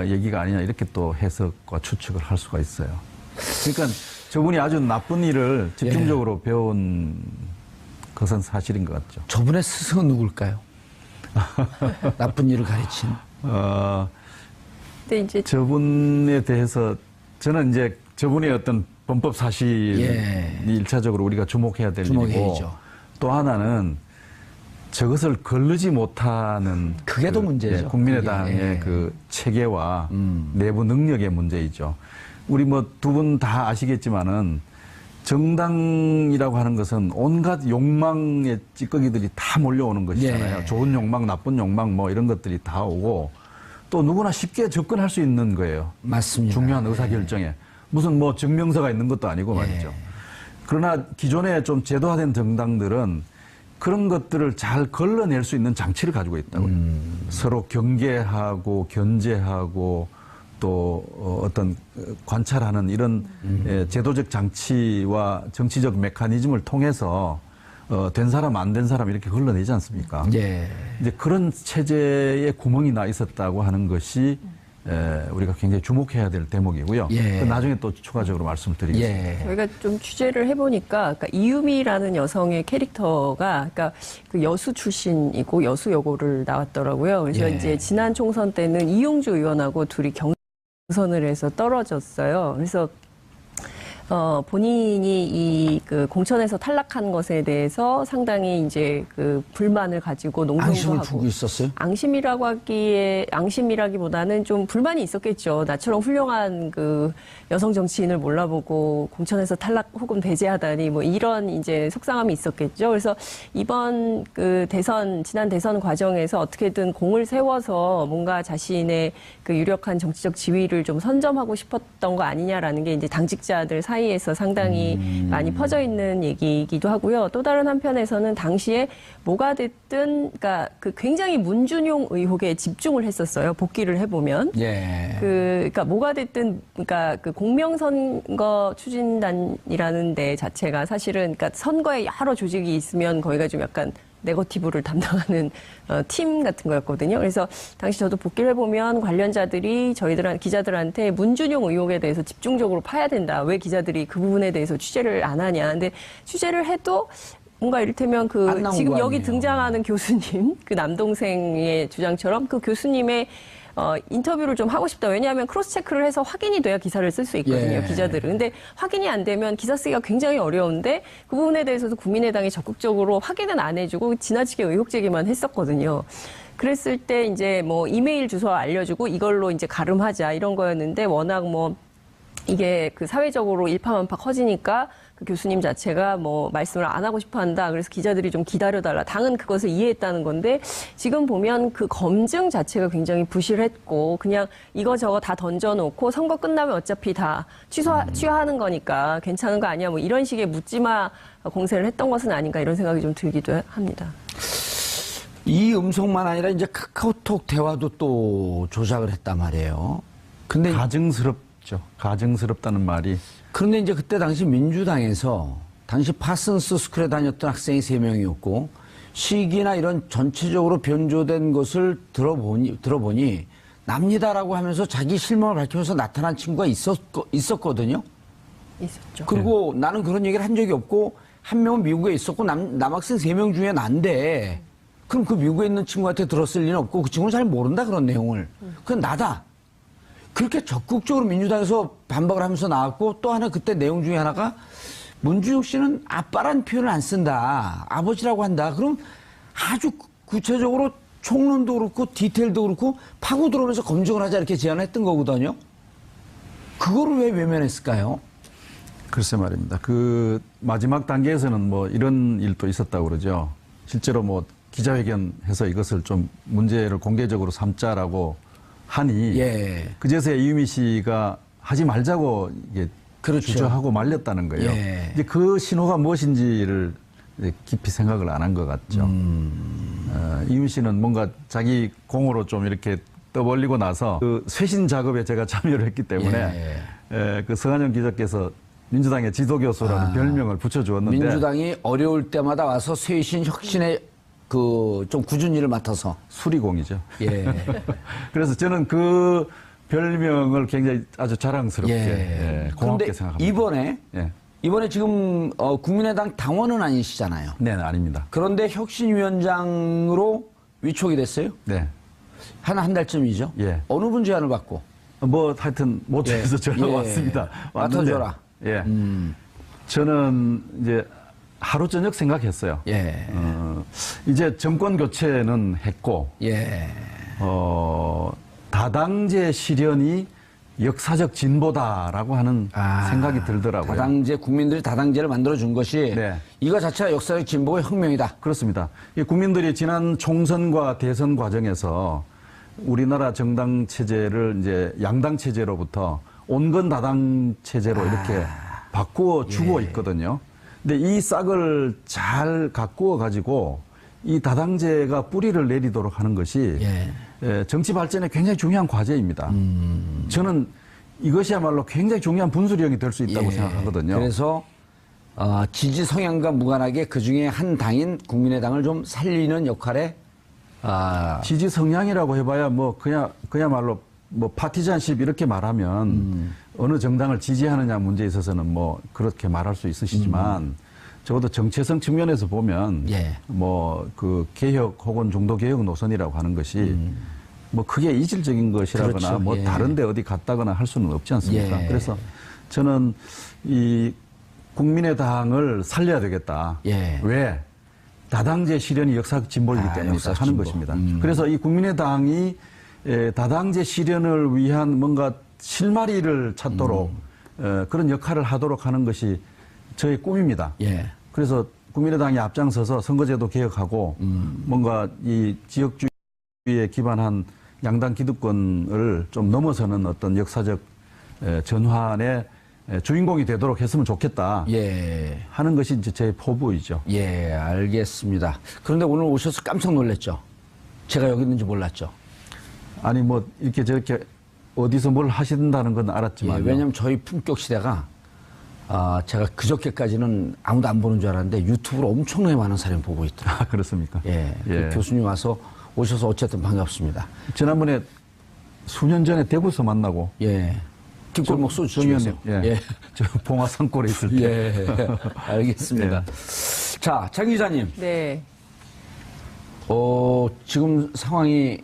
C: 얘기가 아니냐 이렇게 또 해석과 추측을 할 수가 있어요. 그러니까 저분이 아주 나쁜 일을 집중적으로 배운 것은 사실인 것 같죠.
A: 저분의 스승은 누굴까요? 나쁜 일을 가르친.
B: 근데 이제
C: 저분에 대해서 저는 이제 저분의 어떤 범법 사실이
A: 예.
C: 일차적으로 우리가 주목해야 될
A: 주목해야죠.
C: 일이고 또 하나는 저것을 거르지 못하는
A: 그게 더 문제죠.
C: 국민의당의
A: 그게.
C: 그 체계와 내부 능력의 문제이죠. 우리 뭐 두 분 다 아시겠지만은 정당이라고 하는 것은 온갖 욕망의 찌꺼기들이 다 몰려오는 것이잖아요.
A: 예.
C: 좋은 욕망, 나쁜 욕망 뭐 이런 것들이 다 오고 또 누구나 쉽게 접근할 수 있는 거예요.
A: 맞습니다.
C: 중요한 의사결정에. 무슨 뭐 증명서가 있는 것도 아니고 말이죠. 그러나 기존에 좀 제도화된 정당들은 그런 것들을 잘 걸러낼 수 있는 장치를 가지고 있다고요. 서로 경계하고 견제하고 또 어떤 관찰하는 이런 제도적 장치와 정치적 메커니즘을 통해서 된 사람 안 된 사람 이렇게 걸러내지 않습니까?
A: 예.
C: 이제 그런 체제에 구멍이 나 있었다고 하는 것이 우리가 굉장히 주목해야 될 대목이고요.
A: 예.
C: 그 나중에 또 추가적으로 말씀을 드리겠습니다.
A: 예.
B: 저희가 좀 취재를 해보니까, 그러니까 이유미라는 여성의 캐릭터가, 그러니까 그 여수 출신이고 여수 여고를 나왔더라고요. 그래서
A: 예.
B: 이제 지난 총선 때는 이용주 의원하고 둘이 경선을 해서 떨어졌어요. 그래서 본인이 이 그 공천에서 탈락한 것에 대해서 상당히 이제 그 불만을 가지고 농성도
A: 앙심을
B: 하고.
A: 주고 있었어요?
B: 앙심이라고 하기에, 앙심이라기보다는 좀 불만이 있었겠죠. 나처럼 훌륭한 그 여성 정치인을 몰라보고 공천에서 탈락 혹은 배제하다니 뭐 이런 이제 속상함이 있었겠죠. 그래서 이번 그 지난 대선 과정에서 어떻게든 공을 세워서 뭔가 자신의 그 유력한 정치적 지위를 좀 선점하고 싶었던 거 아니냐라는 게 이제 당직자들 사이에서 상당히 많이 퍼져 있는 얘기이기도 하고요. 또 다른 한편에서는 당시에 뭐가 됐든, 그러니까 그 굉장히 문준용 의혹에 집중을 했었어요. 복귀를 해보면.
A: 예.
B: 그러니까 뭐가 됐든, 그러니까 그 공명선거 추진단이라는 데 자체가 사실은, 그러니까 선거에 여러 조직이 있으면 거기가 좀 약간 네거티브를 담당하는 팀 같은 거였거든요. 그래서 당시 저도 복귀를 해보면 관련자들이 기자들한테 문준용 의혹에 대해서 집중적으로 파야 된다. 왜 기자들이 그 부분에 대해서 취재를 안 하냐. 근데 취재를 해도 뭔가 이를테면
A: 안 나온
B: 지금
A: 거
B: 여기
A: 아니에요.
B: 등장하는 교수님, 그 남동생의 주장처럼 그 교수님의 인터뷰를 좀 하고 싶다. 왜냐하면 크로스 체크를 해서 확인이 돼야 기사를 쓸 수 있거든요.
A: 예.
B: 기자들은. 근데 확인이 안 되면 기사 쓰기가 굉장히 어려운데 그 부분에 대해서도 국민의당이 적극적으로 확인은 안 해주고 지나치게 의혹 제기만 했었거든요. 그랬을 때 이제 뭐 이메일 주소 알려주고 이걸로 이제 가름하자 이런 거였는데 워낙 뭐 이게 그 사회적으로 일파만파 커지니까 그 교수님 자체가 뭐 말씀을 안 하고 싶어 한다. 그래서 기자들이 좀 기다려달라. 당은 그것을 이해했다는 건데 지금 보면 그 검증 자체가 굉장히 부실했고 그냥 이거저거 다 던져놓고 선거 끝나면 어차피 다 취하하는 거니까 괜찮은 거 아니야. 뭐 이런 식의 묻지마 공세를 했던 것은 아닌가 이런 생각이 좀 들기도 합니다.
A: 이 음성만 아니라 이제 카카오톡 대화도 또 조작을 했단 말이에요. 근데
C: 가증스럽죠. 가증스럽다는 말이.
A: 그런데 이제 그때 당시 민주당에서 당시 파슨스 스쿨에 다녔던 학생이 3명이었고 시기나 이런 전체적으로 변조된 것을 들어보니 납니다라고 하면서 자기 실명을 밝히면서 나타난 친구가 있었거든요.
B: 있었죠.
A: 그리고 나는 그런 얘기를 한 적이 없고 한 명은 미국에 있었고 남학생 3명 중에 난데 그럼 그 미국에 있는 친구한테 들었을 리는 없고 그 친구는 잘 모른다 그런 내용을. 그건 나다. 그렇게 적극적으로 민주당에서 반박을 하면서 나왔고 또 하나 그때 내용 중에 하나가 문준용 씨는 아빠란 표현을 안 쓴다. 아버지라고 한다. 그럼 아주 구체적으로 총론도 그렇고 디테일도 그렇고 파고 들어오면서 검증을 하자 이렇게 제안을 했던 거거든요. 그거를 왜 외면했을까요?
C: 글쎄 말입니다. 그 마지막 단계에서는 뭐 이런 일도 있었다고 그러죠. 실제로 뭐 기자회견해서 이것을 좀 문제를 공개적으로 삼자라고 하니
A: 예.
C: 그제서야 이유미 씨가 하지 말자고 이게
A: 그렇죠.
C: 주저하고 말렸다는 거예요.
A: 예.
C: 이제 그 신호가 무엇인지를 깊이 생각을 안 한 것 같죠. 이유미 씨는 뭔가 자기 공으로 좀 이렇게 떠벌리고 나서 그 쇄신 작업에 제가 참여를 했기 때문에 그 성한영 기자께서 민주당의 지도교수라는 별명을 붙여주었는데
A: 민주당이 어려울 때마다 와서 쇄신 혁신의 그 좀 굳은 일을 맡아서
C: 수리공이죠.
A: 예.
C: 그래서 저는 그 별명을 굉장히 아주 자랑스럽게 고맙게
A: 그런데
C: 생각합니다.
A: 이번에 지금 국민의당 당원은 아니시잖아요.
C: 네, 아닙니다.
A: 그런데 혁신위원장으로 위촉이 됐어요?
C: 네.
A: 한 달쯤이죠.
C: 예.
A: 어느 분 제안을 받고?
C: 뭐 하여튼 모처에서 전화 왔습니다. 왔는데,
A: 맡아줘라.
C: 예. 저는 이제 하루 저녁 생각했어요.
A: 예.
C: 이제 정권 교체는 했고,
A: 예.
C: 다당제 실현이 역사적 진보다라고 하는 생각이 들더라고요.
A: 다당제, 국민들이 다당제를 만들어준 것이
C: 네.
A: 이거 자체가 역사적 진보의 혁명이다.
C: 그렇습니다. 이 국민들이 지난 총선과 대선 과정에서 우리나라 정당 체제를 이제 양당 체제로부터 온건 다당 체제로 이렇게 바꾸어 주고 있거든요. 근데 이 싹을 잘 가꾸어 가지고 이 다당제가 뿌리를 내리도록 하는 것이 정치 발전에 굉장히 중요한 과제입니다. 저는 이것이야말로 굉장히 중요한 분수령이 될 수 있다고 생각하거든요.
A: 그래서 지지 성향과 무관하게 그중에 한 당인 국민의당을 좀 살리는 역할에
C: 지지 성향이라고 해봐야 뭐 그야말로 뭐 파티잔십 이렇게 말하면 어느 정당을 지지하느냐 문제에 있어서는 뭐 그렇게 말할 수 있으시지만 적어도 정체성 측면에서 보면 뭐 그 개혁 혹은 중도 개혁 노선이라고 하는 것이 뭐 크게 이질적인 것이라거나
A: 그렇죠.
C: 뭐 다른데 어디 갔다거나 할 수는 없지 않습니까? 그래서 저는 이 국민의당을 살려야 되겠다. 왜? 다당제 실현이 역사적 진보이기 때문이다 하는 것입니다. 그래서 이 국민의당이 다당제 실현을 위한 뭔가 실마리를 찾도록 그런 역할을 하도록 하는 것이 저의 꿈입니다. 그래서 국민의당이 앞장서서 선거제도 개혁하고 뭔가 이 지역주의에 기반한 양당 기득권을 좀 넘어서는 어떤 역사적 전환의 주인공이 되도록 했으면 좋겠다 하는 것이 이제 제 포부이죠.
A: 알겠습니다. 그런데 오늘 오셔서 깜짝 놀랐죠? 제가 여기 있는지 몰랐죠?
C: 아니 뭐 이렇게 저렇게 어디서 뭘 하신다는 건 알았지만
A: 왜냐하면 저희 품격 시대가 제가 그저께까지는 아무도 안 보는 줄 알았는데 유튜브로 엄청나게 많은 사람이 보고 있더라고요.
C: 그렇습니까?
A: 그 교수님 오셔서 어쨌든 반갑습니다.
C: 지난번에 수년 전에 대구에서 만나고
A: 뒷골목 소주집에서
C: 저 봉화 산골에 있을 때
A: 알겠습니다. 자, 장 기자님.
B: 네.
A: 지금 상황이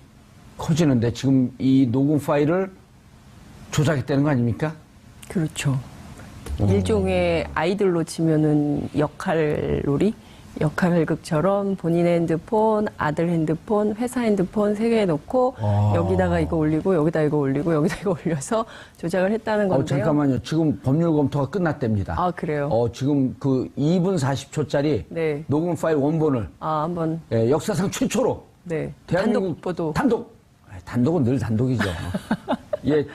A: 커지는데 지금 이 녹음 파일을 조작했다는 거 아닙니까?
B: 그렇죠. 일종의 아이들로 치면은 역할놀이? 역할극처럼 본인의 핸드폰, 아들 핸드폰, 회사 핸드폰 세 개 놓고 여기다가 이거 올리고 여기다 이거 올리고 여기다 이거 올려서 조작을 했다는 건데요.
A: 잠깐만요. 지금 법률 검토가 끝났답니다.
B: 그래요?
A: 지금 그 2분 40초짜리 녹음 파일 원본을
B: 한번
A: 역사상 최초로 대한민국 단독은 늘 단독이죠.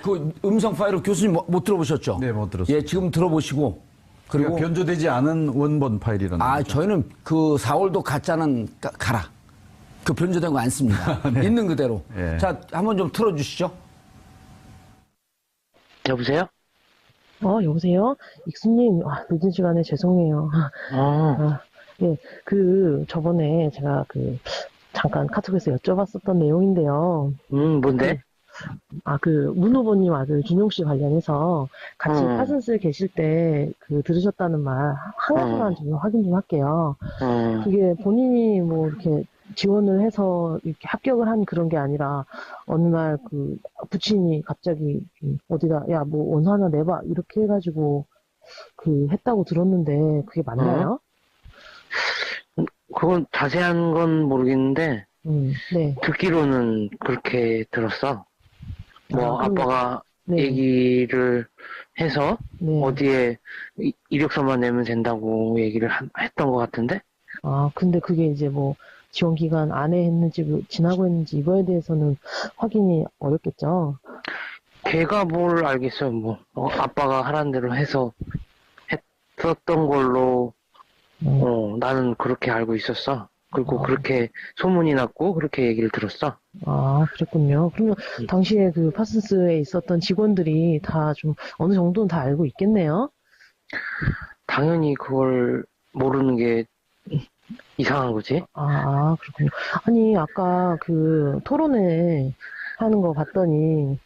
A: 그 음성 파일을 교수님 못 들어보셨죠?
C: 네, 못 들었습니다.
A: 지금 들어보시고
C: 그리고 변조되지 않은 원본 파일이라는 거죠.
A: 저희는 그 4월도 가짜는 가라. 그 변조된 거 안 씁니다. 있는 그대로. 자, 한번 좀 틀어주시죠.
D: 여보세요?
E: 여보세요? 익수님, 늦은 시간에 죄송해요. 저번에 제가 잠깐 카톡에서 여쭤봤었던 내용인데요.
D: 뭔데?
E: 문 후보님 아들 준용 씨 관련해서 같이 파슨스 계실 때 들으셨다는 말 한 가지만 좀 확인 좀 할게요. 그게 본인이 뭐 이렇게 지원을 해서 이렇게 합격을 한 그런 게 아니라 어느 날 그 부친이 갑자기 어디다 야 뭐 원서 하나 내봐 이렇게 해가지고 그 했다고 들었는데 그게 맞나요?
D: 그건 자세한 건 모르겠는데,
E: 네.
D: 듣기로는 그렇게 들었어. 뭐,
E: 아,
D: 아빠가
E: 네.
D: 얘기를 해서,
E: 네.
D: 어디에 이력서만 내면 된다고 얘기를 했던 것 같은데?
E: 아, 근데 그게 이제 뭐 지원 기간 안에 했는지 뭐 지나고 했는지 이거에 대해서는 확인이 어렵겠죠.
D: 걔가 뭘 알겠어요, 뭐. 아빠가 하라는 대로 해서 했었던 걸로, 나는 그렇게 알고 있었어. 그리고 그렇게 소문이 났고, 그렇게 얘기를 들었어.
E: 아, 그랬군요. 그러면 당시에 그 파슨스에 있었던 직원들이 다 좀 어느 정도는 다 알고 있겠네요.
D: 당연히 그걸 모르는 게 이상한 거지.
E: 아, 그렇군요. 아니, 아까 그 토론회 하는 거 봤더니